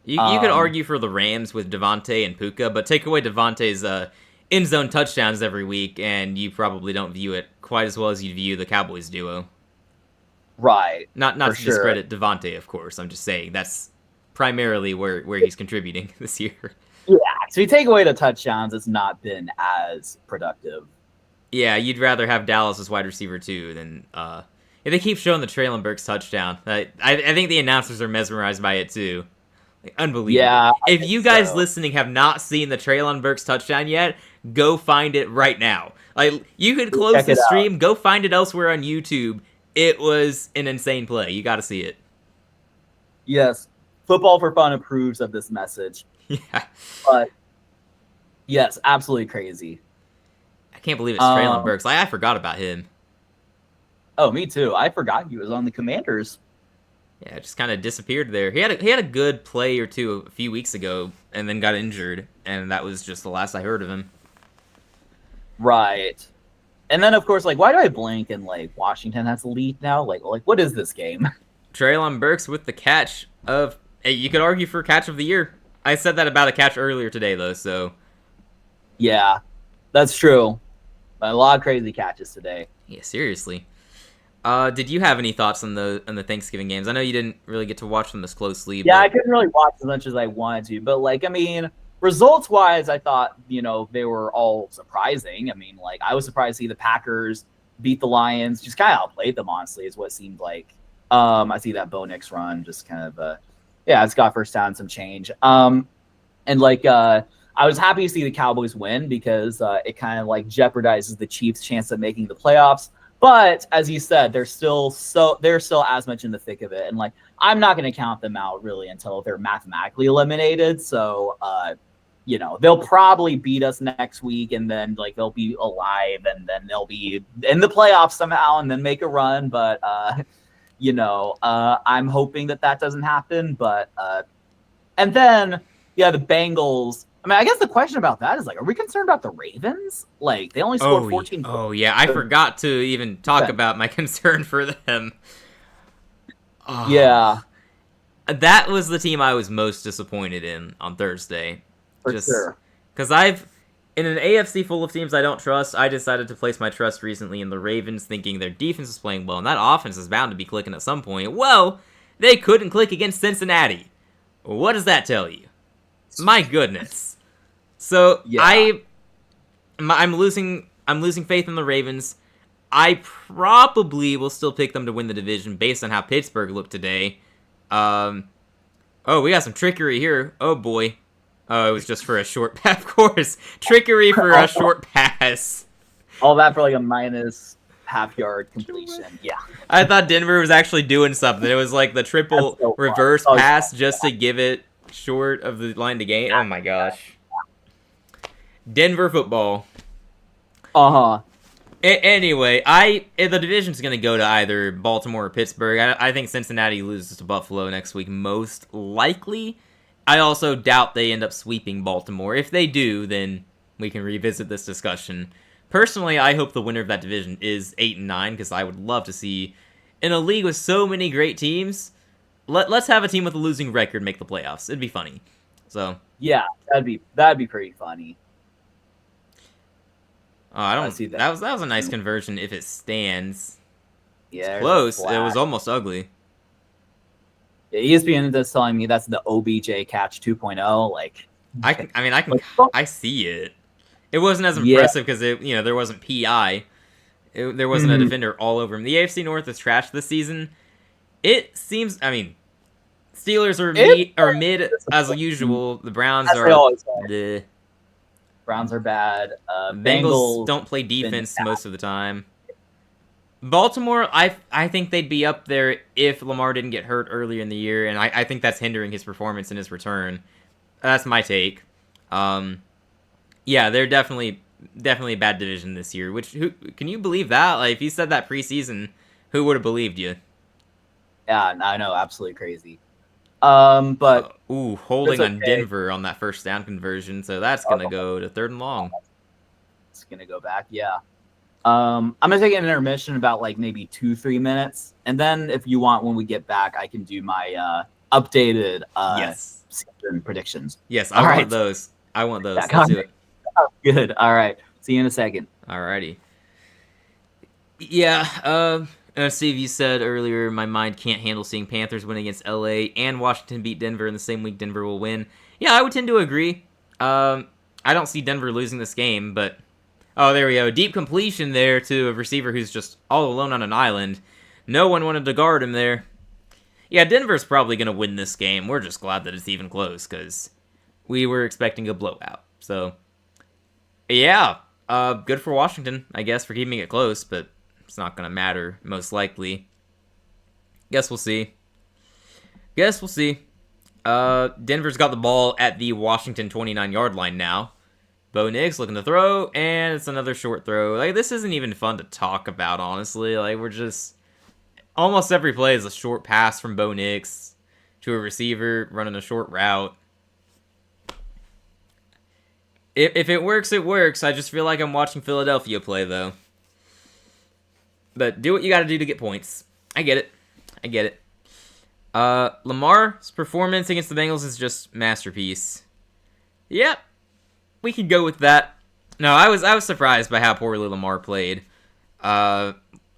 You could argue for the Rams with Devontae and Puka, but take away Devontae's end zone touchdowns every week, and you probably don't view it quite as well as you view the Cowboys duo. Right. Not to discredit Devontae, of course. I'm just saying that's primarily where he's contributing this year. Yeah, so you take away the touchdowns, it's not been as productive. Yeah, you'd rather have Dallas as wide receiver too than if they keep showing the Treylon Burks touchdown. I think the announcers are mesmerized by it too. Like, unbelievable. Yeah. If you guys listening have not seen the Treylon Burks touchdown yet, go find it right now. Like you could close the stream, go find it elsewhere on YouTube. It was an insane play. You got to see it. Yes. Football for Fun approves of this message. Yeah. But yes, absolutely crazy. I can't believe it's Treylon Burks. I forgot about him. Oh, me too. I forgot he was on the Commanders. Yeah, it just kind of disappeared there. He had a good play or two a few weeks ago, and then got injured, and that was just the last I heard of him. Right. And then, of course, like, why do I blink and, like, Washington has the lead now? Like, what is this game? Treylon Burks with the catch of... Hey, you could argue for catch of the year. I said that about a catch earlier today, though, so... Yeah, that's true. A lot of crazy catches today. Yeah, seriously. Did you have any thoughts on the Thanksgiving games? I know you didn't really get to watch them as closely. Yeah, I couldn't really watch as much as I wanted to. But, like, I mean... Results-wise, I thought, they were all surprising. I mean, like, I was surprised to see the Packers beat the Lions. Just kind of outplayed them, honestly, is what it seemed like. I see that Bo Nix run, just kind of, it's got first down, some change. And, like, I was happy to see the Cowboys win because it kind of, like, jeopardizes the Chiefs' chance of making the playoffs. But, as you said, they're still as much in the thick of it. And, like, I'm not going to count them out, really, until they're mathematically eliminated. So, they'll probably beat us next week, and then like they'll be alive, and then they'll be in the playoffs somehow, and then make a run. But I'm hoping that doesn't happen. But and then the Bengals. I mean, I guess the question about that is like, are we concerned about the Ravens? Like they only scored 14. Oh yeah, I forgot to even talk about my concern for them. Yeah. that was the team I was most disappointed in on Thursday. For sure. Because in an AFC full of teams I don't trust, I decided to place my trust recently in the Ravens, thinking their defense is playing well, and that offense is bound to be clicking at some point. Well, they couldn't click against Cincinnati. What does that tell you? My goodness. So yeah. I'm losing faith in the Ravens. I probably will still pick them to win the division based on how Pittsburgh looked today. Oh, we got some trickery here. Oh boy. Oh, it was just for a short pass. Of course, trickery for a short pass. All that for like a minus half-yard completion. Yeah. I thought Denver was actually doing something. It was like the triple reverse pass just to give it short of the line to gain. Oh my gosh. Denver football. Uh-huh. Anyway, the division's going to go to either Baltimore or Pittsburgh. I think Cincinnati loses to Buffalo next week, most likely. I also doubt they end up sweeping Baltimore. If they do, then we can revisit this discussion. Personally, I hope the winner of that division is 8-9, because I would love to see, in a league with so many great teams, let's have a team with a losing record make the playoffs. It'd be funny. So yeah, that'd be pretty funny. Oh, I don't see that. That was a nice conversion if it stands. Yeah, it's close. It was almost ugly. Yeah, ESPN is telling me that's the OBJ catch 2.0. Like, I see it. It wasn't as impressive because there wasn't PI. There wasn't a defender all over him. The AFC North is trash this season. It seems. I mean, Steelers are mid as usual. The Browns are. Browns are bad. Bengals don't play defense most of the time. Baltimore, I think they'd be up there if Lamar didn't get hurt earlier in the year, and I think that's hindering his performance and his return. That's my take. Yeah, they're definitely a bad division this year. Can you believe that? Like, if you said that preseason, who would have believed you? Yeah, I know, absolutely crazy. But holding on Denver on that first down conversion, so that's gonna go to 3rd and long. It's gonna go back, yeah. I'm gonna take an intermission about like maybe 2-3 minutes, and then if you want, when we get back, I can do my updated season predictions. Yes, I want those. Let's do it. Good. All right. See you in a second. Alrighty. Yeah. Steve, you said earlier, my mind can't handle seeing Panthers win against LA and Washington beat Denver in the same week Denver will win. Yeah, I would tend to agree. I don't see Denver losing this game, but... Oh, there we go. Deep completion there to a receiver who's just all alone on an island. No one wanted to guard him there. Yeah, Denver's probably going to win this game. We're just glad that it's even close, because we were expecting a blowout. So, yeah. Good for Washington, I guess, for keeping it close, but... It's not going to matter, most likely. Guess we'll see. Denver's got the ball at the Washington 29-yard line now. Bo Nix looking to throw, and it's another short throw. Like, this isn't even fun to talk about, honestly. Like, we're just... Almost every play is a short pass from Bo Nix to a receiver running a short route. If it works, it works. I just feel like I'm watching Philadelphia play, though. But do what you gotta do to get points. I get it. Lamar's performance against the Bengals is just masterpiece. Yep. We could go with that. No, I was surprised by how poorly Lamar played. The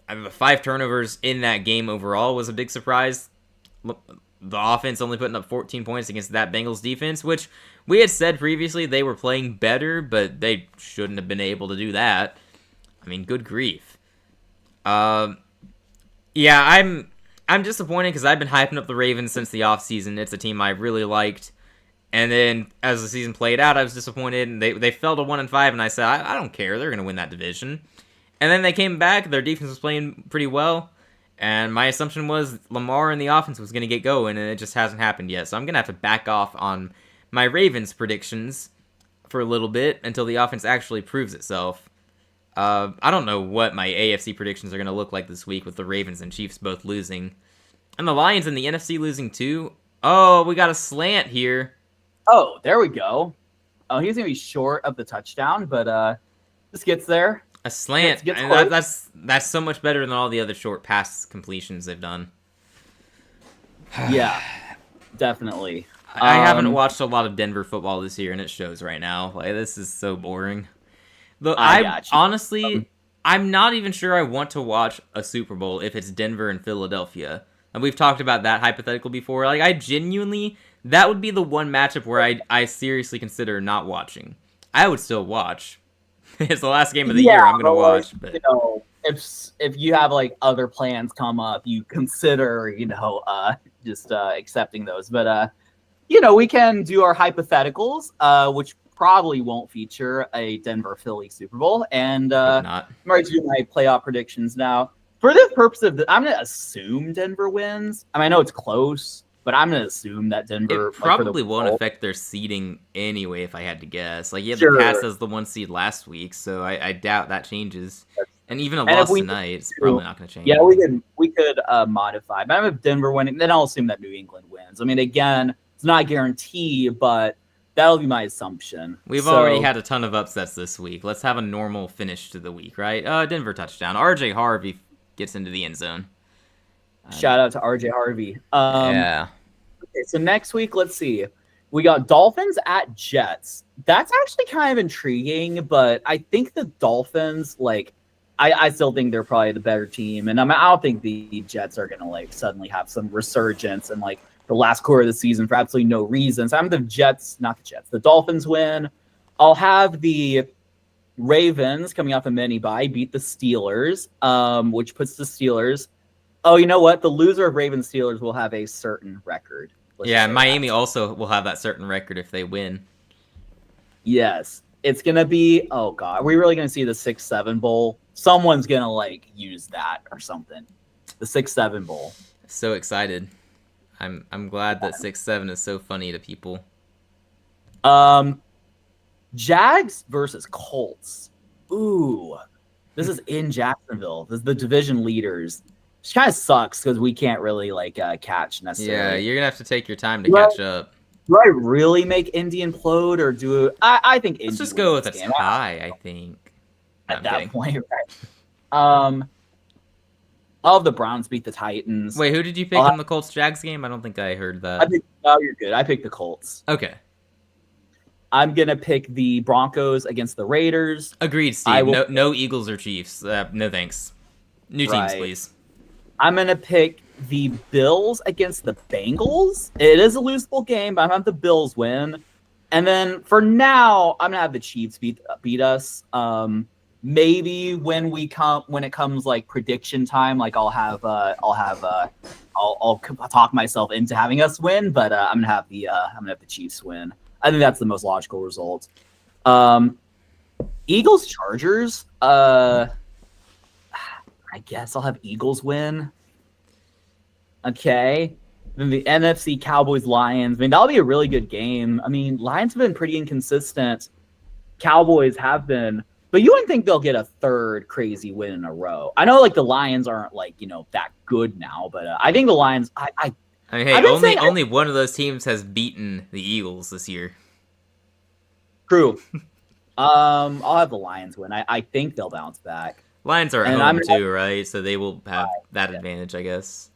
5 turnovers in that game overall was a big surprise. The offense only putting up 14 points against that Bengals defense, which we had said previously they were playing better, but they shouldn't have been able to do that. I mean, good grief. Yeah, I'm disappointed because I've been hyping up the Ravens since the offseason. It's a team I really liked. And then as the season played out, I was disappointed, and they fell to 1-5, and I said, I don't care, they're going to win that division. And then they came back, their defense was playing pretty well, and my assumption was Lamar and the offense was going to get going, and it just hasn't happened yet. So I'm going to have to back off on my Ravens predictions for a little bit until the offense actually proves itself. I don't know what my AFC predictions are going to look like this week with the Ravens and Chiefs both losing. And the Lions and the NFC losing too. Oh, we got a slant here. Oh, there we go. Oh, he's going to be short of the touchdown, but this gets there. A slant. That's so much better than all the other short pass completions they've done. Yeah. definitely. I haven't watched a lot of Denver football this year, and it shows right now. Like, this is so boring. Look, I got you. Honestly, I'm not even sure I want to watch a Super Bowl if it's Denver and Philadelphia. And we've talked about that hypothetical before. Like, I genuinely, that would be the one matchup where I seriously consider not watching. I would still watch. It's the last game of the year. I'm gonna watch. But you know, if you have like other plans come up, you consider just accepting those. But we can do our hypotheticals, which probably won't feature a Denver Philly Super Bowl. And not. I'm ready to do my playoff predictions now. For the purpose of I'm going to assume Denver wins. I mean, I know it's close, but I'm going to assume that Denver... It probably won't affect their seeding anyway, if I had to guess. Like, Sure. the Pats as the 1 seed last week, so I doubt that changes. And even a loss tonight, it's probably not going to change. Yeah, we could modify. But if Denver winning, then I'll assume that New England wins. I mean, again, it's not a guarantee, but that'll be my assumption. We've already had a ton of upsets this week. Let's have a normal finish to the week, right? Denver touchdown. RJ Harvey gets into the end zone. Shout out to RJ Harvey. Yeah. Okay, so next week, let's see. We got Dolphins at Jets. That's actually kind of intriguing, but I think the Dolphins, I still think they're probably the better team, and I don't think the Jets are gonna suddenly have some resurgence and the last quarter of the season for absolutely no reason. So I'm the the Dolphins win. I'll have the Ravens coming off a mini bye beat the Steelers, which puts the Steelers. Oh, you know what? The loser of Ravens Steelers will have a certain record. Yeah, Miami also will have that certain record if they win. Yes. It's going to be, oh God, are we really going to see the 6-7 bowl? Someone's going to use that or something. The 6-7 bowl. So excited. I'm glad that 6-7 is so funny to people. Jags versus Colts. Ooh. This is in Jacksonville. This is the division leaders. Which kind of sucks because we can't really catch necessarily. Yeah, you're going to have to take your time to catch up. Do I really make Indy implode or do I think Indy? Let's just go with a tie, I think. At that point, right? All of the Browns beat the Titans. Wait, who did you pick in the Colts-Jags game? I don't think I heard that. You're good. I picked the Colts. Okay. I'm going to pick the Broncos against the Raiders. Agreed, Steve. No Eagles or Chiefs. No thanks. New teams, please. I'm going to pick the Bills against the Bengals. It is a losable game, but I'm going to have the Bills win. And then for now, I'm going to have the Chiefs beat us. Maybe when it comes prediction time, I'll talk myself into having us win, but I'm gonna have the Chiefs win. I think that's the most logical result. Eagles Chargers. I guess I'll have Eagles win. Okay. Then the NFC Cowboys Lions. I mean, that'll be a really good game. I mean, Lions have been pretty inconsistent. Cowboys have been. But you wouldn't think they'll get a third crazy win in a row. I know the Lions aren't that good now, but I think the Lions. I mean, hey, only one of those teams has beaten the Eagles this year. True. I'll have the Lions win. I think they'll bounce back. Lions are at home too, right? So they will have that advantage, I guess.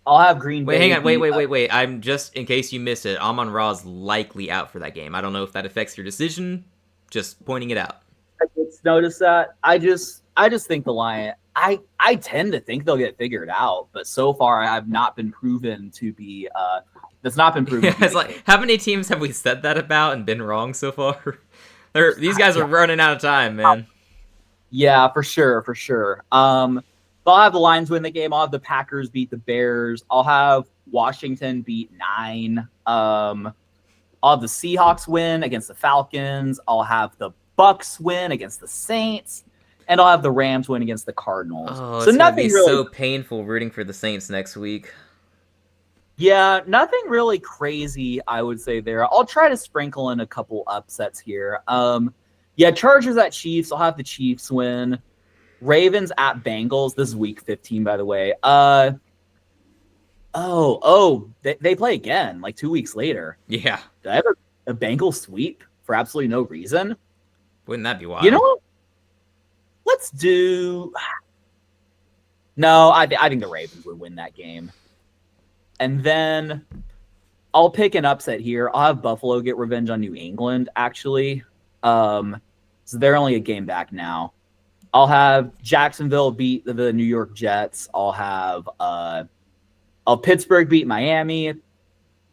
I'll have Green Bay. Hang on. Wait. I'm just, in case you missed it, Amon-Ra's likely out for that game. I don't know if that affects your decision. Just pointing it out. I just noticed that. I just think the Lions. I tend to think they'll get figured out, but so far I've not been proven to be. That's not been proven. Yeah, it's how many teams have we said that about and been wrong so far? These guys are running out of time, man. Yeah, for sure. I'll have the Lions win the game. I'll have the Packers beat the Bears. I'll have Washington beat 9. I'll have the Seahawks win against the Falcons. I'll have the Bucks win against the Saints, and I'll have the Rams win against the Cardinals. Oh, so nothing really so painful rooting for the Saints next week. Yeah, nothing really crazy, I would say there. I'll try to sprinkle in a couple upsets here. Yeah, Chargers at Chiefs. I'll have the Chiefs win. Ravens at Bengals. This is week 15, by the way. They play again 2 weeks later. Yeah. Did I have a Bengals sweep for absolutely no reason? Wouldn't that be wild? You know what? Let's do... No, I think the Ravens would win that game. And then I'll pick an upset here. I'll have Buffalo get revenge on New England, actually. So they're only a game back now. I'll have Jacksonville beat the New York Jets. I'll have Pittsburgh beat Miami.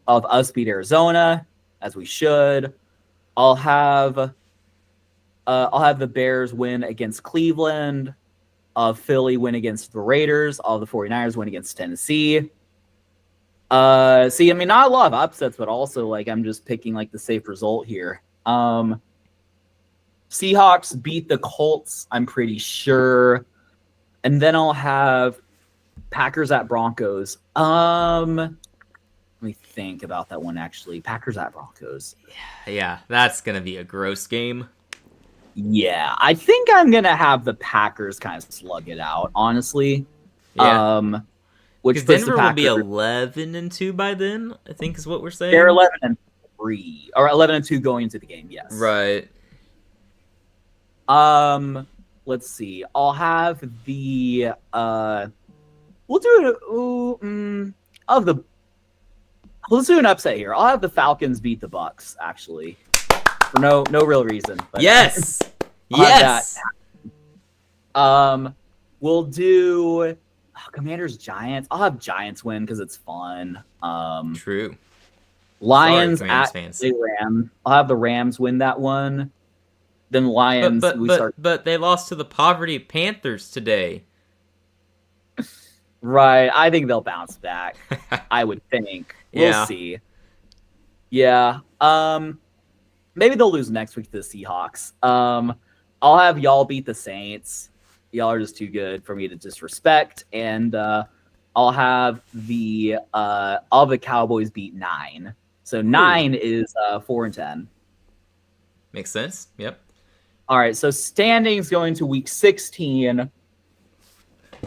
I'll have us beat Arizona, as we should. I'll have the Bears win against Cleveland. Philly win against the Raiders. All the 49ers win against Tennessee. Not a lot of upsets, but also like I'm just picking like the safe result here. Seahawks beat the Colts, I'm pretty sure. And then I'll have Packers at Broncos. Let me think about that one, actually. Packers at Broncos. Yeah, that's going to be a gross game. Yeah, I think I'm going to have the Packers kind of slug it out, honestly. Yeah. Which Denver will be 11-2 by then, I think is what we're saying. They're 11-3. Or 11-2 going into the game, yes. Right. Let's see. I'll have the we'll do it. Let's do an upset here. I'll have the Falcons beat the Bucks, actually, for no real reason. But, yes. Yes. We'll do Commanders Giants. I'll have Giants win because it's fun. True. Lions at the Rams. I'll have the Rams win that one. Then Lions. But they lost to the poverty Panthers today. Right. I think they'll bounce back. I would think. We'll see. Yeah. Maybe they'll lose next week to the Seahawks. I'll have y'all beat the Saints. Y'all are just too good for me to disrespect. And I'll have the Cowboys beat 9. So 9 is 4-10. Makes sense. Yep. All right, so standings going to week 16.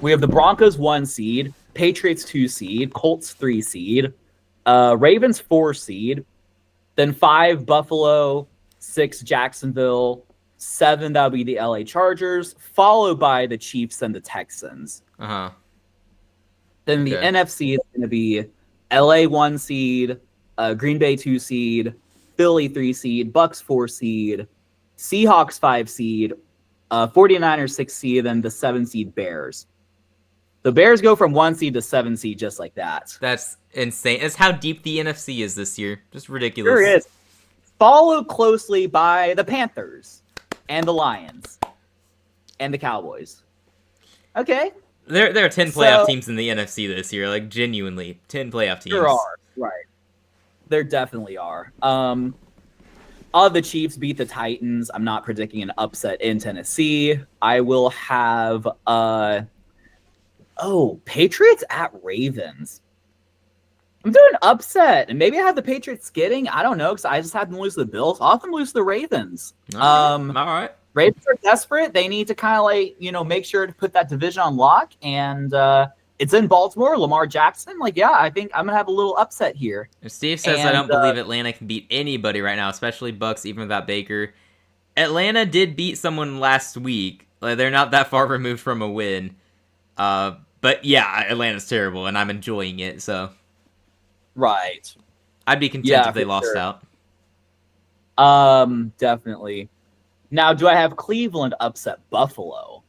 We have the Broncos 1 seed, Patriots 2 seed, Colts 3 seed, Ravens 4 seed, then 5 Buffalo, 6 Jacksonville, 7 that would be the LA Chargers, followed by the Chiefs and the Texans. Uh-huh. Then the NFC is going to be LA 1 seed, Green Bay 2 seed, Philly 3 seed, Bucks 4 seed, Seahawks 5 seed, 49ers 6 seed, and the 7 seed Bears. The Bears go from 1 seed to 7 seed just like that. That's insane. That's how deep the NFC is this year. Just ridiculous. Sure is. Followed closely by the Panthers and the Lions and the Cowboys. Okay. There are 10 playoff teams in the NFC this year. Like, genuinely, 10 playoff teams. There are. Right. There definitely are. All the Chiefs beat the Titans. I'm not predicting an upset in Tennessee. I will have Patriots at Ravens. I'm doing upset, and maybe I have the Patriots skidding. I don't know, because I just had them lose to the Bills. I'll have them lose to the Ravens. All right. Ravens are desperate. They need to kind of make sure to put that division on lock, and it's in Baltimore. Lamar Jackson. I think I'm gonna have a little upset here. And Steve says I don't believe Atlanta can beat anybody right now, especially Bucks, even without Baker. Atlanta did beat someone last week. They're not that far removed from a win. But yeah, Atlanta's terrible, and I'm enjoying it. So, right, I'd be content if they lost out. Definitely. Now, do I have Cleveland upset Buffalo?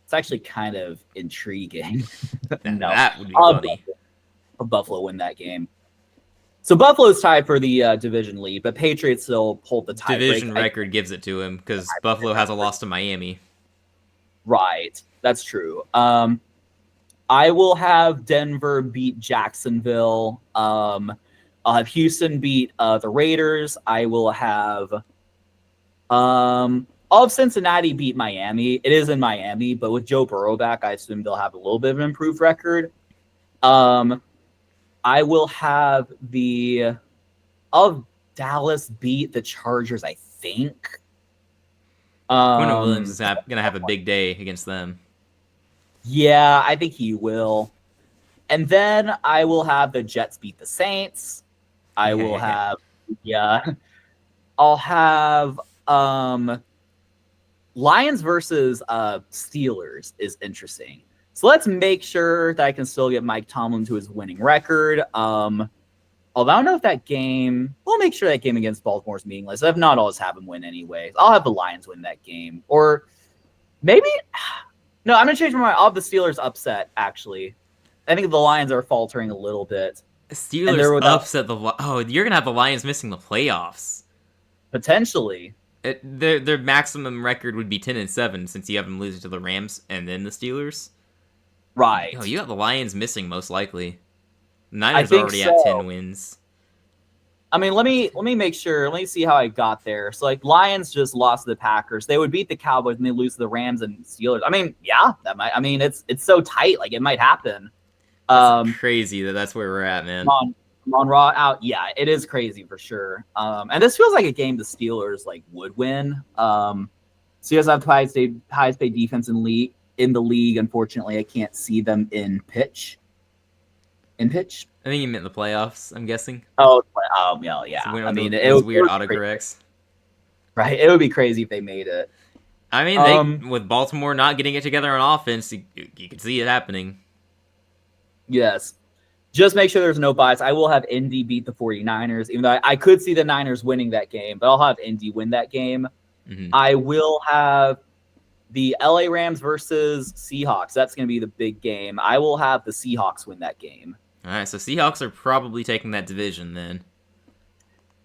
It's actually kind of intriguing. No, that would be funny. Buffalo win that game. So Buffalo's tied for the division lead, but Patriots still hold the tie. Division record gives it to him because Buffalo has a loss to Miami. Right, that's true. I will have Denver beat Jacksonville. I'll have Houston beat the Raiders. I will have all of Cincinnati beat Miami. It is in Miami, but with Joe Burrow back, I assume they'll have a little bit of an improved record. I will have Dallas beat the Chargers, I think. Quentin Williams is going to have a big day against them. Yeah, I think he will. And then I will have the Jets beat the Saints. I'll have Lions versus Steelers is interesting. So let's make sure that I can still get Mike Tomlin to his winning record. I'll Although I don't know if that game, we'll make sure that game against Baltimore is meaningless. If not, I'll just have them win anyway. I'll have the Lions win that game. Or maybe, no, I'm going to change my mind. I'll have the Steelers upset, actually. I think the Lions are faltering a little bit. Steelers upset the... Oh, you're going to have the Lions missing the playoffs. Potentially. Their maximum record would be 10-7 since you have them losing to the Rams and then the Steelers. Right. Oh, you got the Lions missing most likely. Niners already at 10 wins. I mean, let me make sure. Let me see how I got there. So, like, Lions just lost to the Packers. They would beat the Cowboys and they lose to the Rams and Steelers. I mean, yeah, that might. I mean, it's so tight. Like, it might happen. It's crazy that's where we're at, man. On Raw out. Yeah, it is crazy for sure. And this feels like a game the Steelers would win. Steelers have the highest paid defense in the league. Unfortunately, I can't see them in pitch. I think you meant the playoffs, I'm guessing. Oh yeah. I mean, it was weird autocorrects. Right, it would be crazy if they made it. I mean, with Baltimore not getting it together on offense, you could see it happening. Yes. Just make sure there's no bias. I will have Indy beat the 49ers, even though I could see the Niners winning that game, but I'll have Indy win that game. Mm-hmm. I will have the LA Rams versus Seahawks. That's going to be the big game. I will have the Seahawks win that game. All right, so Seahawks are probably taking that division then.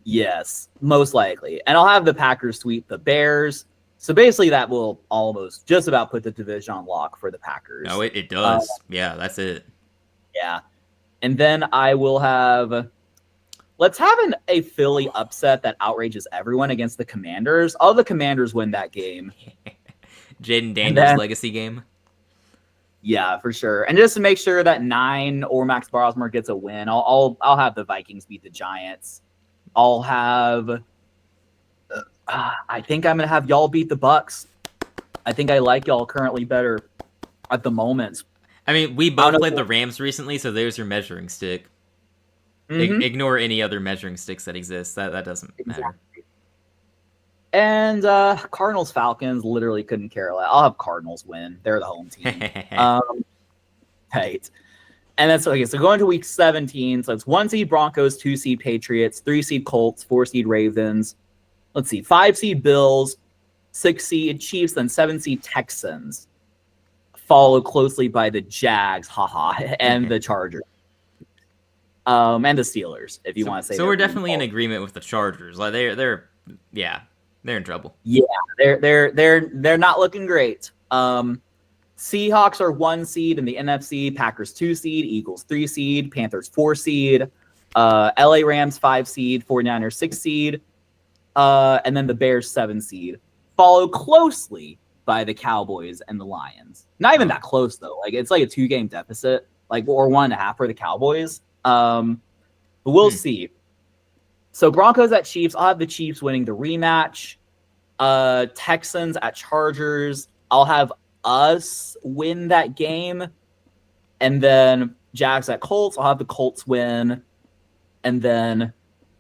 Yes, most likely. And I'll have the Packers sweep the Bears. So basically that will almost just about put the division on lock for the Packers. No, it does. Yeah, that's it. Yeah. And then I will have... Let's have a Philly upset that outrages everyone against the Commanders. All the Commanders win that game. Jaden Daniels' legacy game. Yeah, for sure. And just to make sure that 9 or Max Brosmer gets a win, I'll have the Vikings beat the Giants. I'll have... I think I'm going to have y'all beat the Bucks. I think I like y'all currently better at the moment. I mean, we both played the Rams recently, so there's your measuring stick. Mm-hmm. Ignore any other measuring sticks that exist. That doesn't matter. And Cardinals Falcons literally couldn't care less. I'll have Cardinals win. They're the home team. Right. And that's okay. So going to week 17. So it's 1 seed Broncos, 2 seed Patriots, 3 seed Colts, 4 seed Ravens. Let's see, 5 seed Bills, 6 seed Chiefs, then 7 seed Texans. Followed closely by the Jags, and the Chargers. And the Steelers, if you want to say. So we're definitely in agreement with the Chargers. Like they're in trouble. Yeah, they're not looking great. Seahawks are 1 seed in the NFC, Packers 2 seed, Eagles 3 seed, Panthers 4 seed, LA Rams 5 seed, 49ers 6 seed, and then the Bears 7 seed. Followed closely by the Cowboys and the Lions. Not even that close though. It's like a 2-game deficit, or 1.5 for the Cowboys. But we'll see. So Broncos at Chiefs. I'll have the Chiefs winning the rematch. Texans at Chargers. I'll have us win that game. And then Jags at Colts. I'll have the Colts win. And then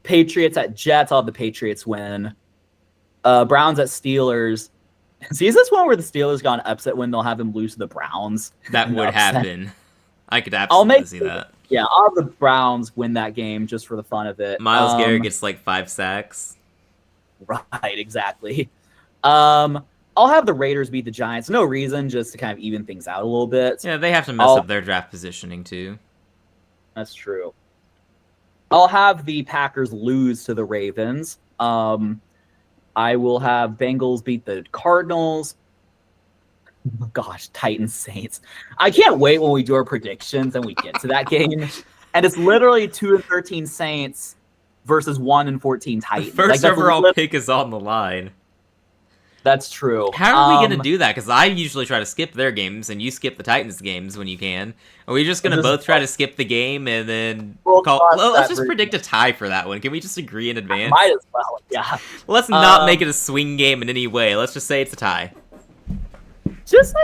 Patriots at Jets. I'll have the Patriots win. Browns at Steelers. See, is this one where the Steelers got an upset when they'll have them lose to the Browns? That would happen. I could absolutely see that. Yeah, I'll have the Browns win that game just for the fun of it. Myles Garrett gets 5 sacks. Right, exactly. I'll have the Raiders beat the Giants. No reason, just to kind of even things out a little bit. Yeah, they have to mess up their draft positioning too. That's true. I'll have the Packers lose to the Ravens. I will have Bengals beat the Cardinals. Oh gosh, Titans Saints. I can't wait when we do our predictions and we get to that game. And it's literally 2-13 Saints versus 1-14 Titans. The first overall pick is on the line. That's true. How are we going to do that? Because I usually try to skip their games, and you skip the Titans games when you can. Are we just going to both try to skip the game and then let's just predict a tie for that one. Can we just agree in advance? Might as well, yeah. Let's not make it a swing game in any way. Let's just say it's a tie. Just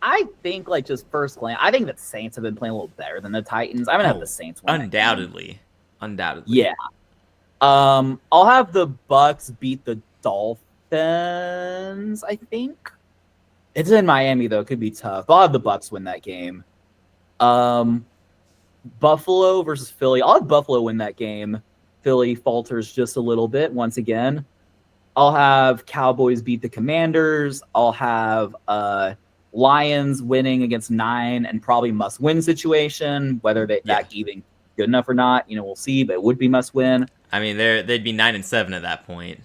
I think just first glance, I think the Saints have been playing a little better than the Titans. I'm going to have the Saints win. Undoubtedly. Yeah. I'll have the Bucks beat the Dolphins, I think. It's in Miami, though. It could be tough. I'll have the Bucks win that game. Buffalo versus Philly. I'll have Buffalo win that game. Philly falters just a little bit once again. I'll have Cowboys beat the Commanders. I'll have Lions winning against 9 and probably must-win situation. Whether that even good enough or not, we'll see. But it would be must-win. I mean, they'd be 9-7 at that point.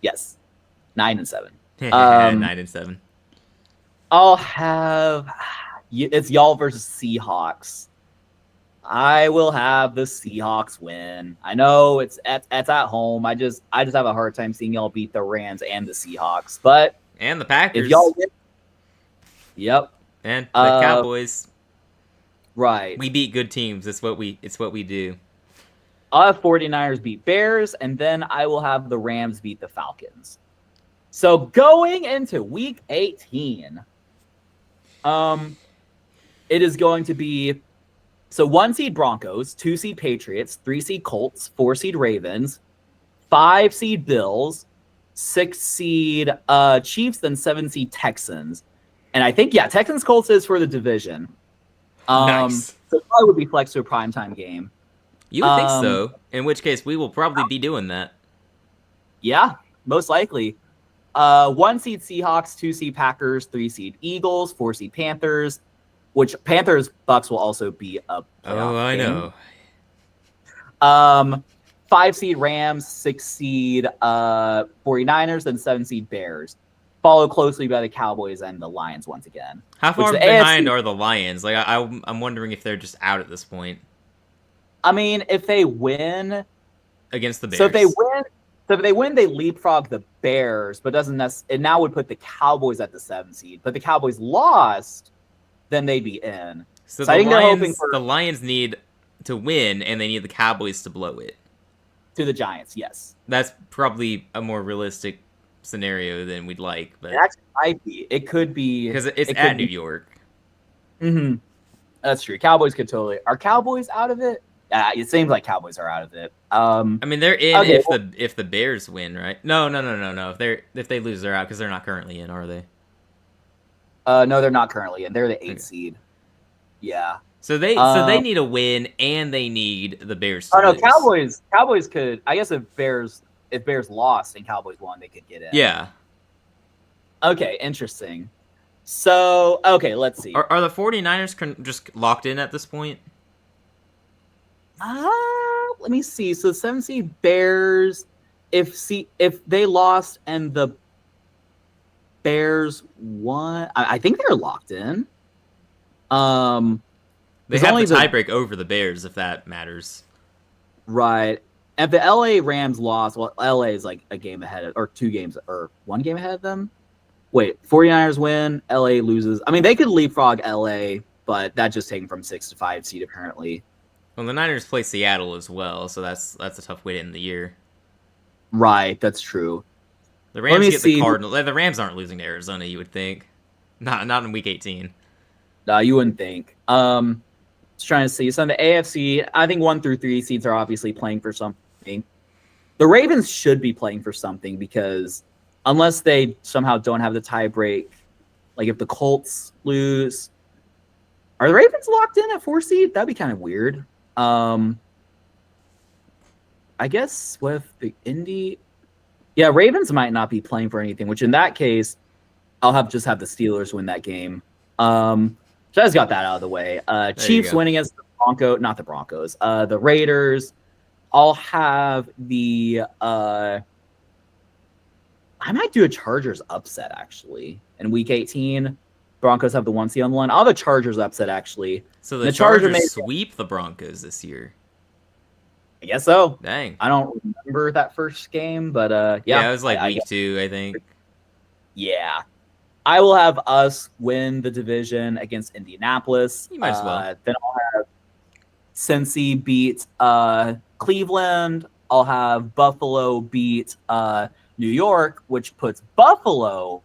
Yes, 9-7. 9-7. I'll have it's y'all versus Seahawks. I will have the Seahawks win. I know it's at home. I just have a hard time seeing y'all beat the Rams and the Seahawks, and the Packers. If y'all win, yep, and the Cowboys. Right. We beat good teams. It's what we do. I'll have 49ers beat Bears, and then I will have the Rams beat the Falcons. So going into Week 18, it is going to be 1 seed Broncos, 2 seed Patriots, 3 seed Colts, 4 seed Ravens, 5 seed Bills, 6 seed Chiefs, then 7 seed Texans. And I think, Texans Colts is for the division. Nice. So it probably would be flexed to a primetime game. You would think so. In which case, we will probably be doing that. Yeah, most likely. 1 seed Seahawks, 2 seed Packers, 3 seed Eagles, 4 seed Panthers, which Panthers Bucks will also be a playoff game. know. 5 seed Rams, 6 seed 49ers, and 7 seed Bears. Followed closely by the Cowboys and the Lions once again. How far behind are the Lions? Like I'm wondering if they're just out at this point. I mean, if they win against the Bears. So if they win, they leapfrog the Bears, but it now would put the Cowboys at the 7 seed. But the Cowboys lost, then they'd be in. So I think they're hoping the Lions need to win, and they need the Cowboys to blow it. To the Giants, yes. That's probably a more realistic scenario than we'd like. But it actually might be. It could be. Because it's at New York. Mm-hmm. That's true. Cowboys could totally... Are Cowboys out of it? It seems like Cowboys are out of it. I mean, they're in if the Bears win, right? No. If they lose, they're out because they're not currently in, are they? No, they're not currently in. They're the 8th seed. Yeah. So they need a win, and they need the Bears to lose. Cowboys could. I guess if Bears lost and Cowboys won, they could get in. Yeah. Okay, interesting. So let's see. Are the 49ers just locked in at this point? Let me see. So 7 seed Bears, if they lost and the Bears won, I think they're locked in. They have the tiebreak over the Bears if that matters. Right. If the LA Rams lost, well, LA is like a game ahead or 2 games or 1 game ahead of them. Wait, 49ers win, LA loses. I mean, they could leapfrog LA, but that's just taken from 6 to 5 seed apparently. Well, the Niners play Seattle as well, so that's a tough way to end the year. Right, that's true. The Rams get the Cardinals. The Rams aren't losing to Arizona, you would think. Not in Week 18. No, you wouldn't think. Just trying to see. So in the AFC, I think 1 through 3 seeds are obviously playing for something. The Ravens should be playing for something because unless they somehow don't have the tie break, like if the Colts lose, are the Ravens locked in at 4 seed? That'd be kind of weird. I guess with the Indy, Ravens might not be playing for anything. Which in that case, I'll just have the Steelers win that game. So I just got that out of the way. Chiefs winning against the Broncos, not the Broncos. The Raiders. I'll have the. I might do a Chargers upset actually in Week 18. Broncos have the 1 seed on the line. I'll have the Chargers upset actually. So the Chargers sweep the Broncos this year. I guess so. Dang. I don't remember that first game, but yeah, it was like week 2, I think. Yeah. I will have us win the division against Indianapolis. You might as well. Then I'll have Cincy beat Cleveland. I'll have Buffalo beat New York, which puts Buffalo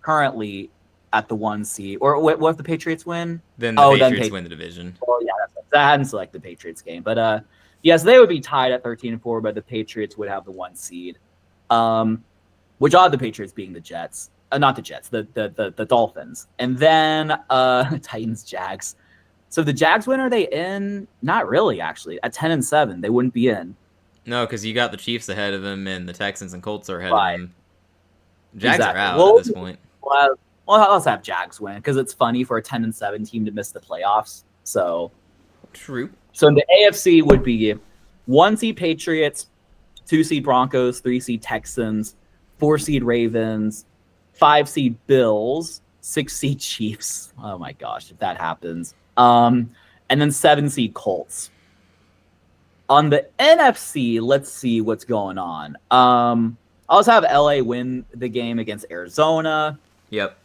currently at the 1 seed. Or what if the Patriots win? Then the Patriots win the division. Well, yeah, I hadn't selected the Patriots game. But yes, they would be tied at 13-4, but the Patriots would have the 1 seed. Which I'll have the Patriots being the Jets. Not the Jets, the Dolphins. And then Titans, Jags. So the Jags win, are they in? Not really, actually. At 10-7, they wouldn't be in. No, because you got the Chiefs ahead of them, and the Texans and Colts are ahead Right. of them. Jags Exactly. are out Well, at this point. well, let's have Jags win because it's funny for a 10-7 team to miss the playoffs. So True. So in the AFC would be 1 seed Patriots, 2 seed Broncos, 3 seed Texans, 4 seed Ravens, 5 seed Bills, 6 seed Chiefs. Oh my gosh, if that happens. And then 7 seed Colts. On the NFC, let's see what's going on. I also have LA win the game against Arizona. Yep.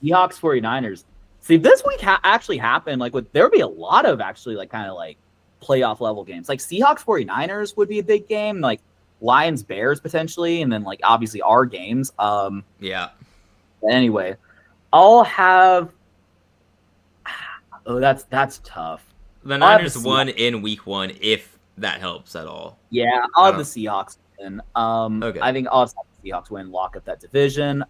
Seahawks 49ers. See, if this week actually happened, like there would be a lot of actually like kind of like playoff level games. Like Seahawks 49ers would be a big game, like Lions Bears potentially, and then like obviously our games. Yeah. Anyway, I'll have that's tough. The Niners won in week 1 if that helps at all. Yeah, I'll have the Seahawks win. Okay. I think I'll have the Seahawks win, lock up that division.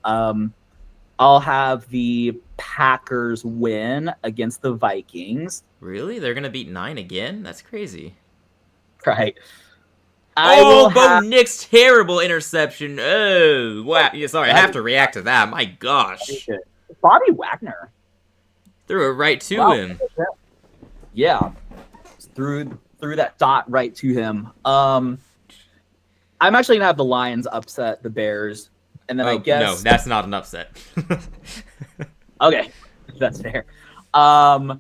I'll have the Packers win against the Vikings. Really? They're going to beat 9 again? That's crazy. Right. Bo Nick's terrible interception. Oh, wow. Yeah, sorry, I have to react to that. My gosh. Bobby Wagner. Threw it right to him. Yeah. Threw that dot right to him. I'm actually going to have the Lions upset the Bears. And then I guess no, that's not an upset. Okay, that's fair. And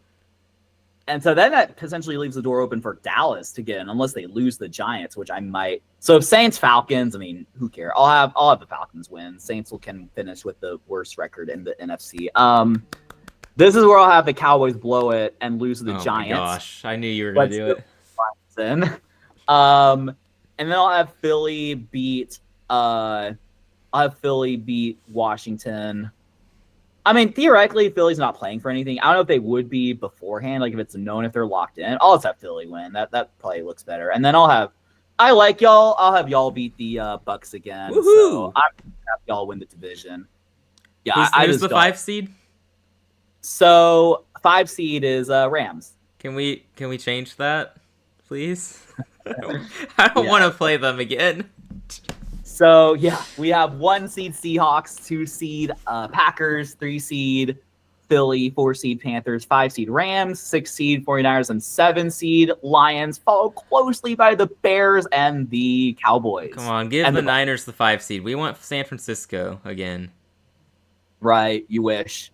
so then that potentially leaves the door open for Dallas to get in, unless they lose the Giants, which I might. So if Saints Falcons, I mean, who cares? I'll have the Falcons win. Saints can finish with the worst record in the NFC. This is where I'll have the Cowboys blow it and lose the Giants. Oh my gosh, I knew you were gonna do it. And then I'll have Philly beat. I'll have Philly beat Washington. I mean, theoretically, Philly's not playing for anything. I don't know if they would be beforehand, like if it's known if they're locked in. I'll just have Philly win. That probably looks better. And then I like y'all. I'll have y'all beat the Bucks again. Woo-hoo! So I'm gonna have y'all win the division. Yeah, who's the 5 seed? So 5 seed is Rams. Can we change that, please? I don't want to play them again. So, yeah, we have 1 seed Seahawks, 2 seed Packers, 3 seed Philly, 4 seed Panthers, 5 seed Rams, 6 seed 49ers, and 7 seed Lions, followed closely by the Bears and the Cowboys. Come on, give the Niners the 5 seed. We want San Francisco again. Right, you wish.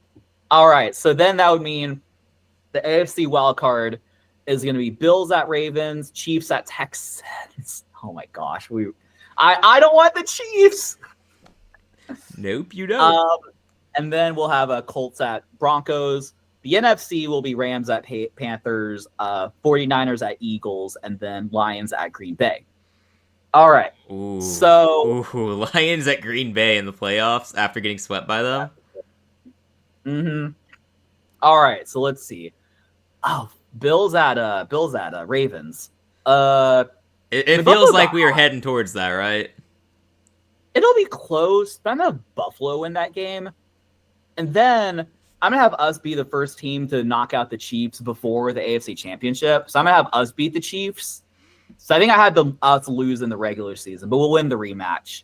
All right, so then that would mean the AFC wildcard is going to be Bills at Ravens, Chiefs at Texans. Oh, my gosh. I don't want the Chiefs. Nope, you don't. And then we'll have a Colts at Broncos. The NFC will be Rams at Panthers, 49ers at Eagles, and then Lions at Green Bay. All right. Ooh. So Lions at Green Bay in the playoffs after getting swept by them. Mm-hmm. All right. So let's see. Oh, Bills at Ravens. It feels like we are heading towards that, right? It'll be close, but I'm going to have Buffalo in that game. And then I'm going to have us be the first team to knock out the Chiefs before the AFC Championship. So I'm going to have us beat the Chiefs. So I think I had us lose in the regular season, but we'll win the rematch.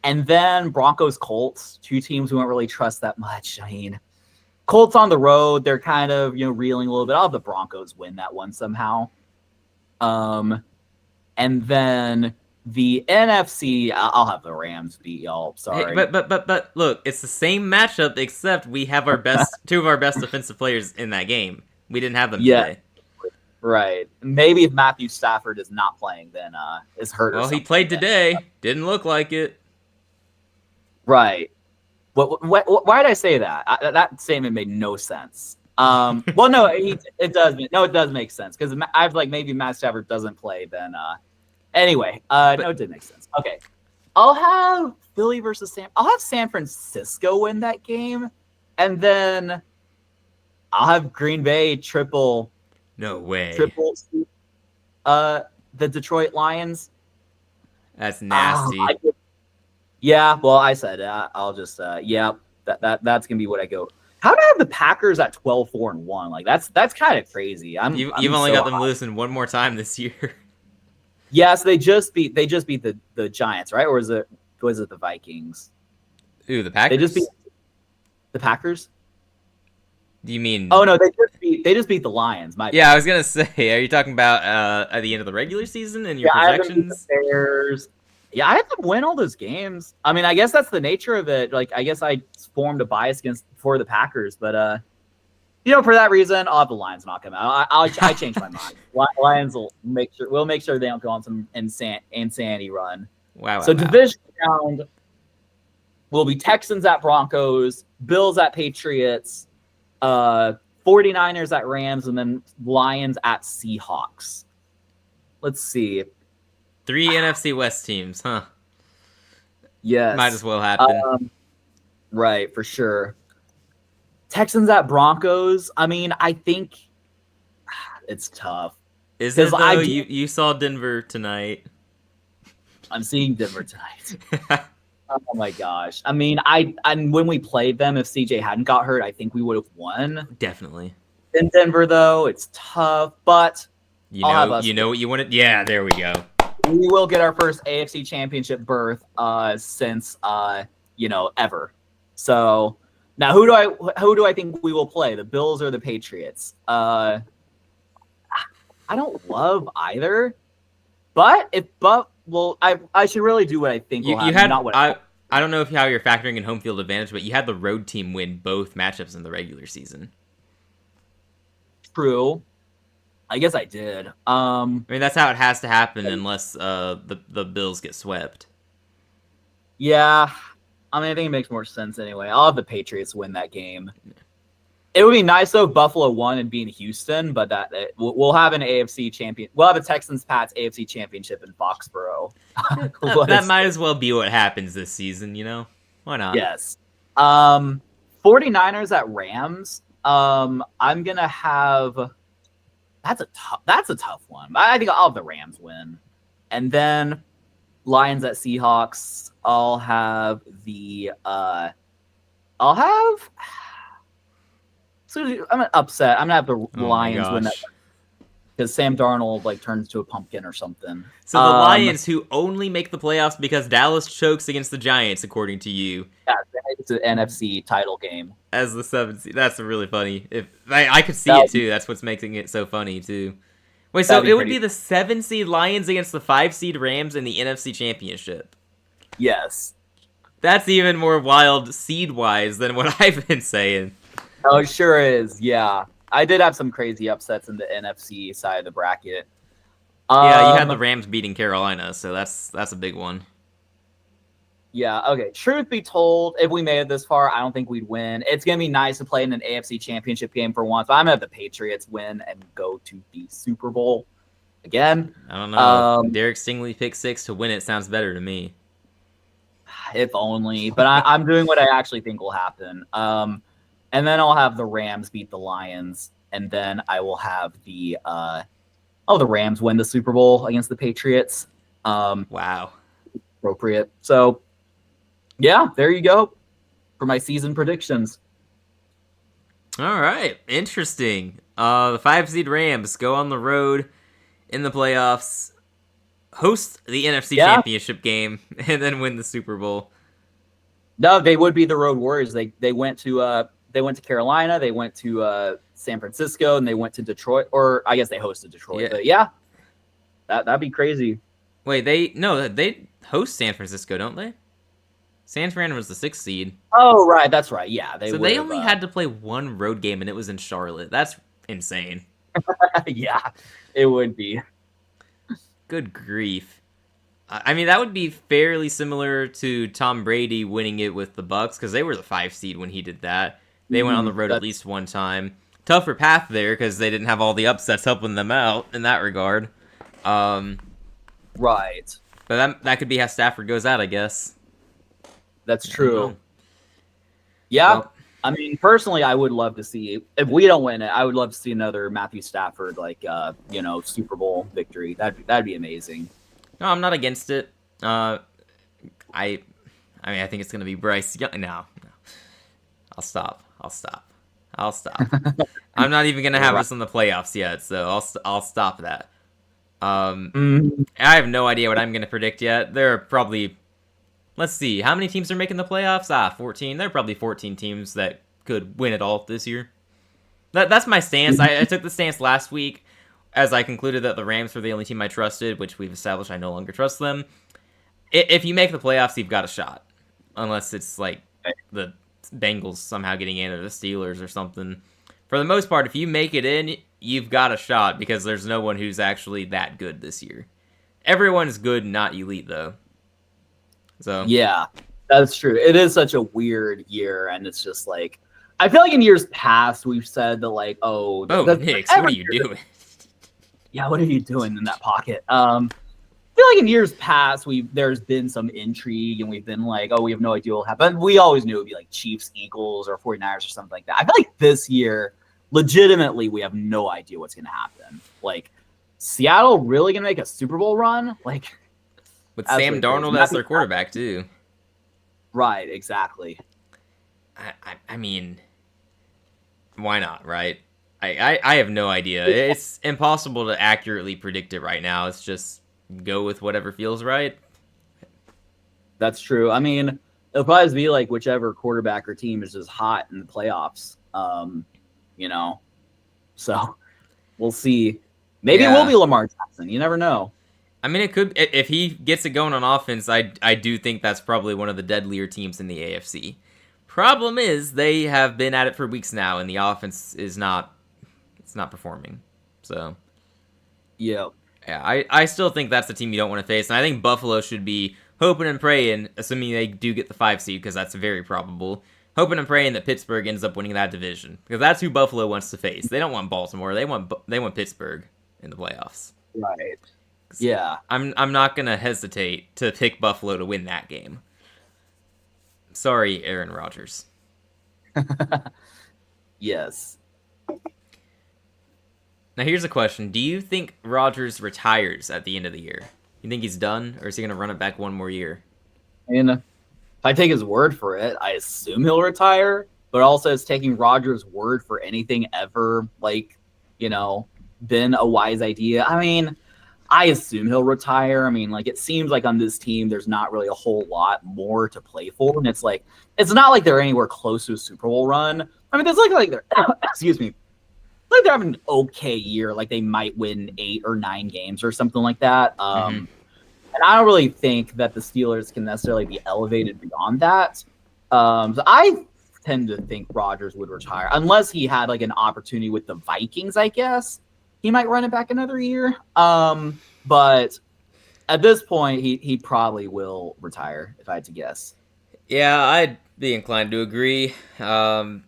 And then Broncos-Colts, 2 teams we don't really trust that much. I mean, Colts on the road, they're kind of, reeling a little bit. I'll have the Broncos win that one somehow. And then the NFC, I'll have the Rams beat y'all. Sorry, hey, but look, it's the same matchup except we have our best 2 of our best defensive players in that game. We didn't have them today. Right. Maybe if Matthew Stafford is not playing, then is hurt. Well, he played today. Didn't look like it. Right. Why did I say that? That statement made no sense. Well, no, it does. No, it does make sense because I've maybe Matt Stafford doesn't play. Then anyway, no, it did make sense. Okay, I'll have Philly versus I'll have San Francisco win that game, and then I'll have Green Bay triple. No way. Triple. The Detroit Lions. That's nasty. Yeah, well, I said I'll just that's gonna be what I go. How do I have the Packers at 12-4-1? Like that's kind of crazy. You've only got them losing one more time this year. Yes, they just beat the Giants, right? Or was it the Vikings? Ooh, the Packers. They just beat the Packers. Do you mean? Oh no, they just beat the Lions. Yeah, I was gonna say, are you talking about at the end of the regular season and your projections? I have the Bears. Yeah, I have them win all those games. I mean, I guess that's the nature of it. Like, I guess I formed a bias for the Packers, but for that reason, I'll have the Lions knock them out. I changed my mind. Lions will make sure they don't go on some insanity run. Wow. So division round will be Texans at Broncos, Bills at Patriots, 49ers at Rams, and then Lions at Seahawks. Let's see. 3 NFC West teams, huh? Yes. Might as well happen. Right, for sure. Texans at Broncos. I mean, I think it's tough. Is it though? You saw Denver tonight. I'm seeing Denver tonight. Oh my gosh. I mean, when we played them, if CJ hadn't got hurt, I think we would have won. Definitely. In Denver, though, it's tough, but you know what you wanted. Yeah, there we go. We will get our first AFC Championship berth since ever. So now, who do I think we will play? The Bills or the Patriots? I don't love either, but I should really do what I think will happen. I don't know how you're factoring in home field advantage, but you had the road team win both matchups in the regular season. True. I guess I did. I mean, that's how it has to happen unless the Bills get swept. Yeah. I mean, I think it makes more sense anyway. I'll have the Patriots win that game. It would be nice though if Buffalo won and beat Houston, but we'll have an AFC champion. We'll have a Texans-Pats AFC championship in Foxborough. That might as well be what happens this season, Why not? Yes. 49ers at Rams. I'm going to have... That's a tough one. I think I'll have the Rams win. And then Lions at Seahawks. I'll have so I'm an upset. I'm gonna have the Lions win that because Sam Darnold turns to a pumpkin or something. So the Lions, who only make the playoffs because Dallas chokes against the Giants, according to you. Yeah, it's an NFC title game. As the 7th seed. That's really funny. If I could see it too. That's what's making it so funny too. Wait, so it would be the 7 seed Lions against the 5 seed Rams in the NFC Championship. Yes. That's even more wild seed-wise than what I've been saying. Oh, it sure is. Yeah. I did have some crazy upsets in the NFC side of the bracket. Yeah, you had the Rams beating Carolina, so that's a big one. Yeah, okay. Truth be told, if we made it this far, I don't think we'd win. It's going to be nice to play in an AFC Championship game for once, but I'm going to have the Patriots win and go to the Super Bowl again. I don't know. Derek Stingley pick 6 to win it sounds better to me. If only. But I'm doing what I actually think will happen. And then I'll have the Rams beat the Lions, and then I will have the Rams win the Super Bowl against the Patriots. Wow. Appropriate. So, yeah, there you go for my season predictions. All right. Interesting. The 5 seed Rams go on the road in the playoffs, host the NFC Championship game, and then win the Super Bowl. No, they would be the Road Warriors. They went to Carolina, they went to San Francisco, and they went to Detroit, or I guess they hosted Detroit. Yeah. But yeah, that'd be crazy. Wait, they host San Francisco, don't they? San Fran was the 6th seed. Oh, right, that's right. Yeah, they only had to play one road game, and it was in Charlotte. That's insane. Yeah, it would be. Good grief. I mean, that would be fairly similar to Tom Brady winning it with the Bucks, because they were the 5 seed when he did that. They went on the road at least one time. Tougher path there, because they didn't have all the upsets helping them out in that regard. Right. But that could be how Stafford goes out, I guess. That's true. Yeah. Well, I mean, personally, I would love to see, if we don't win it, I would love to see another Matthew Stafford, Super Bowl victory. That'd be amazing. No, I'm not against it. I think it's going to be Bryce Young. No. I'll stop. I'll stop. I'm not even gonna have Right. us in the playoffs yet, so I'll stop that. Mhm. I have no idea what I'm gonna predict yet. There are probably, let's see, how many teams are making the playoffs? 14. There are probably 14 teams that could win it all this year. That's my stance. I took the stance last week as I concluded that the Rams were the only team I trusted, which we've established I no longer trust them. If you make the playoffs, you've got a shot, unless it's like the Bengals somehow getting in or the Steelers or something. For the most part, if you make it in, you've got a shot because there's no one who's actually that good this year. Everyone's good, not elite though. So Yeah, that's true. It is such a weird year, and it's just like I feel like in years past we've said that like, oh, Nix, what are you doing? Yeah, what are you doing in that pocket? I feel like in years past there's been some intrigue, and we've been like, oh, we have no idea what will happen. We always knew it would be like Chiefs, Eagles, or 49ers or something like that. I feel like this year, legitimately, we have no idea what's going to happen. Like, Seattle really going to make a Super Bowl run? Like, with Sam Darnold as their quarterback too. Right, exactly. I mean, why not, right? I have no idea. It's impossible to accurately predict it right now. It's just go with whatever feels right. That's true. I mean, it'll probably be like whichever quarterback or team is just hot in the playoffs. You know, so we'll see. Maybe it will be Lamar Jackson. You never know. I mean, it could if he gets it going on offense. I do think that's probably one of the deadlier teams in the AFC. Problem is they have been at it for weeks now, and the offense is not performing. So yeah, I still think that's the team you don't want to face, and I think Buffalo should be hoping and praying, assuming they do get the 5 seed, because that's very probable. Hoping and praying that Pittsburgh ends up winning that division, because that's who Buffalo wants to face. They don't want Baltimore. They want Pittsburgh in the playoffs. Right. Yeah. I'm not gonna hesitate to pick Buffalo to win that game. Sorry, Aaron Rodgers. Yes. Now here's a question: do you think Rodgers retires at the end of the year? You think he's done, or is he gonna run it back one more year? And if I take his word for it, I assume he'll retire. But also, it's taking Rodgers' word for anything ever, like, been a wise idea. I mean, I assume he'll retire. I mean, like, it seems like on this team, there's not really a whole lot more to play for. And it's like, it's not like they're anywhere close to a Super Bowl run. I mean, it's like they're, excuse me, like they're having an okay year. Like they might win 8 or 9 games or something like that. And I don't really think that the Steelers can necessarily be elevated beyond that. So I tend to think Rodgers would retire unless he had like an opportunity with the Vikings, I guess. He might run it back another year. But at this point, he probably will retire, if I had to guess. Yeah, I'd be inclined to agree. And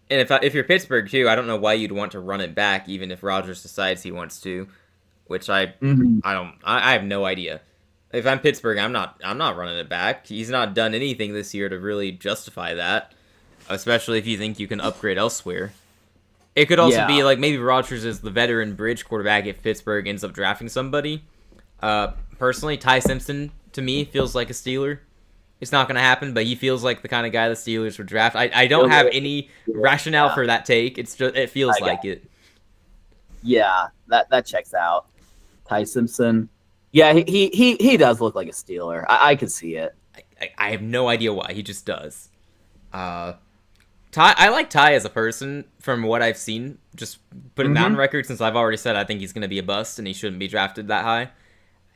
if you're Pittsburgh too, I don't know why you'd want to run it back, even if Rodgers decides he wants to, which I have no idea. If I'm Pittsburgh, I'm not running it back. He's not done anything this year to really justify that, especially if you think you can upgrade elsewhere. It could also be like maybe Rodgers is the veteran bridge quarterback if Pittsburgh ends up drafting somebody. Personally, Ty Simpson to me feels like a Steeler. It's not going to happen, but he feels like the kind of guy the Steelers would draft. I don't have any rationale for that take. It's just it feels like it. Yeah, that checks out. Ty Simpson. Yeah, he does look like a Steeler. I could see it. I have no idea why. He just does. I like Ty as a person from what I've seen. Just put it on record since I've already said I think he's going to be a bust and he shouldn't be drafted that high.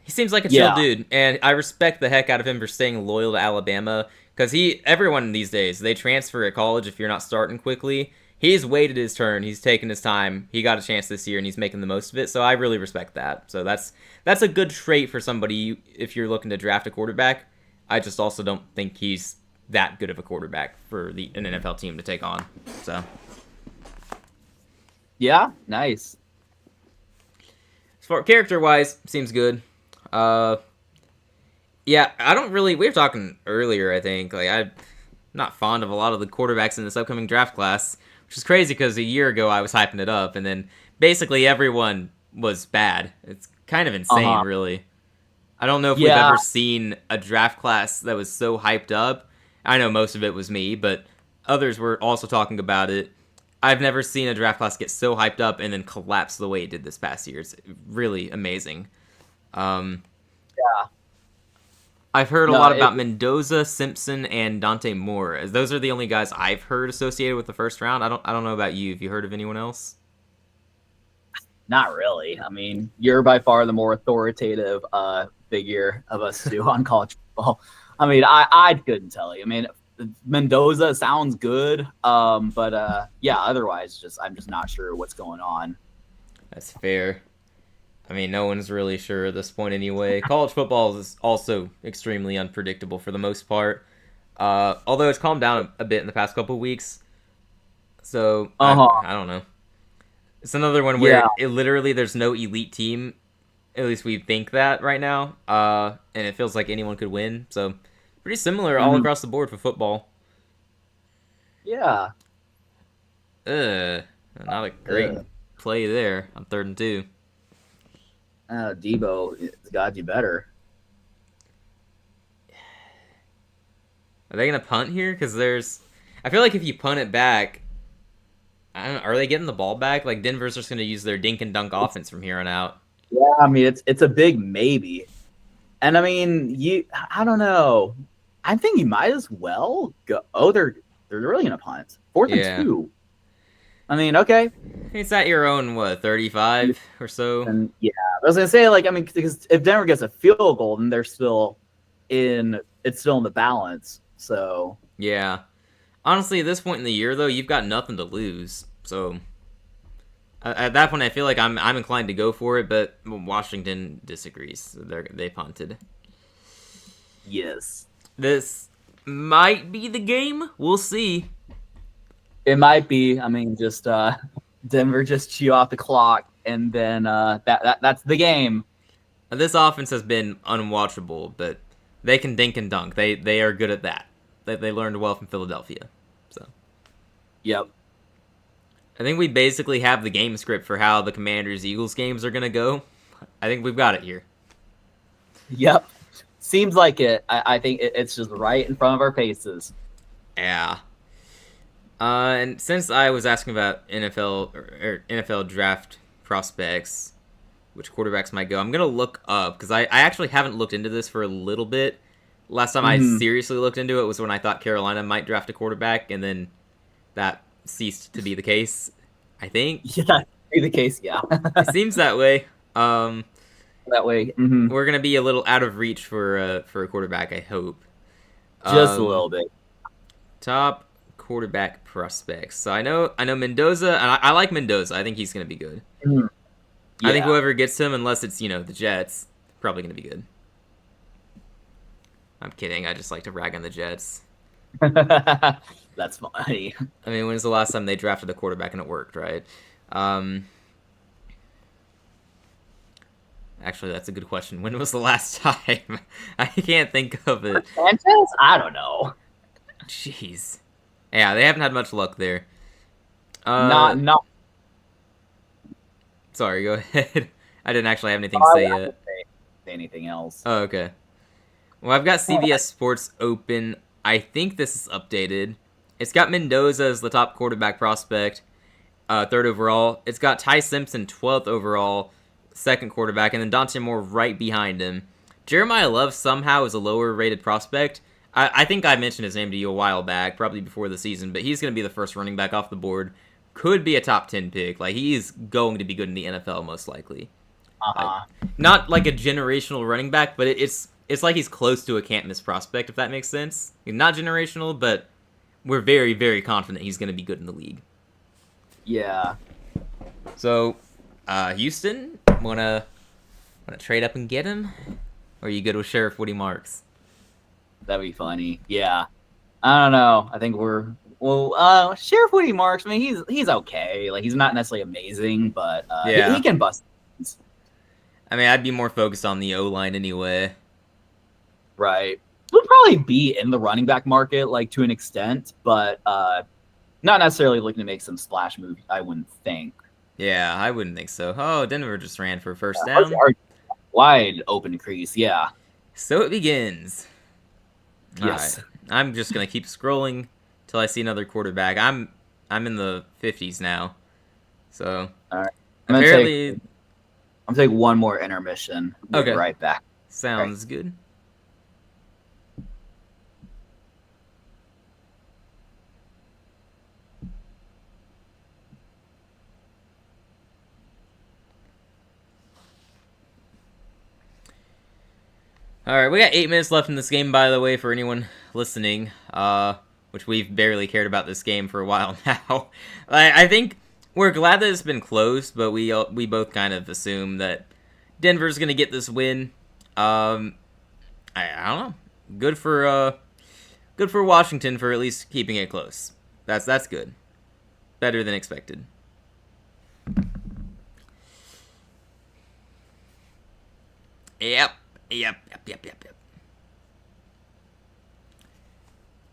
He seems like a chill dude, and I respect the heck out of him for staying loyal to Alabama because everyone these days, they transfer at college if you're not starting quickly. He's waited his turn. He's taken his time. He got a chance this year, and he's making the most of it, so I really respect that. So that's a good trait for somebody if you're looking to draft a quarterback. I just also don't think he's that good of a quarterback for an NFL team to take on. So, yeah, nice. As far character-wise, seems good. Yeah, I don't really. We were talking earlier. I think I'm not fond of a lot of the quarterbacks in this upcoming draft class, which is crazy because a year ago I was hyping it up, and then basically everyone was bad. It's kind of insane, really. I don't know if we've ever seen a draft class that was so hyped up. I know most of it was me, but others were also talking about it. I've never seen a draft class get so hyped up and then collapse the way it did this past year. It's really amazing. Yeah. I've heard a No, lot about Mendoza, Simpson, and Dante Moore. As those are the only guys I've heard associated with the first round. I don't know about you. Have you heard of anyone else? not really. I mean, you're by far the more authoritative figure of us two on college football. I mean, I couldn't tell you. I mean, Mendoza sounds good, but yeah, otherwise, I'm just not sure what's going on. That's fair. I mean, no one's really sure at this point anyway. College football is also extremely unpredictable for the most part. Although it's calmed down a bit in the past couple of weeks. So, I don't know. It's another one where literally there's no elite team. At least we think that right now. And it feels like anyone could win. So, pretty similar all across the board for football. Yeah. Not a great play there on 3rd and 2. Debo, it's got you better. Are they going to punt here? Because I feel like if you punt it back, I don't know, are they getting the ball back? Like, Denver's just going to use their dink and dunk offense from here on out. Yeah, I mean, it's a big maybe. And I mean, I don't know. I think you might as well go. Oh, they're really going to punt. 4th and 2. I mean, okay. It's at your own, 35 or so? And yeah, I was going to say, like, I mean, because if Denver gets a field goal, then it's still in the balance. So. Yeah. Honestly, at this point in the year, though, you've got nothing to lose. So, at that point, I feel like I'm inclined to go for it, but Washington disagrees. So they punted. Yes. This might be the game. We'll see. It might be. I mean, just Denver just chew off the clock, and then that's the game. This offense has been unwatchable, but they can dink and dunk. They are good at that. They learned well from Philadelphia. So. Yep. I think we basically have the game script for how the Commanders-Eagles games are going to go. I think we've got it here. Yep. Seems like it. I think it's just right in front of our faces. Yeah. And since I was asking about NFL draft prospects, which quarterbacks might go, I'm going to look up, because I actually haven't looked into this for a little bit. Last time I seriously looked into it was when I thought Carolina might draft a quarterback, and then that ceased to be the case, I think. Yeah, be the case, yeah. It seems that way. That way. Mm-hmm. We're going to be a little out of reach for a quarterback, I hope. Just a little bit. Top quarterback prospects. So I know Mendoza, and I like Mendoza. I think he's going to be good. Mm-hmm. Yeah. I think whoever gets him, unless it's, the Jets, probably going to be good. I'm kidding. I just like to rag on the Jets. That's funny. I mean, when's the last time they drafted a quarterback and it worked, right? Actually, that's a good question. When was the last time? I can't think of it. Sanchez? I don't know. Jeez. Yeah, they haven't had much luck there. Not. Sorry, go ahead. I didn't actually have anything to say yet. Say anything else. Oh, okay. Well, I've got CBS Sports open. I think this is updated. It's got Mendoza as the top quarterback prospect, 3rd overall. It's got Ty Simpson, 12th overall, 2nd quarterback, and then Dante Moore right behind him. Jeremiah Love somehow is a lower rated prospect. I think I mentioned his name to you a while back, probably before the season, but he's going to be the first running back off the board. Could be a top 10 pick. Like, he's going to be good in the NFL, most likely. Uh-huh. Not like a generational running back, but it's like he's close to a can't-miss prospect, if that makes sense. Not generational, but we're very, very confident he's going to be good in the league. Yeah. So, Houston, wanna trade up and get him? Or are you good with Sheriff Woody Marks? That'd be funny. Yeah. I don't know. I think Sheriff Woody Marks, I mean, he's okay. Like, he's not necessarily amazing, but he can bust. I mean, I'd be more focused on the O-line anyway. Right. We'll probably be in the running back market, like, to an extent, but not necessarily looking to make some splash move, I wouldn't think. Yeah, I wouldn't think so. Oh, Denver just ran for a first down. Wide open crease, yeah. So it begins. Yes. All right. I'm just going to keep scrolling till I see another quarterback. I'm I'm in the 50s now. So All right. apparently, I'm gonna take one more intermission. We'll be okay, right back. sounds good. All right, we got 8 minutes left in this game, by the way, for anyone listening. Which we've barely cared about this game for a while now. I think we're glad that it's been close, but we both kind of assume that Denver's gonna get this win. I don't know. Good for Washington for at least keeping it close. That's good. Better than expected. Yep.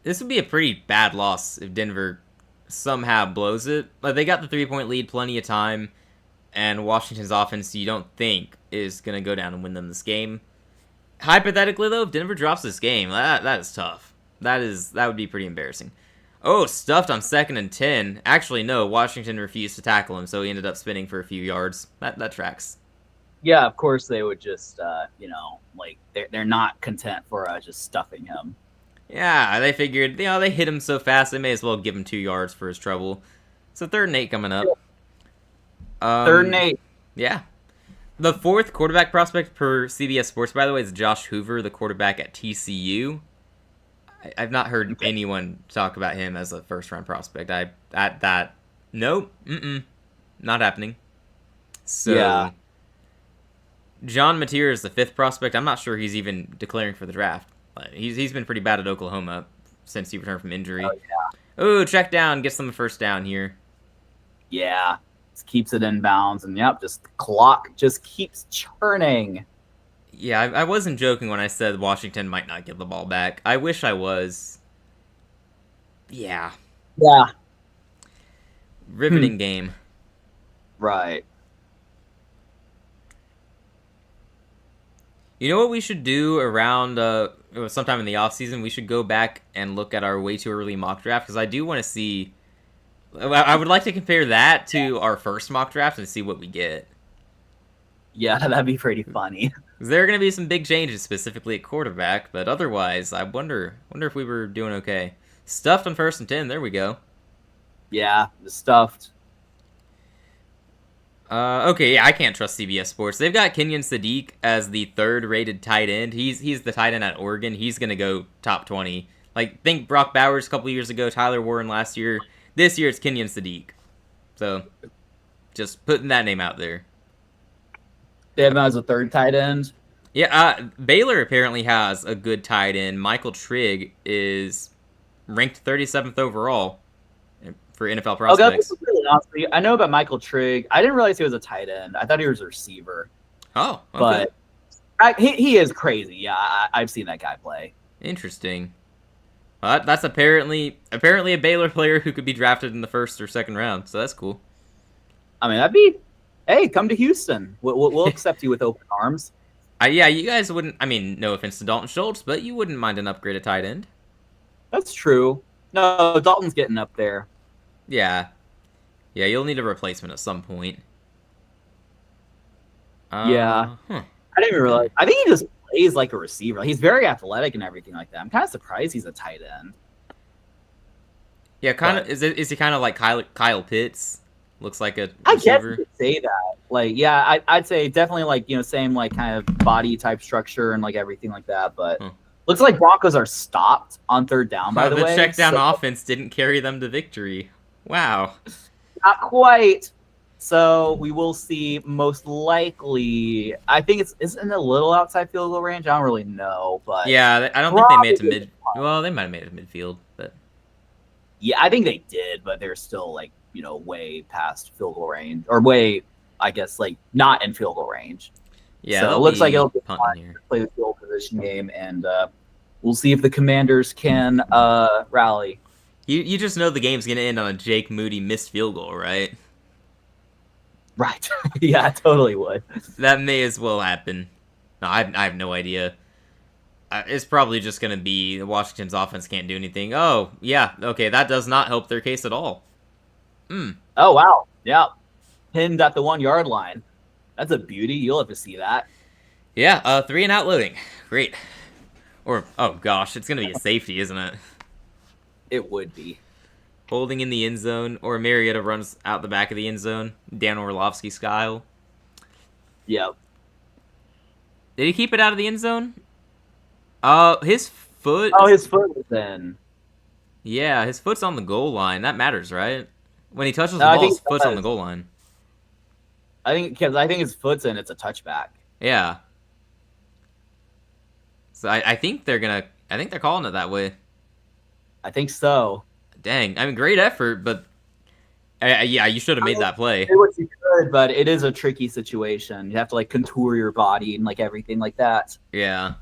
This would be a pretty bad loss if Denver somehow blows it. Like, they got the 3-point lead plenty of time, and Washington's offense, you don't think, is going to go down and win them this game. Hypothetically, though, if Denver drops this game, that is tough. That would be pretty embarrassing. Oh, stuffed on 2nd and 10. Actually, no, Washington refused to tackle him, so he ended up spinning for a few yards. That tracks. Yeah, of course they would just, like they're not content for just stuffing him. Yeah, they figured, they hit him so fast, they may as well give him 2 yards for his trouble. So 3rd and 8 coming up. 3rd and 8. Yeah. The 4th quarterback prospect per CBS Sports, by the way, is Josh Hoover, the quarterback at TCU. I've not heard anyone talk about him as a first-round prospect. Nope, not happening. So, yeah. John Mateer is the 5th prospect. I'm not sure he's even declaring for the draft. He's been pretty bad at Oklahoma since he returned from injury. Oh, yeah. Ooh, check down. Gets them the first down here. Yeah. Just keeps it in bounds. And, yep, just the clock just keeps churning. Yeah, I wasn't joking when I said Washington might not get the ball back. I wish I was. Yeah. Yeah. Riveting game. Right. You know what we should do around sometime in the offseason? We should go back and look at our way too early mock draft, because I do want to see... I would like to compare that to our first mock draft and see what we get. Yeah, that'd be pretty funny. There are going to be some big changes, specifically at quarterback, but otherwise, I wonder if we were doing okay. Stuffed on 1st and 10, there we go. Yeah, the stuffed. Okay, yeah, I can't trust CBS Sports. They've got Kenyon Sadiq as the 3rd-rated tight end. He's the tight end at Oregon. He's going to go top 20. Like, think Brock Bowers a couple years ago, Tyler Warren last year. This year, it's Kenyon Sadiq. So, just putting that name out there. They have him as a 3rd tight end? Yeah, Baylor apparently has a good tight end. Michael Trigg is ranked 37th overall for NFL prospects. Honestly, I know about Michael Trigg. I didn't realize he was a tight end. I thought he was a receiver. Oh, okay. But he is crazy. Yeah, I've seen that guy play. Interesting. That's apparently a Baylor player who could be drafted in the 1st or 2nd round, so that's cool. I mean, that'd be... Hey, come to Houston. We'll accept you with open arms. Yeah, you guys wouldn't... I mean, no offense to Dalton Schultz, but you wouldn't mind an upgrade at tight end. That's true. No, Dalton's getting up there. Yeah. Yeah, you'll need a replacement at some point. Yeah. I didn't even realize. I think he just plays like a receiver. He's very athletic and everything like that. I'm kind of surprised he's a tight end. Yeah, kind of. Is he kind of like Kyle Pitts? Looks like a receiver. I guess you could say that. Like, yeah, I'd say definitely like, same like kind of body type structure and like everything like that. But looks like Broncos are stopped on 3rd down, by the way. The check down offense didn't carry them to victory. Wow. Not quite. So we will see most likely. I think it's in a little outside field goal range. I don't really know, but yeah, I don't think they made it to mid. Well, they might have made it to midfield, but yeah, I think they did, but they're still like way past field goal range, or way, I guess, like not in field goal range. Yeah, so it looks like it'll be fun to play the field position game, and we'll see if the Commanders can rally. You just know the game's gonna end on a Jake Moody missed field goal, right? Right. Yeah, I totally would. That may as well happen. No, I have no idea. It's probably just going to be Washington's offense can't do anything. Oh, yeah, okay, that does not help their case at all. Oh wow, yeah, pinned at the 1 yard line. That's a beauty. You'll have to see that. Yeah, 3-and-out loading. Great. Or, oh gosh, it's going to be a safety, isn't it? It would be. Holding in the end zone, or Mariota runs out the back of the end zone, Dan Orlovsky style. Yep. Did he keep it out of the end zone? His foot... Oh, his foot was in. Yeah, his foot's on the goal line. That matters, right? When he touches the ball, his foot's on the goal line. I think his foot's in. It's a touchback. Yeah. So I think they're calling it that way. I think so. Dang, I mean, great effort, but yeah, you should have made that play. It was good, but it is a tricky situation. You have to like contour your body and like everything like that. Yeah.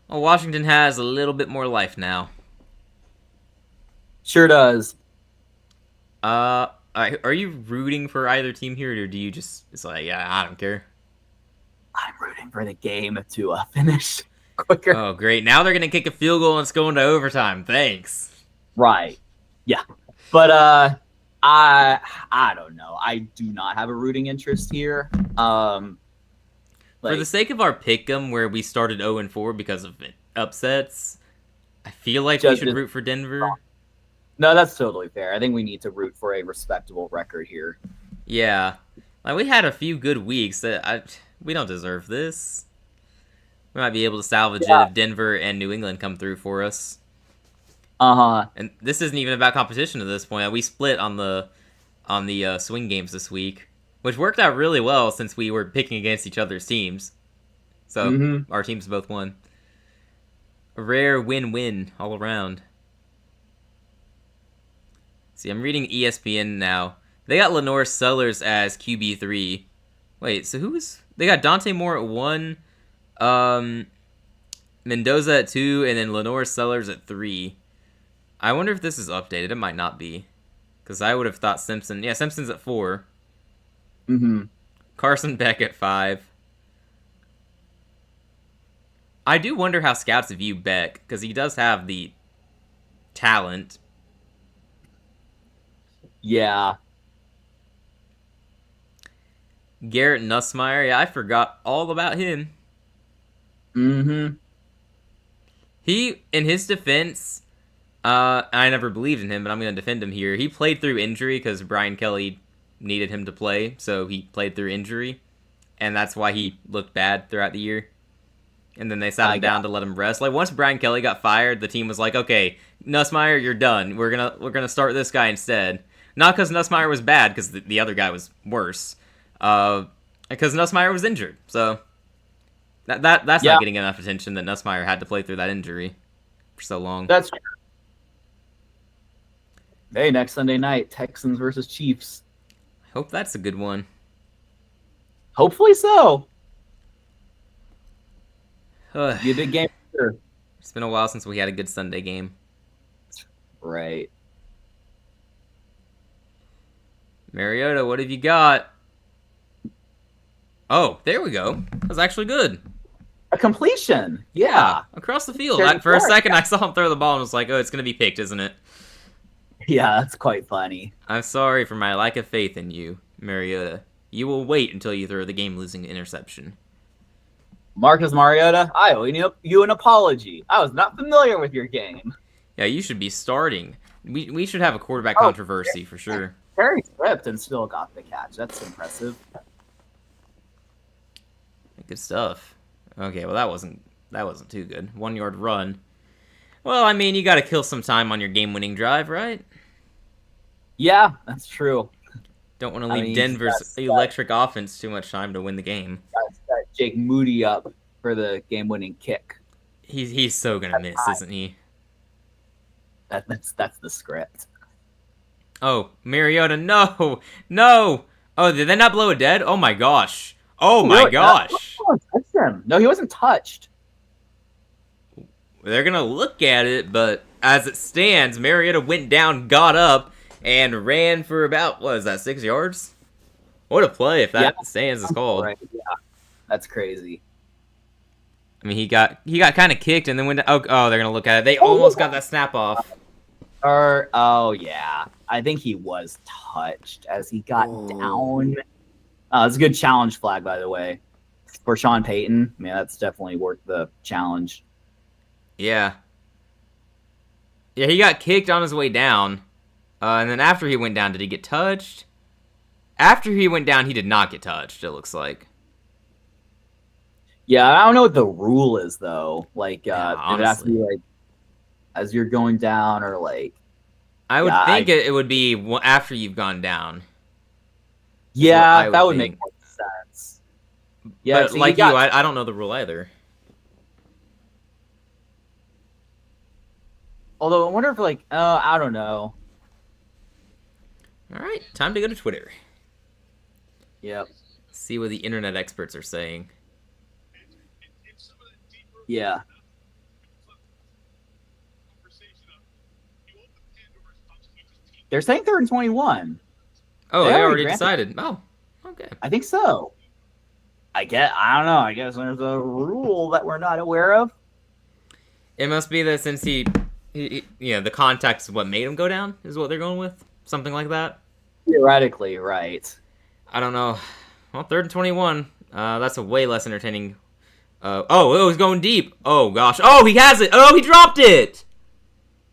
Well, Washington has a little bit more life now. Sure does. Are you rooting for either team here, or do you just? It's like, yeah, I don't care. I'm rooting for the game to finish quicker. Oh, great! Now they're gonna kick a field goal and it's going to overtime. Thanks. Right. Yeah. But I don't know. I do not have a rooting interest here. For the sake of our pick'em, where we started 0-4 because of upsets, I feel like we should root for Denver. No, that's totally fair. I think we need to root for a respectable record here. Yeah, like we had a few good weeks. We don't deserve this. We might be able to salvage it if Denver and New England come through for us. And this isn't even about competition at this point. We split on the swing games this week, which worked out really well since we were picking against each other's teams. So our teams both won. A rare win-win all around. See, I'm reading ESPN now. They got Lenore Sellers as QB3. Wait, so they got Dante Moore at 1, Mendoza at 2, and then Lenore Sellers at 3. I wonder if this is updated. It might not be. Because I would have thought Simpson... Yeah, Simpson's at 4. Carson Beck at 5. I do wonder how scouts view Beck, because he does have the talent. Yeah. Garrett Nussmeier, yeah, I forgot all about him. He, in his defense, I never believed in him, but I'm going to defend him here. He played through injury because Brian Kelly needed him to play, so he played through injury, and that's why he looked bad throughout the year. And then they sat him down to let him rest. Like, once Brian Kelly got fired, the team was like, okay, Nussmeier, you're done. We're gonna start this guy instead. Not because Nussmeier was bad, because the other guy was worse. Because Nussmeier was injured. So that's not getting enough attention that Nussmeier had to play through that injury for so long. That's true. Hey, next Sunday night, Texans versus Chiefs. I hope that's a good one. Hopefully so. Be a big game. Sure. It's been a while since we had a good Sunday game. Right. Mariota, what have you got? Oh, there we go. That was actually good. A completion. Yeah. Across the field. For a second, I saw him throw the ball and was like, oh, it's going to be picked, isn't it? Yeah, that's quite funny. I'm sorry for my lack of faith in you, Mariota. You will wait until you throw the game-losing interception. Marcus Mariota, I owe you an apology. I was not familiar with your game. Yeah, you should be starting. We should have a quarterback controversy for sure. Terry slipped and still got the catch. That's impressive. Good stuff. Okay, well that wasn't too good. 1 yard run. Well, I mean, you got to kill some time on your game-winning drive, right? Yeah, that's true. Don't want to leave Denver's electric offense too much time to win the game. Got Jake Moody up for the game-winning kick. He's so gonna miss, isn't he? That's the script. Oh, Mariota, no! Oh, did they not blow it dead? Oh my gosh! Oh my gosh! No, he wasn't touched. They're gonna look at it, but as it stands, Mariota went down, got up, and ran for about, what is that, 6 yards? What a play if that stands is called. Right. Yeah, that's crazy. I mean, he got kind of kicked and then went. Oh, they're gonna look at it. They almost got that snap off. Oh yeah, I think he was touched as he got down. It's a good challenge flag, by the way, for Sean Payton. I mean, that's definitely worth the challenge. Yeah. Yeah, he got kicked on his way down. And then after he went down, did he get touched? After he went down, he did not get touched, it looks like. Yeah, I don't know what the rule is, though. Like, Yeah, if it has to be, like, as you're going down or, like... I would think it would be after you've gone down. Yeah, that would make more sense. Yeah, but like I don't know the rule either. Although I wonder if, like, I don't know. All right, time to go to Twitter. Yep. See what the internet experts are saying. Yeah. They're saying 3rd and 21. Oh, they already decided. Oh, okay. I think so. I don't know. I guess there's a rule that we're not aware of. It must be that since he the context of what made him go down is what they're going with. Something like that. Theoretically, right. I don't know. Well, 3rd and 21. That's a way less entertaining. Oh, it was going deep. Oh, gosh. Oh, he has it. Oh, he dropped it.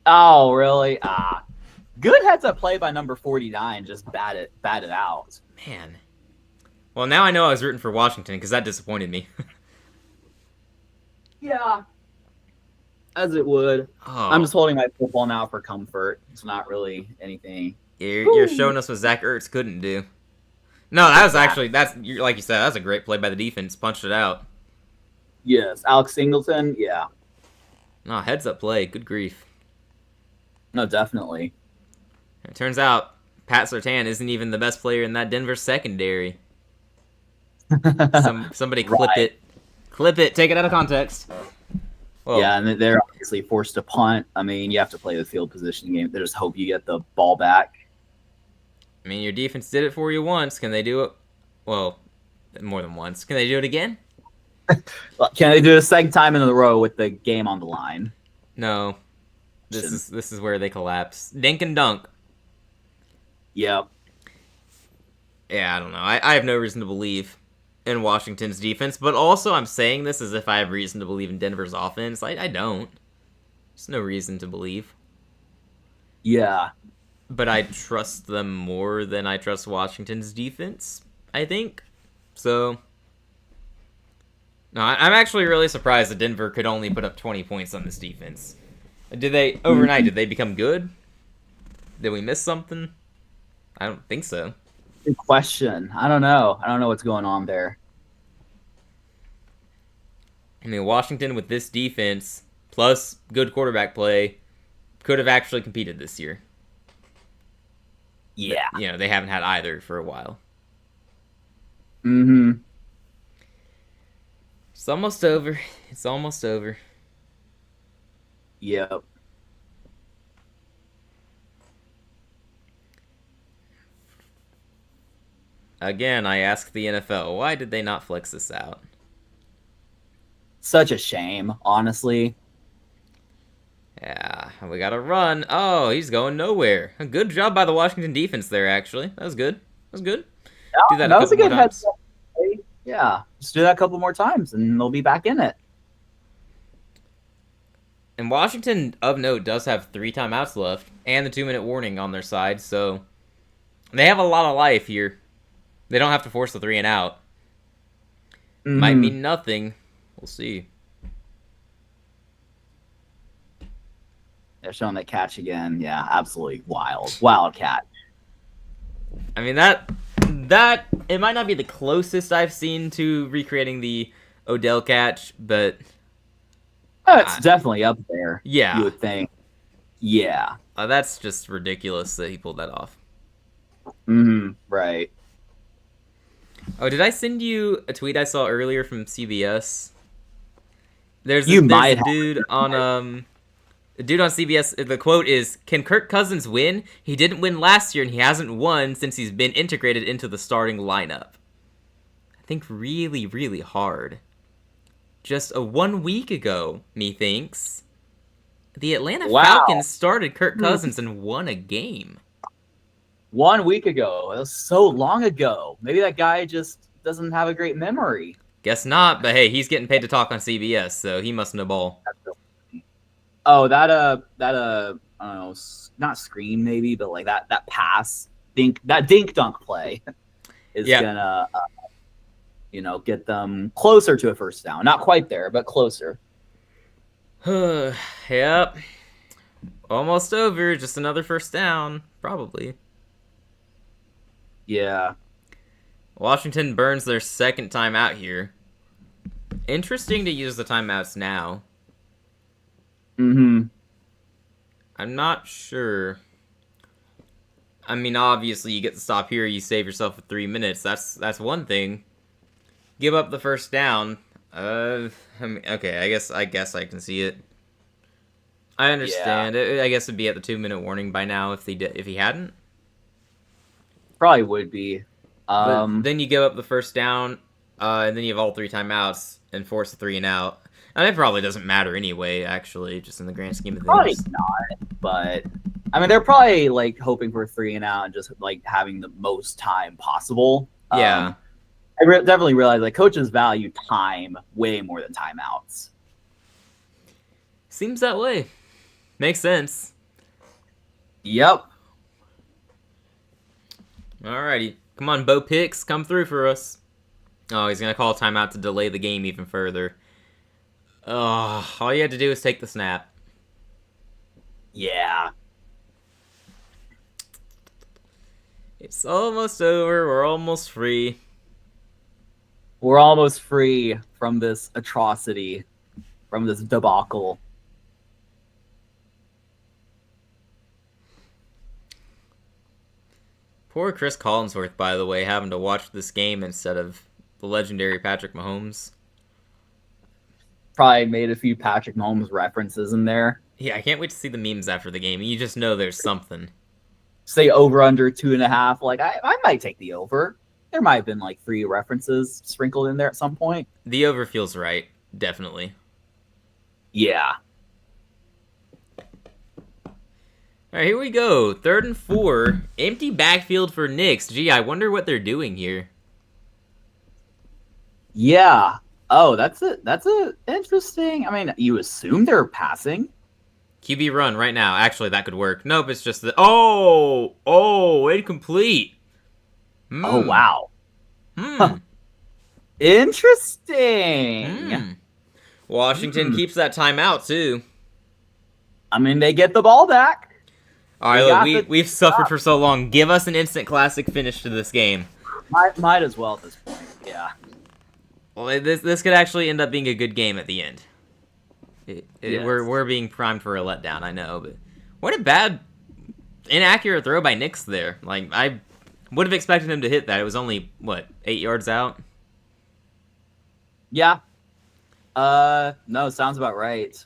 Oh, really? Good heads-up play by number 49. Just bat it out. Man. Well, now I know I was rooting for Washington because that disappointed me. Yeah. As it would. Oh. I'm just holding my football now for comfort. It's not really anything. You're showing us what Zach Ertz couldn't do. No, that was actually, like you said, that's a great play by the defense. Punched it out. Yes, Alex Singleton, yeah. No, heads-up play. Good grief. No, definitely. It turns out Pat Surtain isn't even the best player in that Denver secondary. Somebody clip it. Clip it. Take it out of context. Whoa. Yeah, and they're obviously forced to punt. I mean, you have to play the field position game. They just hope you get the ball back. I mean, your defense did it for you once. Can they do it? Well, more than once. Can they do it again? Can they do it a second time in a row with the game on the line? No. This is where they collapse. Dink and dunk. Yep. Yeah, I don't know. I have no reason to believe in Washington's defense, but also I'm saying this as if I have reason to believe in Denver's offense. I don't. There's no reason to believe. Yeah. But I trust them more than I trust Washington's defense, I think. So, no, I'm actually really surprised that Denver could only put up 20 points on this defense. Did they, overnight, did they become good? Did we miss something? I don't think so. Good question. I don't know. I don't know what's going on there. I mean, Washington with this defense, plus good quarterback play, could have actually competed this year. Yeah. But, they haven't had either for a while. Mm-hmm. It's almost over. It's almost over. Yep. Again, I ask the NFL, why did they not flex this out? Such a shame, honestly. Yeah, we got to run. Oh, he's going nowhere. A good job by the Washington defense there, actually. That was good. That was good. Yeah, do that was a good heads up. Yeah, just do that a couple more times, and they'll be back in it. And Washington, of note, does have 3 timeouts left and the 2-minute warning on their side, so they have a lot of life here. They don't have to force the 3 and out. Mm-hmm. Might mean nothing. We'll see. They're showing that catch again. Yeah, absolutely wild. Wild catch. I mean, that it might not be the closest I've seen to recreating the Odell catch, but it's definitely up there. Yeah. You would think. Yeah. That's just ridiculous that he pulled that off. Mm-hmm. Right. Oh, did I send you a tweet I saw earlier from CBS? There's a dude on CBS. The quote is, "Can Kirk Cousins win? He didn't win last year, and he hasn't won since he's been integrated into the starting lineup." I think really, really hard. Just 1 week ago, methinks. The Atlanta Wow. Falcons started Kirk Cousins and won a game. 1 week ago. It was so long ago. Maybe that guy just doesn't have a great memory. Guess not, but hey, he's getting paid to talk on CBS, so he must know ball. Oh, that I don't know, not screen maybe, but like that pass, that dink dunk play is gonna, get them closer to a first down. Not quite there, but closer. Yep. Almost over. Just another first down, probably. Yeah. Washington burns their second time out here. Interesting to use the timeouts now. Mm-hmm. I'm not sure. I mean, obviously, you get to stop here. You save yourself for 3 minutes. That's one thing. Give up the first down. I mean, okay. I guess I can see it. I understand. Yeah. I guess it'd be at the 2-minute warning by now if he hadn't. Probably would be. But then you give up the first down, and then you have all 3 timeouts and force a 3 and out. And it probably doesn't matter anyway, actually, just in the grand scheme of things. Probably not, but I mean, they're probably like hoping for a 3 and out and just like having the most time possible. Yeah. I definitely realize like coaches value time way more than timeouts. Seems that way. Makes sense. Yep. Alrighty. Come on, Bo Picks, come through for us. Oh, he's going to call a timeout to delay the game even further. Oh, all you had to do is take the snap. Yeah. It's almost over. We're almost free. We're almost free from this atrocity, from this debacle. Poor Chris Collinsworth, by the way, having to watch this game instead of the legendary Patrick Mahomes. Probably made a few Patrick Mahomes references in there. Yeah, I can't wait to see the memes after the game. You just know there's something. Say over under 2.5. Like I might take the over. There might have been like 3 references sprinkled in there at some point. The over feels right, definitely. Yeah. All right, here we go. 3rd and 4. Empty backfield for Knicks. Gee, I wonder what they're doing here. Yeah. Oh, that's a interesting. I mean, you assume they're passing. QB run right now. Actually, that could work. Nope, it's just the... incomplete. Oh, wow. Interesting. Washington keeps that timeout, too. I mean, they get the ball back. All right, look, we've suffered for so long. Give us an instant classic finish to this game. Might as well at this point, yeah. Well, this could actually end up being a good game at the end. Yes. We're being primed for a letdown, I know, but what a bad, inaccurate throw by Knicks there. Like, I would have expected him to hit that. It was only, 8 yards out? Yeah. No, sounds about right.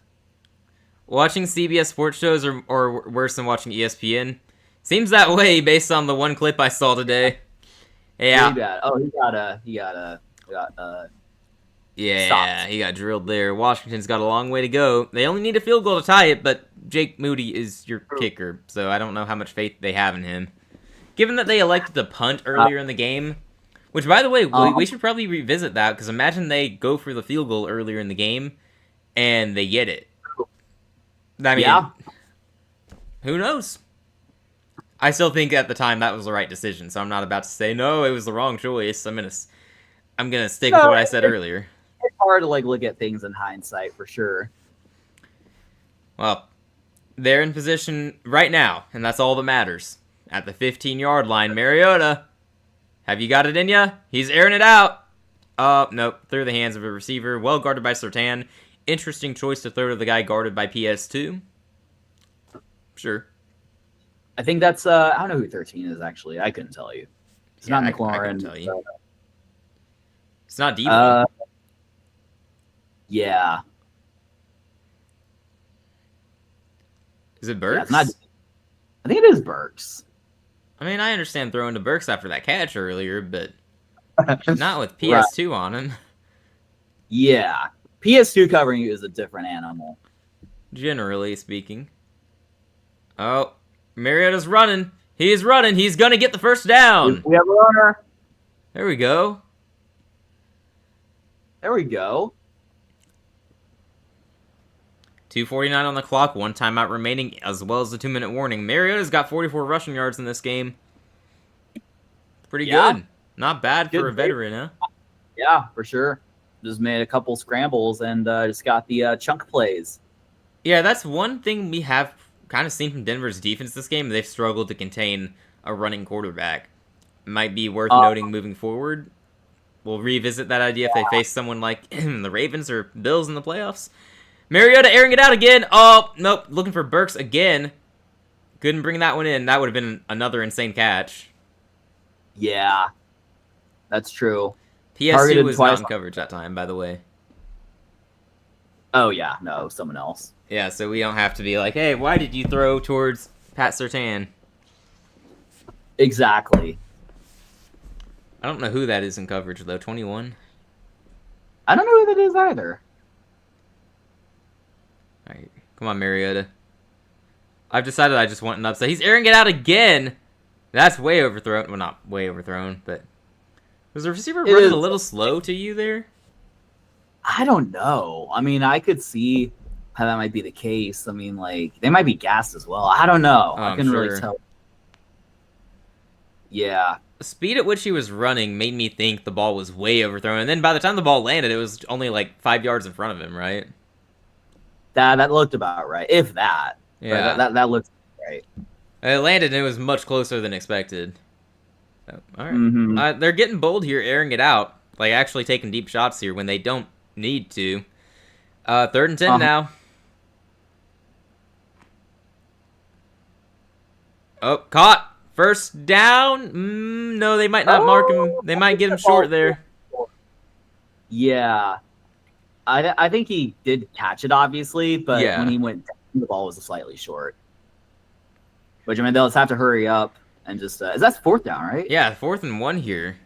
Watching CBS sports shows or worse than watching ESPN? Seems that way based on the one clip I saw today. Yeah. Pretty bad. Oh, he got yeah, stopped. He got drilled there. Washington's got a long way to go. They only need a field goal to tie it, but Jake Moody is your kicker, so I don't know how much faith they have in him. Given that they elected to punt earlier in the game, which, by the way, we should probably revisit that, because imagine they go for the field goal earlier in the game, and they get it. I mean, yeah. Who knows? I still think at the time that was the right decision, so I'm not about to say, no, it was the wrong choice. I'm gonna stick with what I said earlier. It's hard to look at things in hindsight for sure. Well, they're in position right now, and that's all that matters. At the 15-yard line, Mariota, have you got it in ya? He's airing it out. Nope, through the hands of a receiver, well guarded by Surtain. Interesting choice to throw to the guy guarded by PS2. Sure. I think that's I don't know who 13 is actually. I couldn't tell you. It's not McLaurin. I couldn't tell you. It's not Devo. Yeah. Is it Burks? Yeah, I think it is Burks. I mean, I understand throwing to Burks after that catch earlier, but not with PS2 on him. Yeah. PS2 covering you is a different animal. generally speaking. Oh, Mariota's running. He's running. He's going to get the first down. We have a runner. There we go. There we go. 2:49 on the clock, 1 timeout remaining, as well as the 2-minute warning. Mariota's got 44 rushing yards in this game. Pretty good. Not bad for a veteran, huh? Yeah, for sure. Just made a couple scrambles and just got the chunk plays. Yeah, that's one thing we have kind of seen from Denver's defense this game. They've struggled to contain a running quarterback. Might be worth noting moving forward. We'll revisit that idea if they face someone like the Ravens or Bills in the playoffs. Mariota airing it out again. Oh, nope. Looking for Burks again. Couldn't bring that one in. That would have been another insane catch. Yeah, that's true. PSU was not in coverage that time, by the way. Oh, yeah. No, someone else. Yeah, so we don't have to be like, hey, why did you throw towards Pat Surtain? Exactly. I don't know who that is in coverage, though. 21? I don't know who that is either. All right, come on, Mariota. I've decided I just want an upset. He's airing it out again. That's way overthrown. Well, not way overthrown, but was the receiver running a little slow to you there? I don't know. I mean, I could see how that might be the case. I mean, like, they might be gassed as well. I don't know. I couldn't really tell. Yeah. The speed at which he was running made me think the ball was way overthrown, and then by the time the ball landed, it was only like 5 yards in front of him, right? That looked about right, if that. Yeah. Right? That looked right. It landed, and it was much closer than expected. So, all right. They're getting bold here, airing it out. Like, actually taking deep shots here when they don't need to. 3rd and 10 now. Oh, caught. First down. No, they might not mark him. They might get him short there. Yeah. I think he did catch it, obviously, but when he went down, the ball was slightly short. Which, I mean, they'll just have to hurry up and just... is that 4th down, right? Yeah, 4th and 1 here.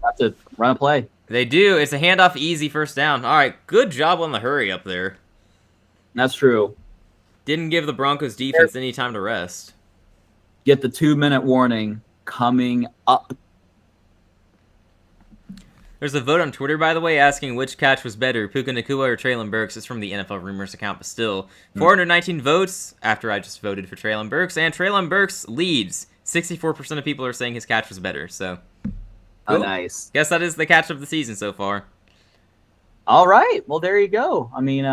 Have to run a play. They do. It's a handoff, easy first down. All right, good job on the hurry up there. That's true. Didn't give the Broncos defense any time to rest. Get the 2-minute warning coming up. There's a vote on Twitter, by the way, asking which catch was better, Puka Nacua or Treylon Burks. It's from the NFL Rumors account, but still. 419 votes after I just voted for Treylon Burks, and Treylon Burks leads. 64% of people are saying his catch was better, so... Cool. Oh, nice. Guess that is the catch of the season so far. All right. Well, there you go. I mean,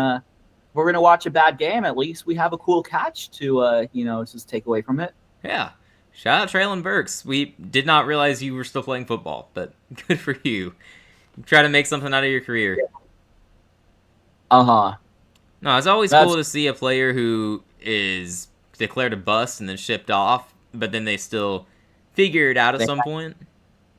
we're going to watch a bad game. At least we have a cool catch to, just take away from it. Yeah. Shout out Treylon Burks. We did not realize you were still playing football, but good for you. Try to make something out of your career. Uh-huh. No, it's always cool to see a player who is declared a bust and then shipped off, but then they still figure it out at some point.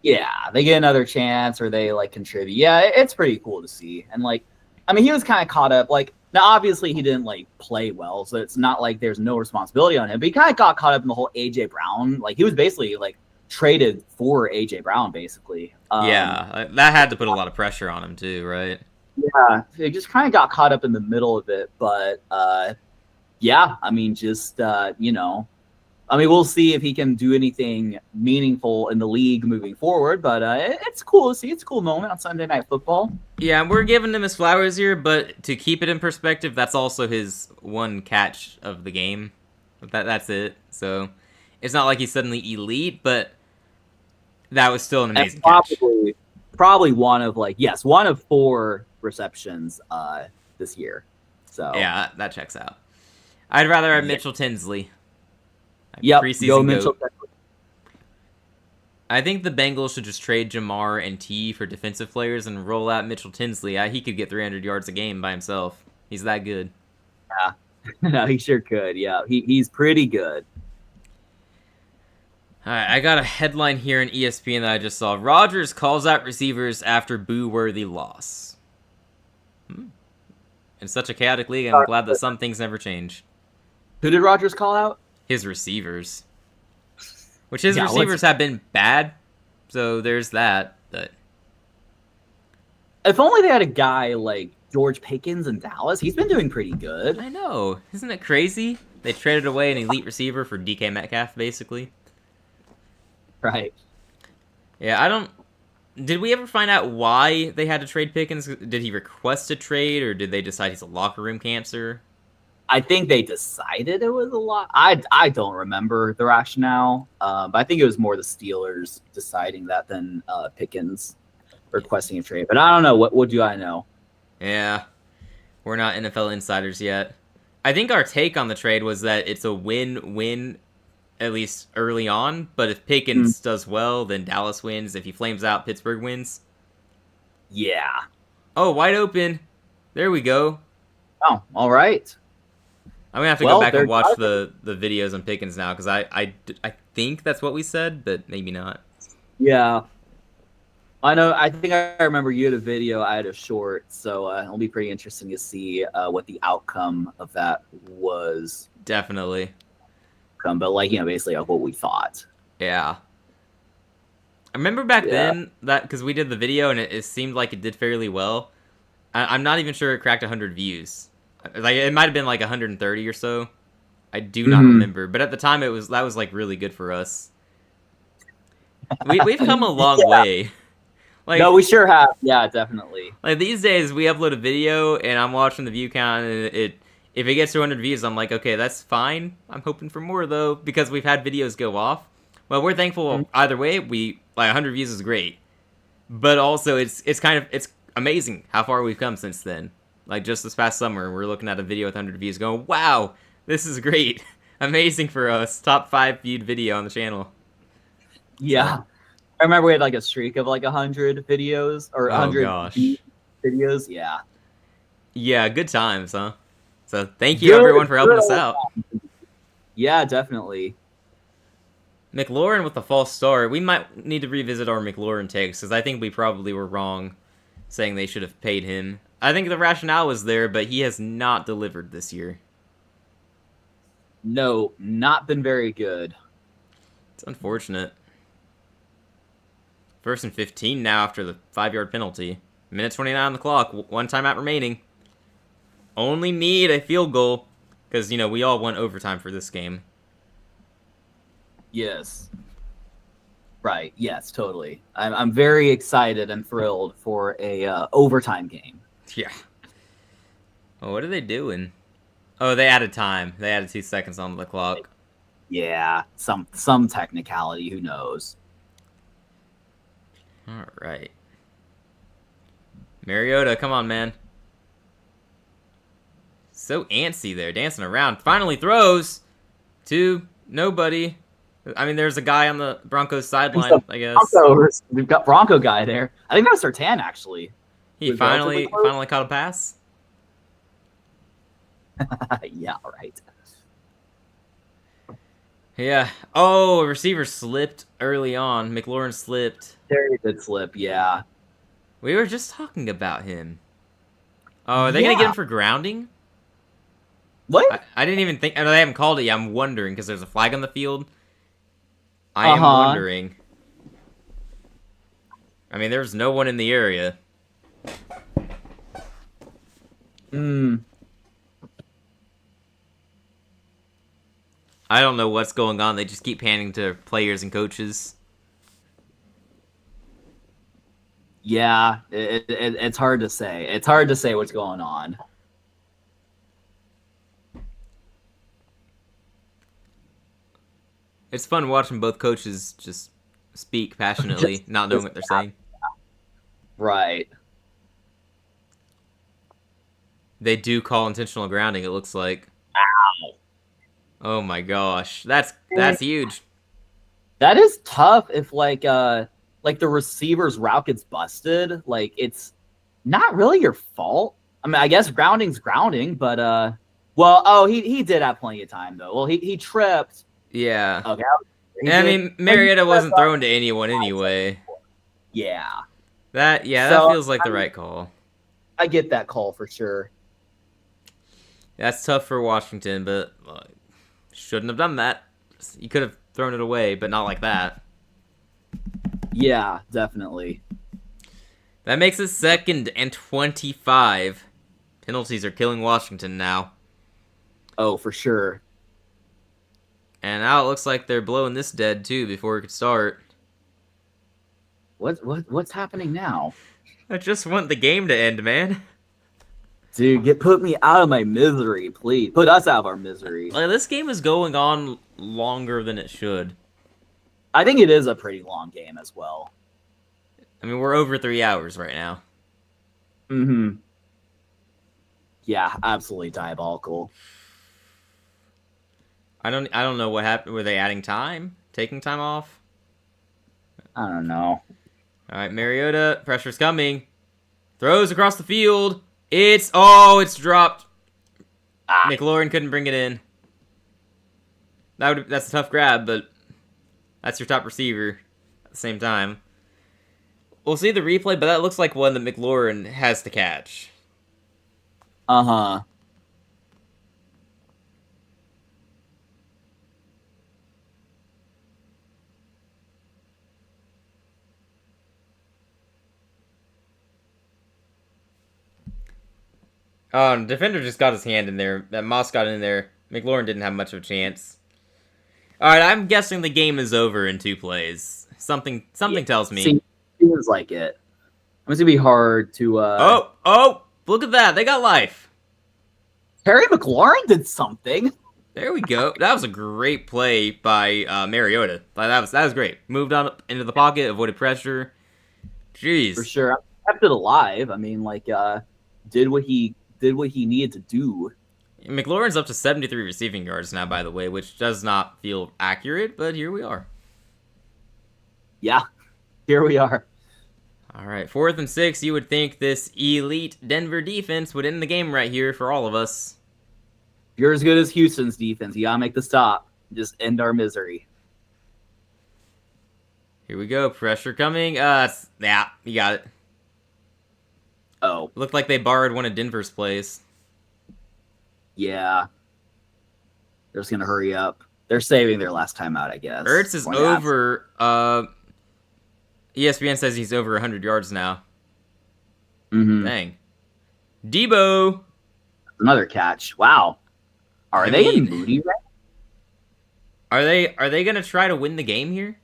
Yeah, they get another chance or they, like, contribute. Yeah, it's pretty cool to see. And, like, I mean, he was kind of caught up. Like, now, obviously, he didn't, like, play well, so it's not like there's no responsibility on him. But he kind of got caught up in the whole A.J. Brown. Like, he was basically, like, traded for A.J. Brown, basically. Yeah, that had to put a lot of pressure on him, too, right? Yeah, he just kind of got caught up in the middle of it. But, yeah, I mean, just, I mean, we'll see if he can do anything meaningful in the league moving forward, but it's cool to see. It's a cool moment on Sunday Night Football. Yeah, we're giving him his flowers here, but to keep it in perspective, that's also his one catch of the game. That's it. So it's not like he's suddenly elite, but that was still an amazing catch. Probably one of 4 receptions this year. So yeah, that checks out. I'd rather have Mitchell Tinsley. Yep, go Mitchell. I think the Bengals should just trade Jamar and T for defensive players and roll out Mitchell Tinsley. He could get 300 yards a game by himself. He's that good. Yeah, no, he sure could. Yeah, he's pretty good. All right, I got a headline here in ESPN that I just saw. Rodgers calls out receivers after boo-worthy loss. In such a chaotic league, I'm glad that some things never change. Who did Rodgers call out? His receivers. Which his receivers have been bad, so there's that. But if only they had a guy like George Pickens in Dallas. He's been doing pretty good. I know. Isn't it crazy? They traded away an elite receiver for DK Metcalf, basically. Right. Yeah, I don't... Did we ever find out why they had to trade Pickens? Did he request a trade, or did they decide he's a locker room cancer? I think they decided it was a lot. I don't remember the rationale, but I think it was more the Steelers deciding that than Pickens requesting a trade. But I don't know. What do I know? Yeah, we're not NFL insiders yet. I think our take on the trade was that it's a win-win, at least early on. But if Pickens does well, then Dallas wins. If he flames out, Pittsburgh wins. Yeah. Oh, wide open. There we go. Oh, all right. I'm going to have to go back and watch the videos on Pickens now, because I think that's what we said, but maybe not. Yeah. I know. I think I remember you had a video, I had a short, so it'll be pretty interesting to see what the outcome of that was. Definitely. But, like, basically what we thought. Yeah. I remember back then, that because we did the video, and it seemed like it did fairly well. I'm not even sure it cracked 100 views. Like, it might have been like 130 or so. I do not remember, but at the time that was like really good for us. We've come a long way. Like, no, we sure have. Yeah, definitely. Like, these days we upload a video and I'm watching the view count, and if it gets to 100 views, I'm like, okay, that's fine. I'm hoping for more though, because we've had videos go off. Well, we're thankful either way. We like 100 views is great, but also it's amazing how far we've come since then. Like, just this past summer, we're looking at a video with 100 views going, wow, this is great. Amazing for us. Top 5 viewed video on the channel. Yeah. So, I remember we had, like, a streak of, like, 100 videos. Or 100 videos. Yeah. Yeah, good times, huh? So, thank you, everyone, for helping us out. Yeah, definitely. McLaurin with a false start. We might need to revisit our McLaurin takes, because I think we probably were wrong saying they should have paid him. I think the rationale was there, but he has not delivered this year. No, not been very good. It's unfortunate. 1st and 15 now after the 5-yard penalty. Minute 29 on the clock. 1 timeout remaining. Only need a field goal, because, we all want overtime for this game. Yes. Right. Yes, totally. I'm very excited and thrilled for a overtime game. Yeah. Oh, what are they doing? Oh, they added time. They added 2 seconds on the clock. Yeah, some technicality. Who knows? All right. Mariota, come on, man. So antsy there, dancing around. Finally throws to nobody. I mean, there's a guy on the Broncos sideline, I guess. We've got Bronco guy there. I think that was Sertan, actually. He finally caught a pass. Yeah, right. Yeah. Oh, a receiver slipped early on. McLaurin slipped. Very good slip, yeah. We were just talking about him. Oh, are they going to get him for grounding? What? I didn't even think... They haven't called it yet. I'm wondering, because there's a flag on the field. I am wondering. I mean, there's no one in the area. I don't know what's going on. They just keep panning to players and coaches. Yeah, it's hard to say. It's hard to say what's going on. It's fun watching both coaches just speak passionately, not knowing what they're saying. Right. They do call intentional grounding, it looks like. Ow. Oh my gosh. That's huge. That is tough if like the receiver's route gets busted. Like, it's not really your fault. I mean, I guess grounding's grounding, but he did have plenty of time though. Well, he tripped. Yeah. Okay. I mean, Mariota wasn't thrown to anyone anyway. Yeah. That feels like the right call. I get that call for sure. That's tough for Washington, but shouldn't have done that. You could have thrown it away, but not like that. Yeah, definitely. That makes it 2nd and 25. Penalties are killing Washington now. Oh, for sure. And now it looks like they're blowing this dead, too, before it could start. What's happening now? I just want the game to end, man. Dude, put me out of my misery, please. Put us out of our misery. Like, this game is going on longer than it should. I think it is a pretty long game as well. I mean, we're over 3 hours right now. Mm-hmm. Yeah, absolutely diabolical. I don't know what happened. Were they adding time? Taking time off? I don't know. Alright, Mariota. Pressure's coming. Throws across the field. It's dropped. McLaurin couldn't bring it in. That's a tough grab, but that's your top receiver at the same time. We'll see the replay, but that looks like one that McLaurin has to catch. Uh-huh. Defender just got his hand in there. That Moss got in there. McLaurin didn't have much of a chance. Alright, I'm guessing the game is over in 2 plays. Something tells me. Seems like it. It's gonna be hard to Oh! Look at that! They got life! Terry McLaurin did something. There we go. That was a great play by Mariota. That was great. Moved on up into the pocket, avoided pressure. Jeez. For sure. Kept it alive. I mean, like, did what he needed to do. McLaurin's up to 73 receiving yards now, by the way, which does not feel accurate, but here we are. Yeah, here we are. All right, 4th and 6. You would think this elite Denver defense would end the game right here for all of us. If you're as good as Houston's defense, you gotta make the stop. Just end our misery. Here we go. Pressure coming. Yeah, you got it. Oh. Looked like they borrowed one of Denver's plays. Yeah. They're just gonna hurry up. They're saving their last time out, I guess. Ertz is over. ESPN says he's over 100 yards now. Mm-hmm. Dang. Debo. Another catch. Wow. Are they in Moody range? Are they gonna try to win the game here?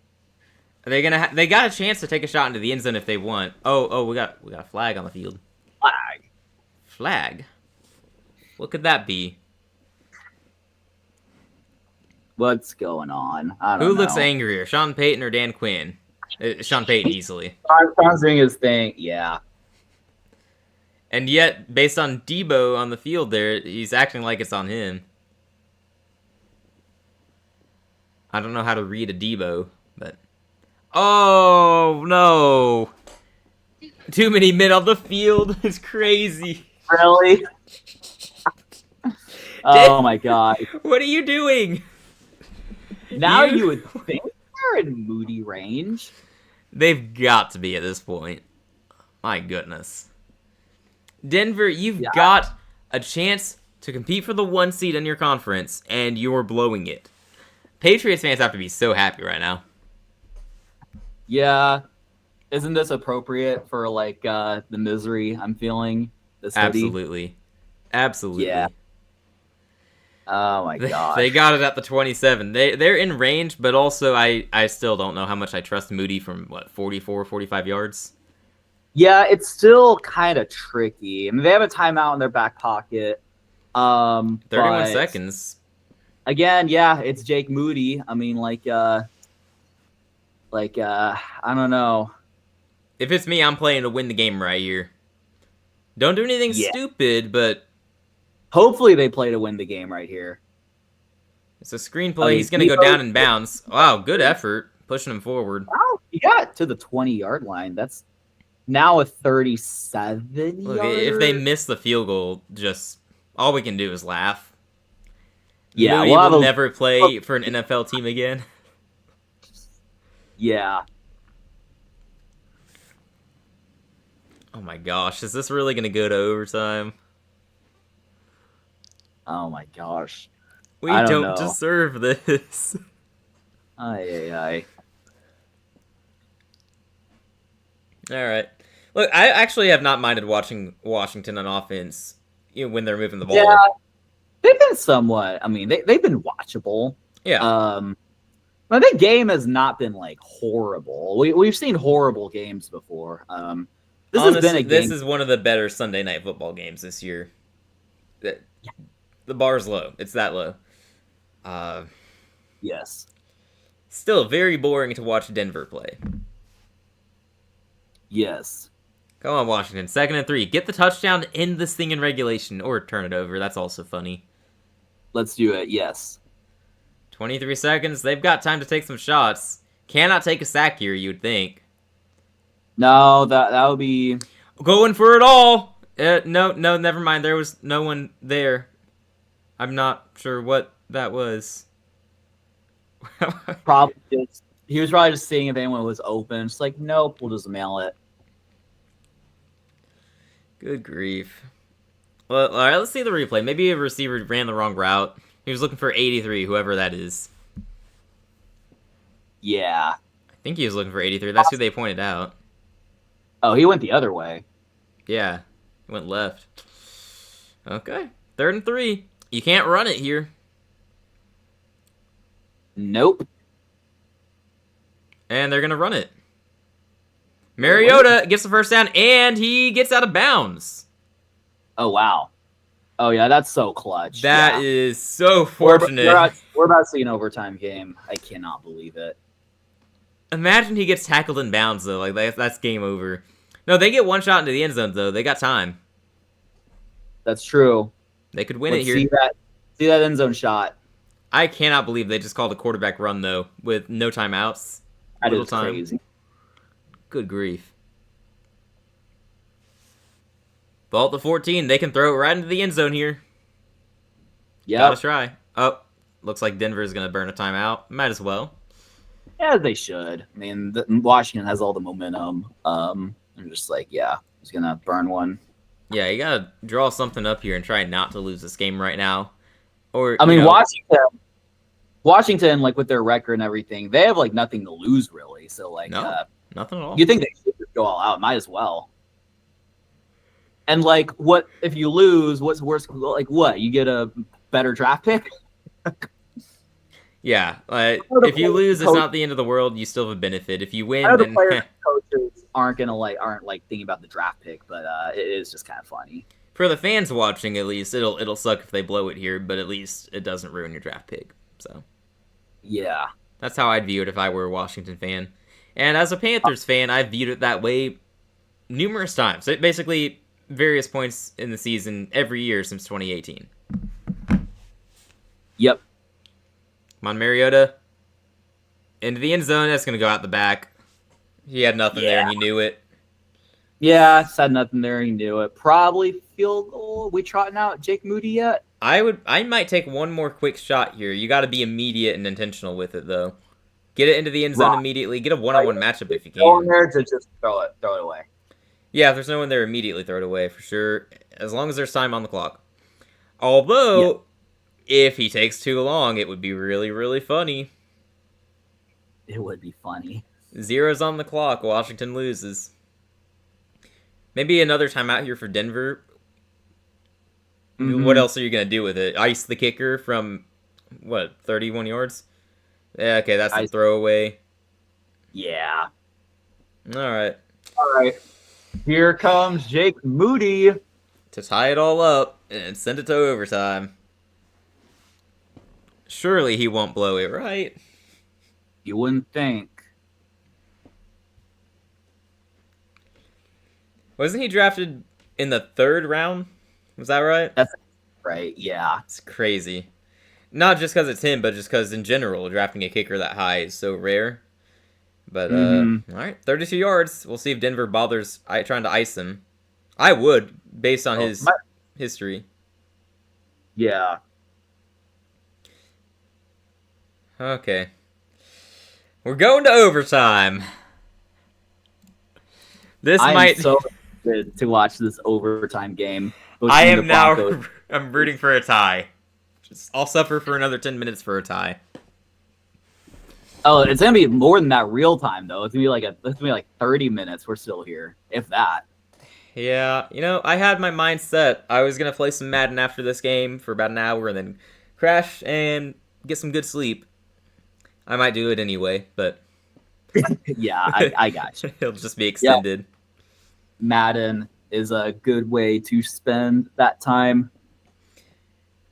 Are they gonna? They got a chance to take a shot into the end zone if they want. Oh, we got a flag on the field. Flag. What could that be? What's going on? I don't know. Who looks angrier, Sean Payton or Dan Quinn? Sean Payton easily. Sean's doing his thing. Yeah. And yet, based on Debo on the field there, he's acting like it's on him. I don't know how to read a Debo, but... Oh, no! Too many men on the field. It's crazy. Really? Oh, my God. What are you doing? Now you would think they're in Moody range. They've got to be at this point. My goodness. Denver, you've got a chance to compete for the 1 seed in your conference, and you're blowing it. Patriots fans have to be so happy right now. Yeah. Isn't this appropriate for, like, the misery I'm feeling? This Absolutely. Absolutely. Yeah. Oh, my God. They got it at the 27. They're in range, but also I still don't know how much I trust Moody from, 44, 45 yards? Yeah, it's still kind of tricky. I mean, they have a timeout in their back pocket. 31 seconds. Again, yeah, it's Jake Moody. I mean, I don't know. If it's me, I'm playing to win the game right here. Don't do anything stupid, but... Hopefully they play to win the game right here. It's a screenplay. He's going to go down and bounce. Wow, good effort. Pushing him forward. Wow, he got to the 20-yard line. That's now a 37-yard. Look, if they miss the field goal, just... All we can do is laugh. Yeah, Moody will never play for an NFL team again. Yeah. Oh my gosh, is this really going to go to overtime? Oh my gosh. We don't deserve this. Aye. Alright. Look, I actually have not minded watching Washington on offense when they're moving the ball. Yeah, they've been somewhat. I mean, they've been watchable. Yeah. But that game has not been like horrible. We've seen horrible games before. This Honestly, has been a game. This is one of the better Sunday Night Football games this year. The bar's low. It's that low. Yes. Still very boring to watch Denver play. Yes. Come on, Washington. 2nd and 3. Get the touchdown, end this thing in regulation, or turn it over. That's also funny. Let's do it. Yes. 23 seconds. They've got time to take some shots. Cannot take a sack here, you'd think. No, that would be... Going for it all! No, never mind. There was no one there. I'm not sure what that was. Probably just... He was probably just seeing if anyone was open. It's like, nope, we'll just mail it. Good grief. Well, all right, let's see the replay. Maybe a receiver ran the wrong route. He was looking for 83, whoever that is. Yeah. I think he was looking for 83. That's who they pointed out. Oh, he went the other way. Yeah, he went left. Okay, 3rd and 3. You can't run it here. Nope. And they're going to run it. Mariota gets the first down, and he gets out of bounds. Oh, wow. Oh, yeah, that's so clutch. That is so fortunate. We're about to see an overtime game. I cannot believe it. Imagine he gets tackled in bounds, though. Like, that's game over. No, they get one shot into the end zone, though. They got time. That's true. They could win it here. See that end zone shot. I cannot believe they just called a quarterback run, though, with no timeouts. That is crazy. Good grief. Ball at the 14. They can throw it right into the end zone here. Yeah. Gotta try. Oh, looks like Denver's going to burn a timeout. Might as well. Yeah, they should. I mean, Washington has all the momentum. I'm just like, yeah, he's going to burn one. Yeah, you got to draw something up here and try not to lose this game right now. Or I mean, Washington, like with their record and everything, they have like nothing to lose really. So like, no, nothing at all. You think they should just go all out? Might as well. And like, what if you lose? What's worse? Like, what you get a better draft pick? Yeah, if you lose, it's not the end of the world. You still have a benefit. If you win, then the coaches aren't thinking about the draft pick, but it is just kind of funny. For the fans watching, at least it'll suck if they blow it here, but at least it doesn't ruin your draft pick. So yeah, that's how I'd view it if I were a Washington fan. And as a Panthers fan, I've viewed it that way numerous times. So basically, various points in the season every year since 2018. Yep. Come on, Mariota. Into the end zone. That's going to go out the back. He had nothing there, and he knew it. Yeah, said nothing there. He knew it. Probably field goal. We trotting out Jake Moody yet? I might take one more quick shot here. You got to be immediate and intentional with it, though. Get it into the end zone immediately. Get a one-on-one matchup if you can. Go in there to just throw it away. Yeah, if there's no one there, immediately throw it away for sure. As long as there's time on the clock. Although, if he takes too long, it would be really, really funny. It would be funny. 0's on the clock. Washington loses. Maybe another timeout here for Denver. Mm-hmm. What else are you going to do with it? Ice the kicker from, 31 yards? Yeah, okay, that's a throwaway. Yeah. All right. Here comes Jake Moody. To tie it all up and send it to overtime. Surely he won't blow it, right? You wouldn't think. Wasn't he drafted in the 3rd round? Was that right? That's right, yeah. It's crazy. Not just because it's him, but just because in general, drafting a kicker that high is so rare. But, all right, 32 yards. We'll see if Denver bothers trying to ice him. I would, based on his history. Yeah. Okay. We're going to overtime. I'm so excited to watch this overtime game. I am now. I'm rooting for a tie. I'll suffer for another 10 minutes for a tie. Oh, it's gonna be more than that real time though. It's gonna be like 30 minutes. We're still here, if that. Yeah, I had my mind set. I was gonna play some Madden after this game for about an hour and then crash and get some good sleep. I might do it anyway, but Yeah, I got you. it'll just be Yeah, extended. Madden is a good way to spend that time.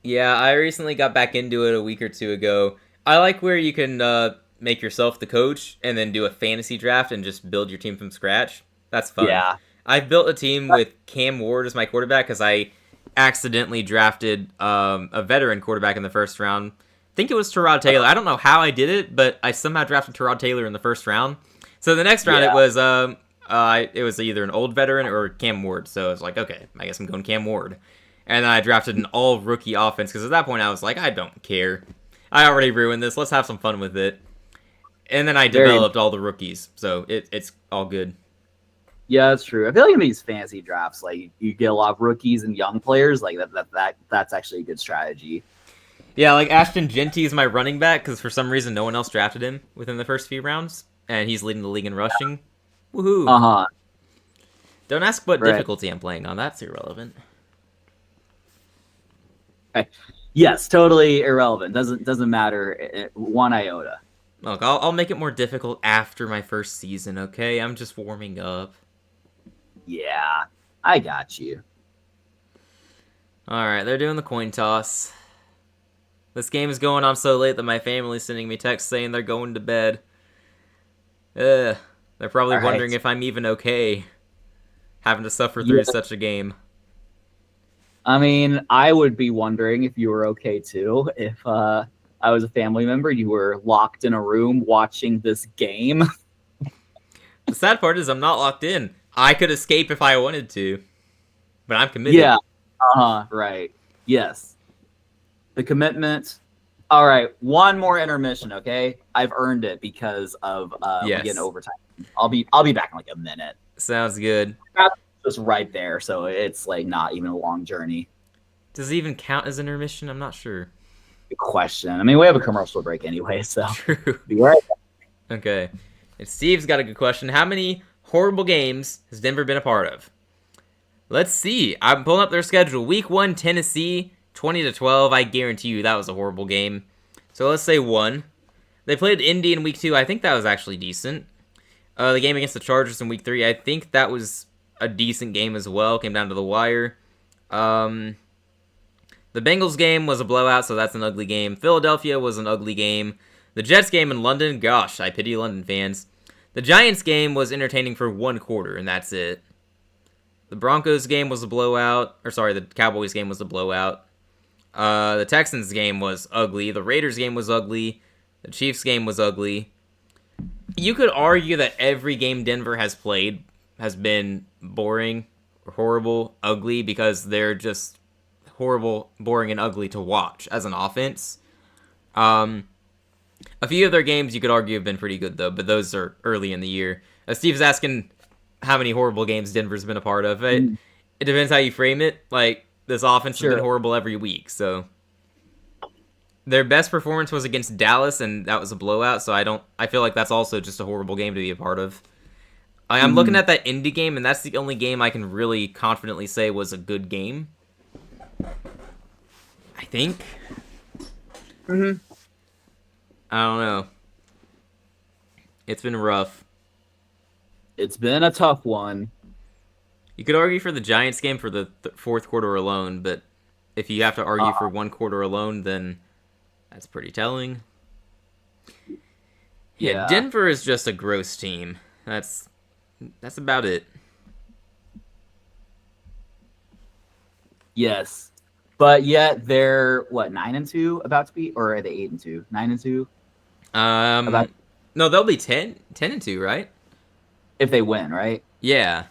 Yeah, I recently got back into it a week or two ago. I like where you can make yourself the coach and then do a fantasy draft and just build your team from scratch. That's fun. Yeah. I built a team with Cam Ward as my quarterback because I accidentally drafted a veteran quarterback in the first round. I think it was Tyrod Taylor. I don't know how I did it, but I somehow drafted Tyrod Taylor in the first round. So the next round it was either an old veteran or Cam Ward. So I was like, okay, I guess I'm going Cam Ward. And then I drafted an all-rookie offense because at that point I was like, I don't care. I already ruined this. Let's have some fun with it. And then I developed all the rookies, so it's all good. Yeah, that's true. I feel like in these fantasy drafts, like you get a lot of rookies and young players. Like that's actually a good strategy. Yeah, like Ashton Genty is my running back because for some reason no one else drafted him within the first few rounds, and he's leading the league in rushing. Woohoo! Don't ask what difficulty I'm playing on. That's irrelevant. Okay. Yes, totally irrelevant. Doesn't matter one iota. Look, I'll make it more difficult after my first season. Okay, I'm just warming up. Yeah, I got you. All right, they're doing the coin toss. This game is going on so late that my family's sending me texts saying they're going to bed. They're probably wondering if I'm even okay, having to suffer through such a game. I mean, I would be wondering if you were okay too. If I was a family member, you were locked in a room watching this game. The sad part is I'm not locked in. I could escape if I wanted to, but I'm committed. Yeah. Right. Yes. The commitment. All right. One more intermission, okay? I've earned it because of we getting overtime. I'll be back in like a minute. Sounds good. Just right there, so it's like not even a long journey. Does it even count as intermission? I'm not sure. Good question. I mean, we have a commercial break anyway, so true. Be right back. Okay. And Steve's got a good question. How many horrible games has Denver been a part of? Let's see. I'm pulling up their schedule. Week 1, Tennessee, 20-12. I guarantee you that was a horrible game. So let's say 1. They played Indy in Week 2. I think that was actually decent. The game against the Chargers in Week 3, I think that was a decent game as well. Came down to the wire. The Bengals game was a blowout, so that's an ugly game. Philadelphia was an ugly game. The Jets game in London, gosh, I pity London fans. The Giants game was entertaining for 1 quarter, and that's it. The Broncos game was a blowout. The Cowboys game was a blowout. The Texans game was ugly. The Raiders game was ugly. The Chiefs game was ugly. You could argue that every game Denver has played has been boring, horrible, ugly, because they're just horrible, boring, and ugly to watch as an offense. A few of their games you could argue have been pretty good, though, but those are early in the year. Steve's asking how many horrible games Denver's been a part of. It depends how you frame it. Like, this offense has been horrible every week, so... Their best performance was against Dallas, and that was a blowout, so I feel like that's also just a horrible game to be a part of. I'm looking at that Indy game, and that's the only game I can really confidently say was a good game. I think. I don't know. It's been rough. It's been a tough one. You could argue for the Giants game for the fourth quarter alone, but if you have to argue for 1 quarter alone, then that's pretty telling. Yeah, Denver is just a gross team. That's about it. Yes. But yet they're 9-2 about to be, or are they 8-2? 9-2? No, they'll be 10-2, right? If they win, right? Yeah.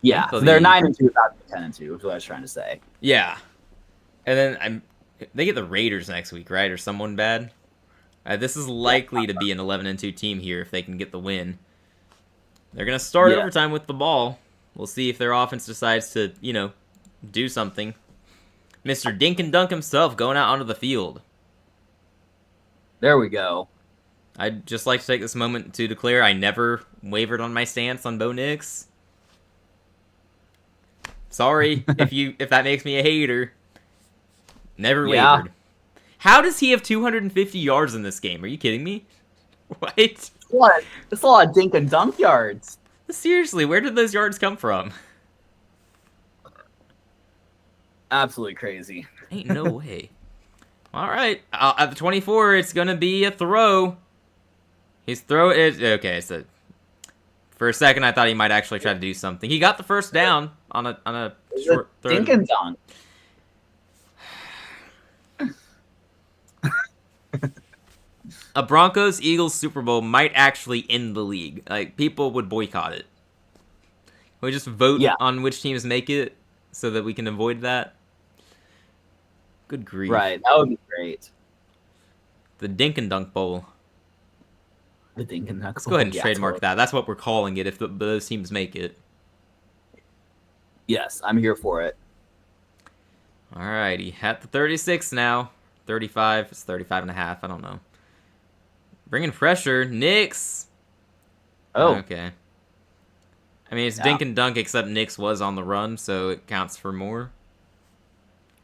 Yeah. So they're 9-2 about to be 10-2, is what I was trying to say. Yeah. And then they get the Raiders next week, right? Or someone bad. This is likely to be an 11-2 team here if they can get the win. They're going to start overtime with the ball. We'll see if their offense decides to, do something. Mr. Dink and Dunk himself going out onto the field. There we go. I'd just like to take this moment to declare I never wavered on my stance on Bo Nix. Sorry if that makes me a hater. Never Yeah. wavered. How does he have 250 yards in this game? Are you kidding me? What? It's a lot of dink and dunk yards. Seriously, where did those yards come from? Absolutely crazy. Ain't no way. All right, at the 24, it's gonna be a throw. He's throw it. Okay, so for a second, I thought he might actually try to do something. He got the first down on a short throw. Dink and dunk. A Broncos-Eagles Super Bowl might actually end the league. Like, people would boycott it. We just vote on which teams make it so that we can avoid that. Good grief. Right, that would be great. The Dink and Dunk Bowl. The Dink and Dunk Bowl. Let's go ahead and trademark that. That's what we're calling it if those teams make it. Yes, I'm here for it. Alrighty, at the 36 now. 35, it's 35 and a half, I don't know. Bringing pressure, Knicks. Oh. Okay. I mean, it's Dink and Dunk, except Knicks was on the run, so it counts for more.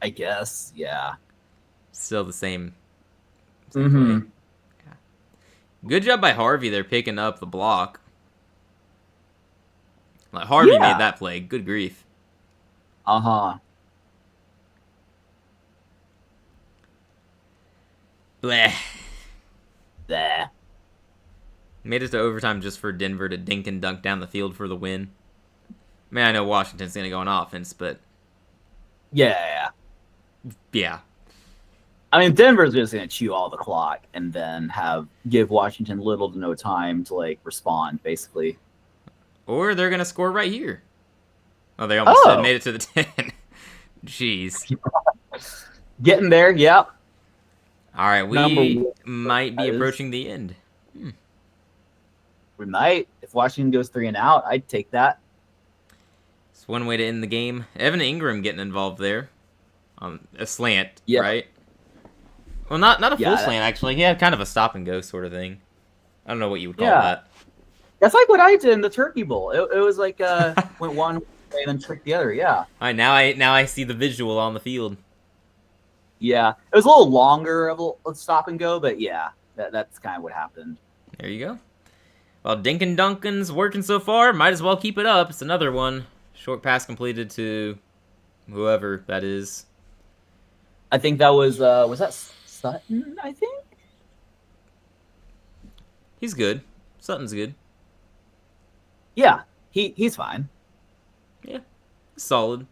I guess, yeah. Still the same Mm-hmm. play. Yeah. Good job by Harvey there picking up the block. Like, Harvey made that play. Good grief. Uh-huh. Bleh. Bleh. Made it to overtime just for Denver to dink and dunk down the field for the win. I mean, I know Washington's going to go on offense, but... Yeah. Yeah. I mean, Denver's just going to chew all the clock and then give Washington little to no time to, like, respond, basically. Or they're going to score right here. Oh, they almost made it to the 10. Jeez. Getting there, yep. All right, we might be approaching the end. We might. If Washington goes 3 and out, I'd take that. It's one way to end the game. Evan Ingram getting involved there. A slant, right? Well, not a full slant, actually. He had kind of a stop and go sort of thing. I don't know what you would call that. That's like what I did in the Turkey Bowl. It was like went one way and then tricked the other, yeah. All right, now I see the visual on the field. Yeah. It was a little longer of a stop and go, but yeah, that's kind of what happened. There you go. Well, Dink and Duncan's working so far. Might as well keep it up. It's another one. Short pass completed to whoever that is. I think that was that Sutton, I think? He's good. Sutton's good. Yeah, he's fine. Yeah, solid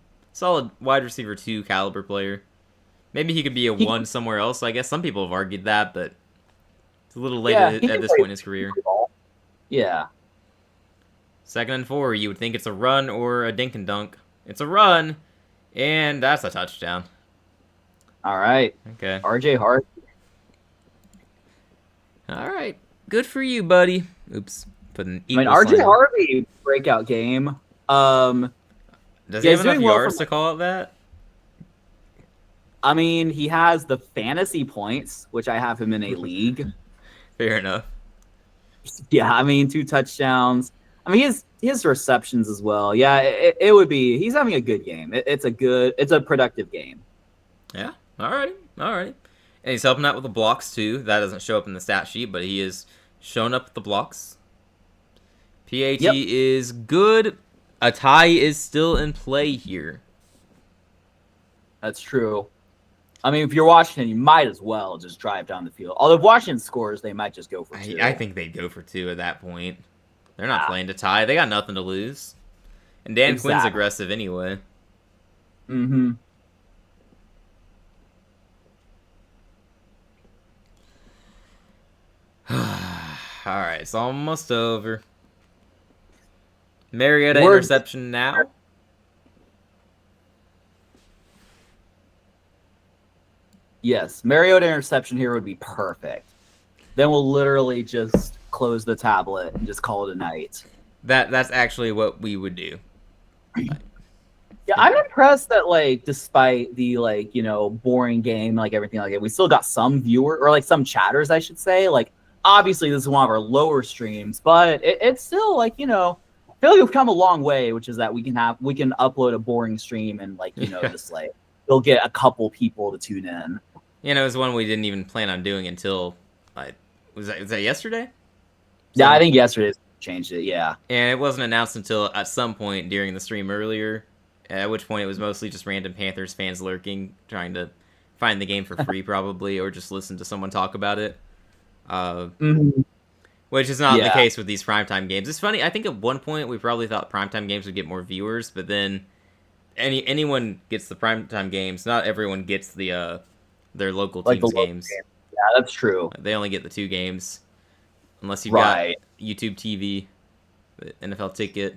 wide receiver 2 caliber player. Maybe he could be a 1 somewhere else. I guess some people have argued that, but it's a little late at this point in his career. Yeah. 2nd and 4. You would think it's a run or a dink and dunk. It's a run, and that's a touchdown. All right. Okay. RJ Harvey. All right. Good for you, buddy. Oops. RJ Harvey breakout game. Does he have enough yards to call it that? I mean, he has the fantasy points, which I have him in a league. Fair enough. Yeah, I mean, 2 touchdowns. I mean, he has receptions as well. Yeah, it would be. He's having a good game. It's a productive game. Yeah. All right. And he's helping out with the blocks too. That doesn't show up in the stat sheet, but he is showing up with the blocks. PAT is good. A tie is still in play here. That's true. I mean, if you're Washington, you might as well just drive down the field. Although if Washington scores, they might just go for 2. I think they'd go for 2 at that point. They're not playing to tie. They got nothing to lose. And Dan Quinn's aggressive anyway. Mm-hmm. All right, it's almost over. Mariota interception now. Yes, Mariota interception here would be perfect. Then we'll literally just close the tablet and just call it a night. That's actually what we would do. Yeah, I'm impressed that, like, despite the, like, boring game, like everything like that, we still got some viewer or like some chatters, I should say. Like, obviously this is one of our lower streams, but it's still like, feel like we've come a long way, which is that we can upload a boring stream and like just like we'll get a couple people to tune in. It was one we didn't even plan on doing until was that yesterday? Yeah, I think yesterday changed it. Yeah, and it wasn't announced until at some point during the stream earlier, at which point it was mostly just random Panthers fans lurking, trying to find the game for free probably, or just listen to someone talk about it. Which is not the case with these primetime games. It's funny. I think at one point we probably thought primetime games would get more viewers, but then anyone gets the primetime games. Not everyone gets the their local teams games. Yeah, that's true. They only get the 2 games, unless you've got YouTube TV, the NFL ticket.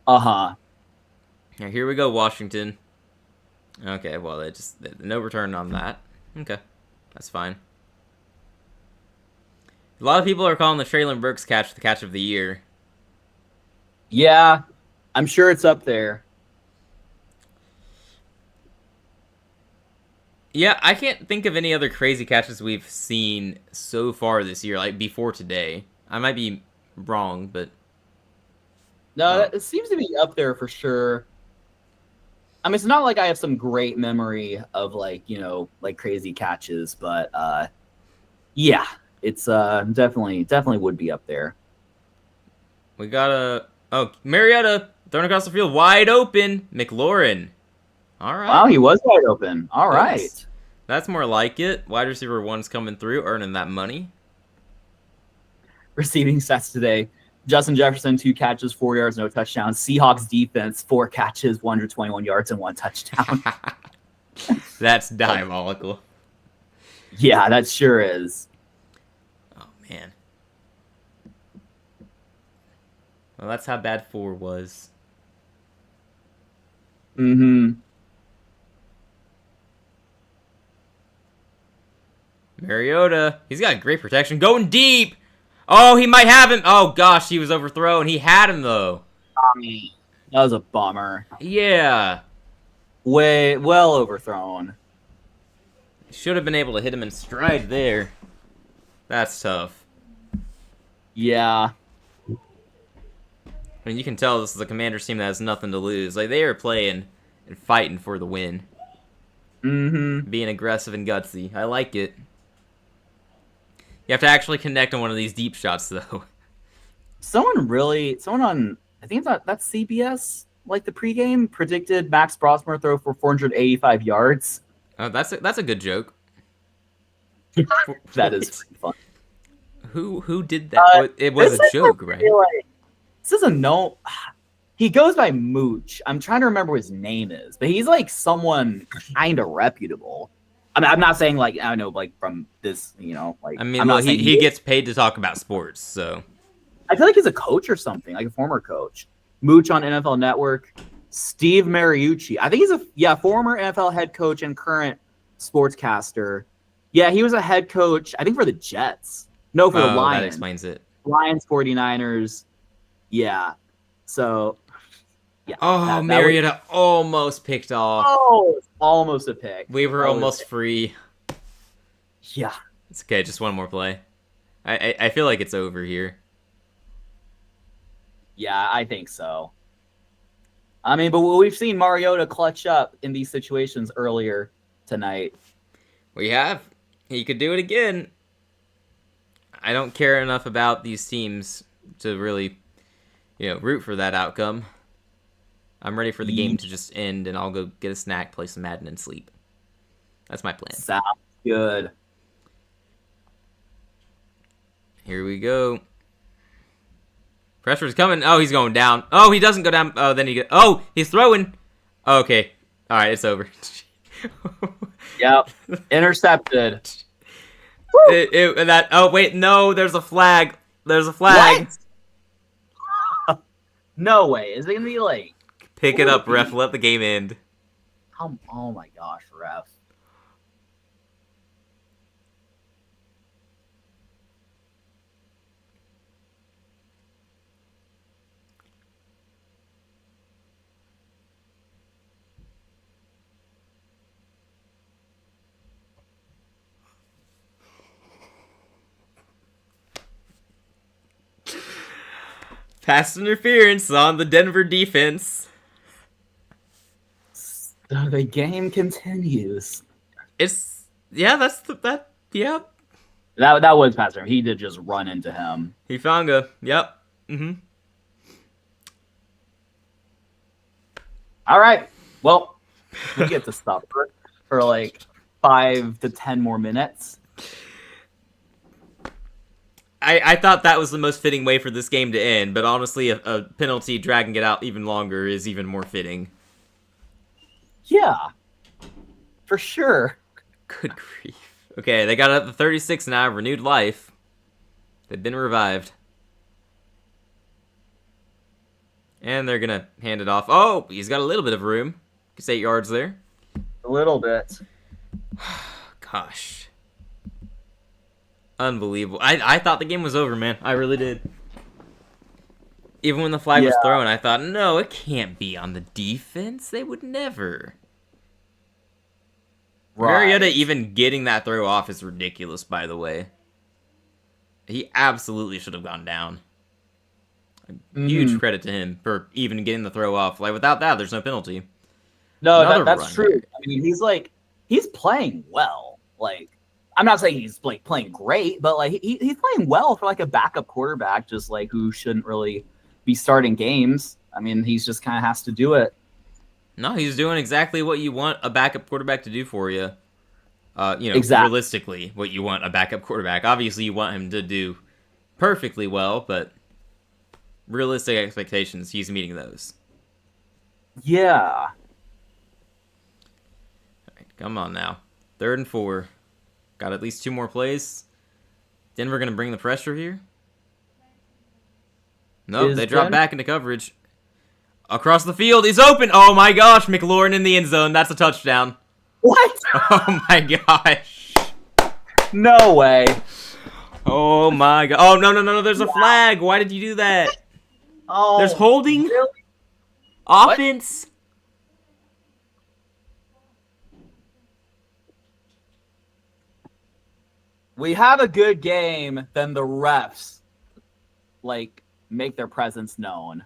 Now here we go, Washington. Okay, well, no return on that. Okay, that's fine. A lot of people are calling the Traylon Burks catch the catch of the year. Yeah, I'm sure it's up there. Yeah, I can't think of any other crazy catches we've seen so far this year, like before today. I might be wrong, but... No, it seems to be up there for sure. I mean, it's not like I have some great memory of like crazy catches, but yeah, it's definitely would be up there. We got Mariota throwing across the field, wide open. McLaurin. All right. Wow, he was wide open. All right. That's more like it. Wide receiver 1's coming through, earning that money. Receiving stats today. Justin Jefferson, 2 catches, 4 yards, no touchdown. Seahawks defense, 4 catches, 121 yards, and 1 touchdown. That's diabolical. Yeah, that sure is. Oh, man. Well, that's how bad 4 was. Mariota. He's got great protection. Going deep. Oh, he might have him. Oh, gosh, he was overthrown. He had him, though. That was a bummer. Yeah. Well overthrown. Should have been able to hit him in stride there. That's tough. Yeah. I mean, you can tell this is a Commanders team that has nothing to lose. Like, they are playing and fighting for the win. Being aggressive and gutsy. I like it. You have to actually connect on one of these deep shots, though. Someone on, I think that's CBS, like the pregame, predicted Max Brosmer throw for 485 yards. Oh, that's a good joke. That is fun. Who did that? It was a joke, right? This is a no. He goes by Mooch. I'm trying to remember what his name is, but he's like someone kind of reputable. I mean, I'm not saying like I know like from this, like. I mean, well, he gets paid to talk about sports, so. I feel like he's a coach or something, like a former coach. Mooch on NFL Network. Steve Mariucci. I think he's a former NFL head coach and current sportscaster. Yeah, he was a head coach, I think, for the Jets. No, for the Lions. That explains it. Lions, 49ers. Yeah. So, yeah. Oh, Mariota almost picked off. Oh, almost a pick. We were almost free. Yeah. It's okay. Just one more play. I feel like it's over here. Yeah, I think so. I mean, but we've seen Mariota clutch up in these situations earlier tonight. We have. He could do it again. I don't care enough about these teams to really, root for that outcome. I'm ready for the game to just end, and I'll go get a snack, play some Madden, and sleep. That's my plan. Sounds good. Here we go. Pressure's coming. Oh, he's going down. Oh, he doesn't go down. Oh, then he's throwing. Okay. All right, it's over. Yep. Intercepted. Oh, wait, no, there's a flag. There's a flag. What? No way. Is it going to be like... Pick it up, ref. Let the game end. Oh my gosh, ref. Pass interference on the Denver defense. So the game continues. Yeah. That was pass interference. He did just run into him. Hufanga. Yep. All right. Well, we get to stop for like 5 to 10 more minutes. I thought that was the most fitting way for this game to end, but honestly, a penalty dragging it out even longer is even more fitting. Yeah, for sure. Good grief. Okay, they got up to 36 now, renewed life. They've been revived. And they're going to hand it off. Oh, he's got a little bit of room. Gets 8 yards there. A little bit. Gosh. Unbelievable. I thought the game was over, man. I really did. Even when the flag was thrown, I thought, no, it can't be on the defense. They would never. Right. Mariota even getting that throw off is ridiculous, by the way. He absolutely should have gone down. Huge credit to him for even getting the throw off. Like, without that, there's no penalty. No, that's true. I mean, he's playing well. Like, I'm not saying he's like playing great, but like he's playing well for like a backup quarterback, just like who shouldn't really be starting games. I mean, he's just kind of has to do it. No, he's doing exactly what you want a backup quarterback to do for you. Realistically, what you want a backup quarterback. Obviously, you want him to do perfectly well, but realistic expectations, he's meeting those. Yeah. All right, come on now. 3rd and 4. Got at least 2 more plays. Denver going to bring the pressure here? Nope, they drop back into coverage. Across the field, he's open. Oh my gosh, McLaurin in the end zone. That's a touchdown. What? Oh my gosh. No way. Oh my god. Oh, no. There's a flag. Why did you do that? Oh, there's holding. Really? Offense. What? We have a good game, then the refs like make their presence known.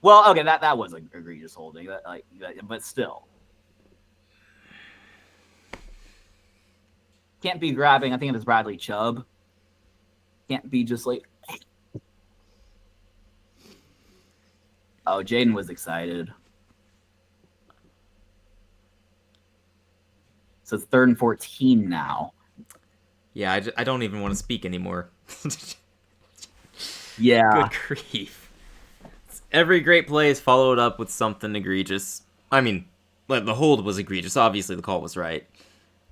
Well, okay, that was an egregious holding, but still. Can't be grabbing, I think it was Bradley Chubb. Can't be just like... Oh, Jaden was excited. So it's 3rd and 14 now. Yeah, I don't even want to speak anymore. Yeah. Good grief. Every great play is followed up with something egregious. I mean, the hold was egregious. Obviously, the call was right.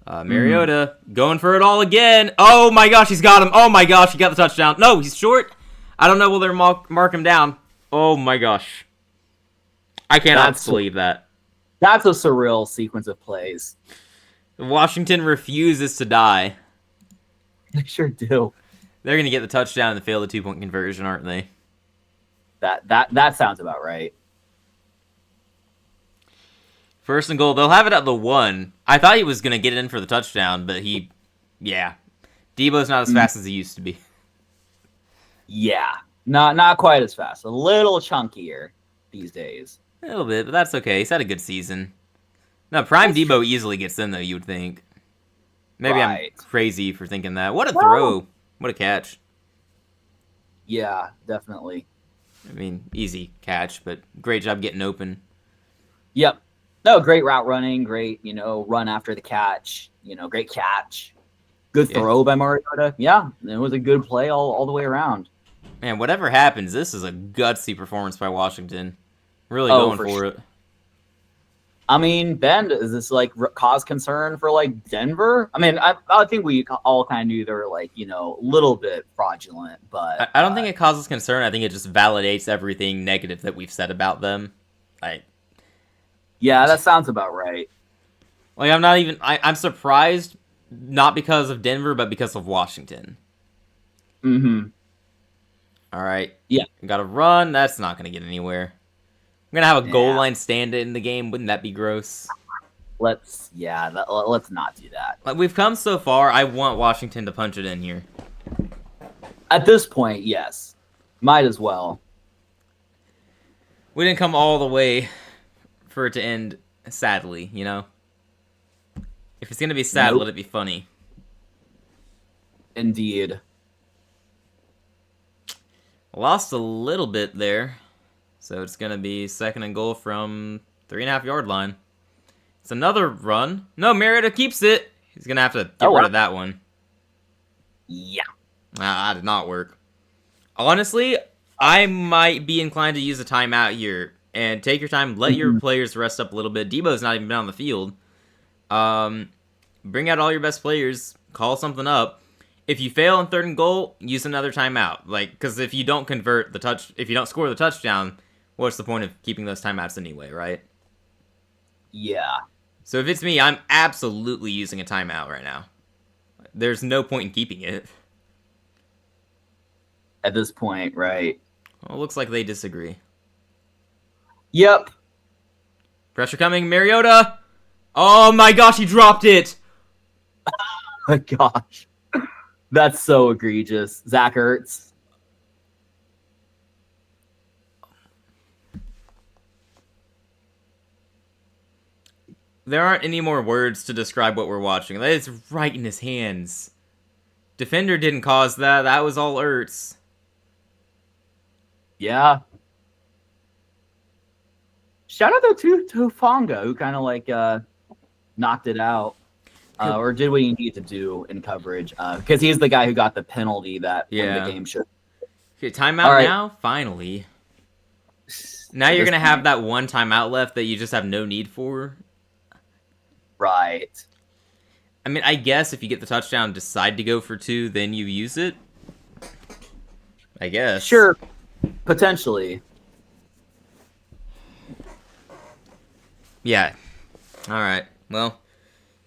Mariota going for it all again. Oh my gosh, he's got him. Oh my gosh, he got the touchdown. No, he's short. I don't know. Will they mark him down? Oh my gosh. I cannot believe that. That's a surreal sequence of plays. Washington refuses to die. They sure do. They're going to get the touchdown and fail the 2-point conversion, aren't they? That sounds about right. 1st and goal. They'll have it at the 1. I thought he was going to get it in for the touchdown, but Debo's not as fast as he used to be. Yeah. Not quite as fast. A little chunkier these days. A little bit, but that's okay. He's had a good season. No, Prime Debo easily gets in, though, you would think. Maybe I'm crazy for thinking that. What a throw. What a catch. Yeah, definitely. I mean, easy catch, but great job getting open. Yep. No, great route running. Great, run after the catch. Great catch. Good throw by Mariota. Yeah, it was a good play all the way around. Man, whatever happens, this is a gutsy performance by Washington. Really going for it. I mean, Ben, is this cause concern for Denver? I mean, I think we all kind of knew they were a little bit fraudulent, but I don't think it causes concern. I think it just validates everything negative that we've said about them. Yeah, that sounds about right. I'm surprised not because of Denver, but because of Washington. Mm-hmm. All right. Yeah. Got to run. That's not going to get anywhere. I'm going to have a goal line stand in the game. Wouldn't that be gross? Let's not do that. We've come so far. I want Washington to punch it in here. At this point, yes. Might as well. we didn't come all the way for it to end sadly, you know? If it's gonna be sad, Nope. let it be funny. Indeed. Lost a little bit there. So it's gonna be 2nd and goal from 3.5-yard line. It's another run. No, Mariota keeps it. He's gonna have to get rid of that one. Yeah. That did not work. Honestly, I might be inclined to use a timeout here and take your time. Let your players rest up a little bit. Debo's not even been on the field. Bring out all your best players. Call something up. If you fail on 3rd and goal, use another timeout. Like, because if you don't convert if you don't score the touchdown, what's the point of keeping those timeouts anyway, right? Yeah. So if it's me, I'm absolutely using a timeout right now. There's no point in keeping it. At this point, right? Well, it looks like they disagree. Yep. Pressure coming, Mariota! Oh my gosh, he dropped it! Oh my gosh. That's so egregious. Zach Ertz. There aren't any more words to describe what we're watching. That is right in his hands. Defender didn't cause that. That was all Ertz. Yeah. Shout out though to Tufanga, who kind of like knocked it out. Or did what he needed to do in coverage. Because he's the guy who got the penalty that won the game should. Okay, timeout now? Finally. Now you're going to have that one timeout left that you just have no need for. Right. I mean, I guess if you get the touchdown, decide to go for 2, then you use it. I guess. Sure. Potentially. Yeah. All right. Well,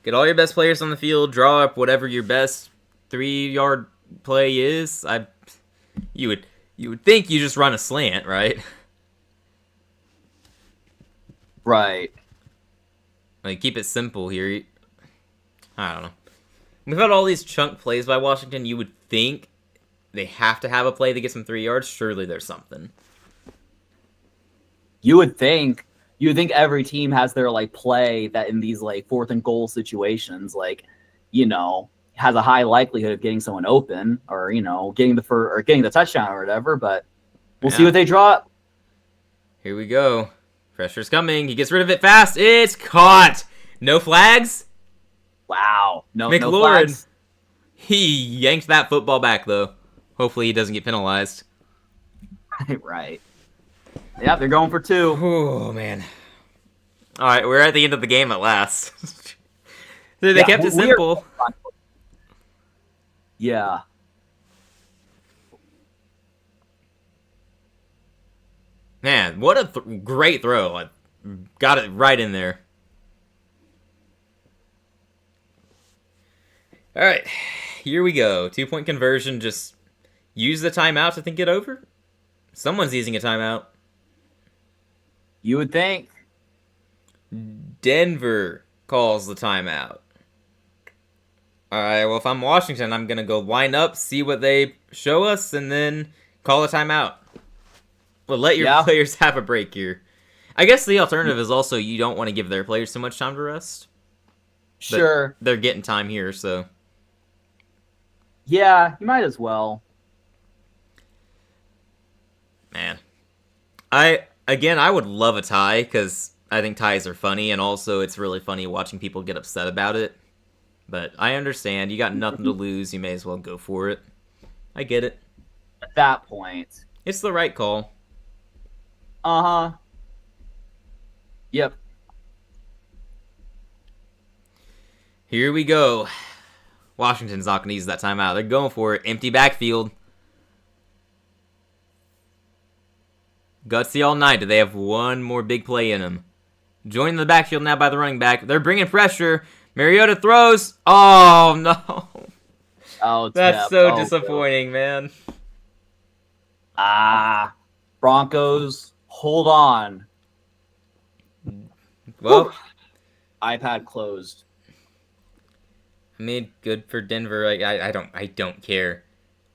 get all your best players on the field. Draw up whatever your best 3-yard play is. You would think you just run a slant, right? Right. Like, keep it simple here. I don't know. We've had all these chunk plays by Washington. You would think they have to have a play that gets them 3 yards. Surely there's something. You would think every team has their like play that in these like 4th and goal situations, like, you know, has a high likelihood of getting someone open or, you know, getting the touchdown or whatever, but we'll see what they draw up. Here we go. Pressure's coming. He gets rid of it fast. It's caught. No flags? Wow. No flags. He yanked that football back, though. Hopefully he doesn't get penalized. Right. Yeah, they're going for 2. Oh, man. All right, we're at the end of the game at last. They kept it simple. Yeah. Man, what a great throw. I got it right in there. All right, here we go. 2-point conversion. Just use the timeout to think it over. Someone's using a timeout. You would think. Denver calls the timeout. All right, well, if I'm Washington, I'm going to go line up, see what they show us, and then call a timeout. Well, let your players have a break here. I guess the alternative is also you don't want to give their players too much time to rest. Sure. They're getting time here, so. Yeah, you might as well. Man. I would love a tie, because I think ties are funny, and also it's really funny watching people get upset about it. But I understand. You got nothing to lose. You may as well go for it. I get it. At that point. It's the right call. Uh-huh. Yep. Here we go. Washington's not going to use that timeout. They're going for it. Empty backfield. Gutsy all night. Do they have one more big play in them? Joined the backfield now by the running back. They're bringing pressure. Mariota throws. Oh, no. Oh, that's so disappointing, man. Broncos, hold on. Well, whew. iPad closed. I mean, good for Denver. I don't care.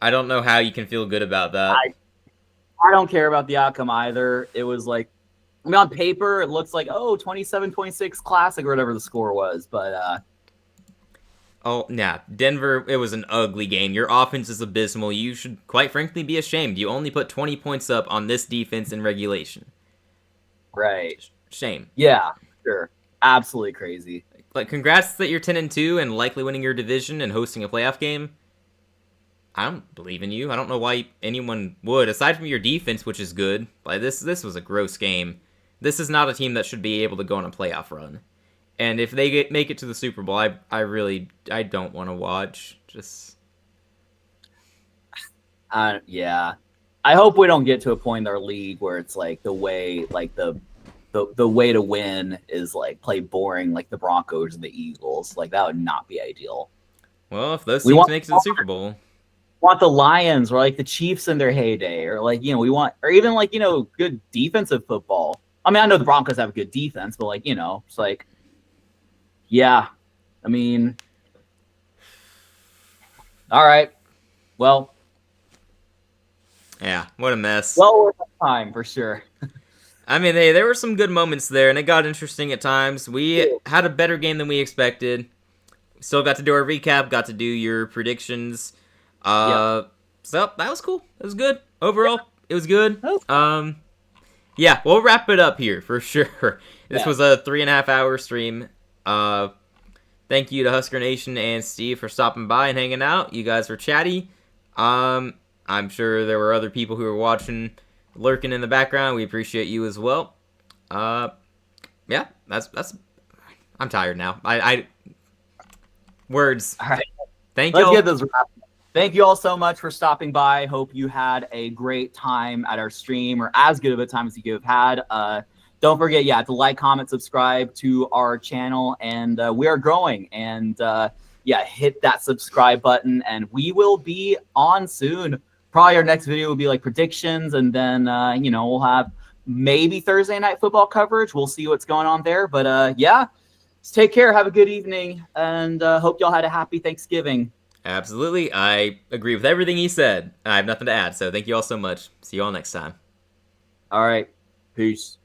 I don't know how you can feel good about that. I don't care about the outcome either. It was like I mean, on paper, it looks like, 27-26 classic or whatever the score was. But Oh, yeah. Denver, it was an ugly game. Your offense is abysmal. You should, quite frankly, be ashamed. You only put 20 points up on this defense in regulation. right. Shame. Yeah, sure. Absolutely crazy. Like, congrats that you're 10-2 and likely winning your division and hosting a playoff game. I don't believe in you. I don't know why anyone would, aside from your defense, which is good. Like, this was a gross game. This is not a team that should be able to go on a playoff run. And if they make it to the Super Bowl, I really don't want to watch. Just Yeah. I hope we don't get to a point in our league where it's like the way, like the way to win is like play boring like the Broncos and the Eagles. Like that would not be ideal. well, if those teams make it to the Super Bowl, Want the Lions or like the Chiefs in their heyday, or like we want, or even like good defensive football. I mean, I know the Broncos have a good defense, but like it's like, yeah, I mean, all right, well, yeah, what a mess. well worth the time for sure. I mean, there were some good moments there, and it got interesting at times. We had a better game than we expected. Still got to do our recap, got to do your predictions. So that was cool. It was good. Overall, it was good. Yeah, we'll wrap it up here for sure. This was a 3.5 hour stream. Thank you to Husker Nation and Steve for stopping by and hanging out. You guys were chatty. I'm sure there were other people who were watching, lurking in the background. We appreciate you as well. Yeah, that's. I'm tired now. I words. All right, Thank let's you. get this wrapped. Thank you all so much for stopping by. Hope you had a great time at our stream, or as good of a time as you have had. Don't forget, to like, comment, subscribe to our channel, and we are growing. And hit that subscribe button, and we will be on soon. Probably our next video will be like predictions, and then we'll have maybe Thursday night football coverage. We'll see what's going on there. But just take care. Have a good evening, and hope y'all had a happy Thanksgiving. Absolutely. I agree with everything he said. I have nothing to add, so thank you all so much. See you all next time. All right. Peace.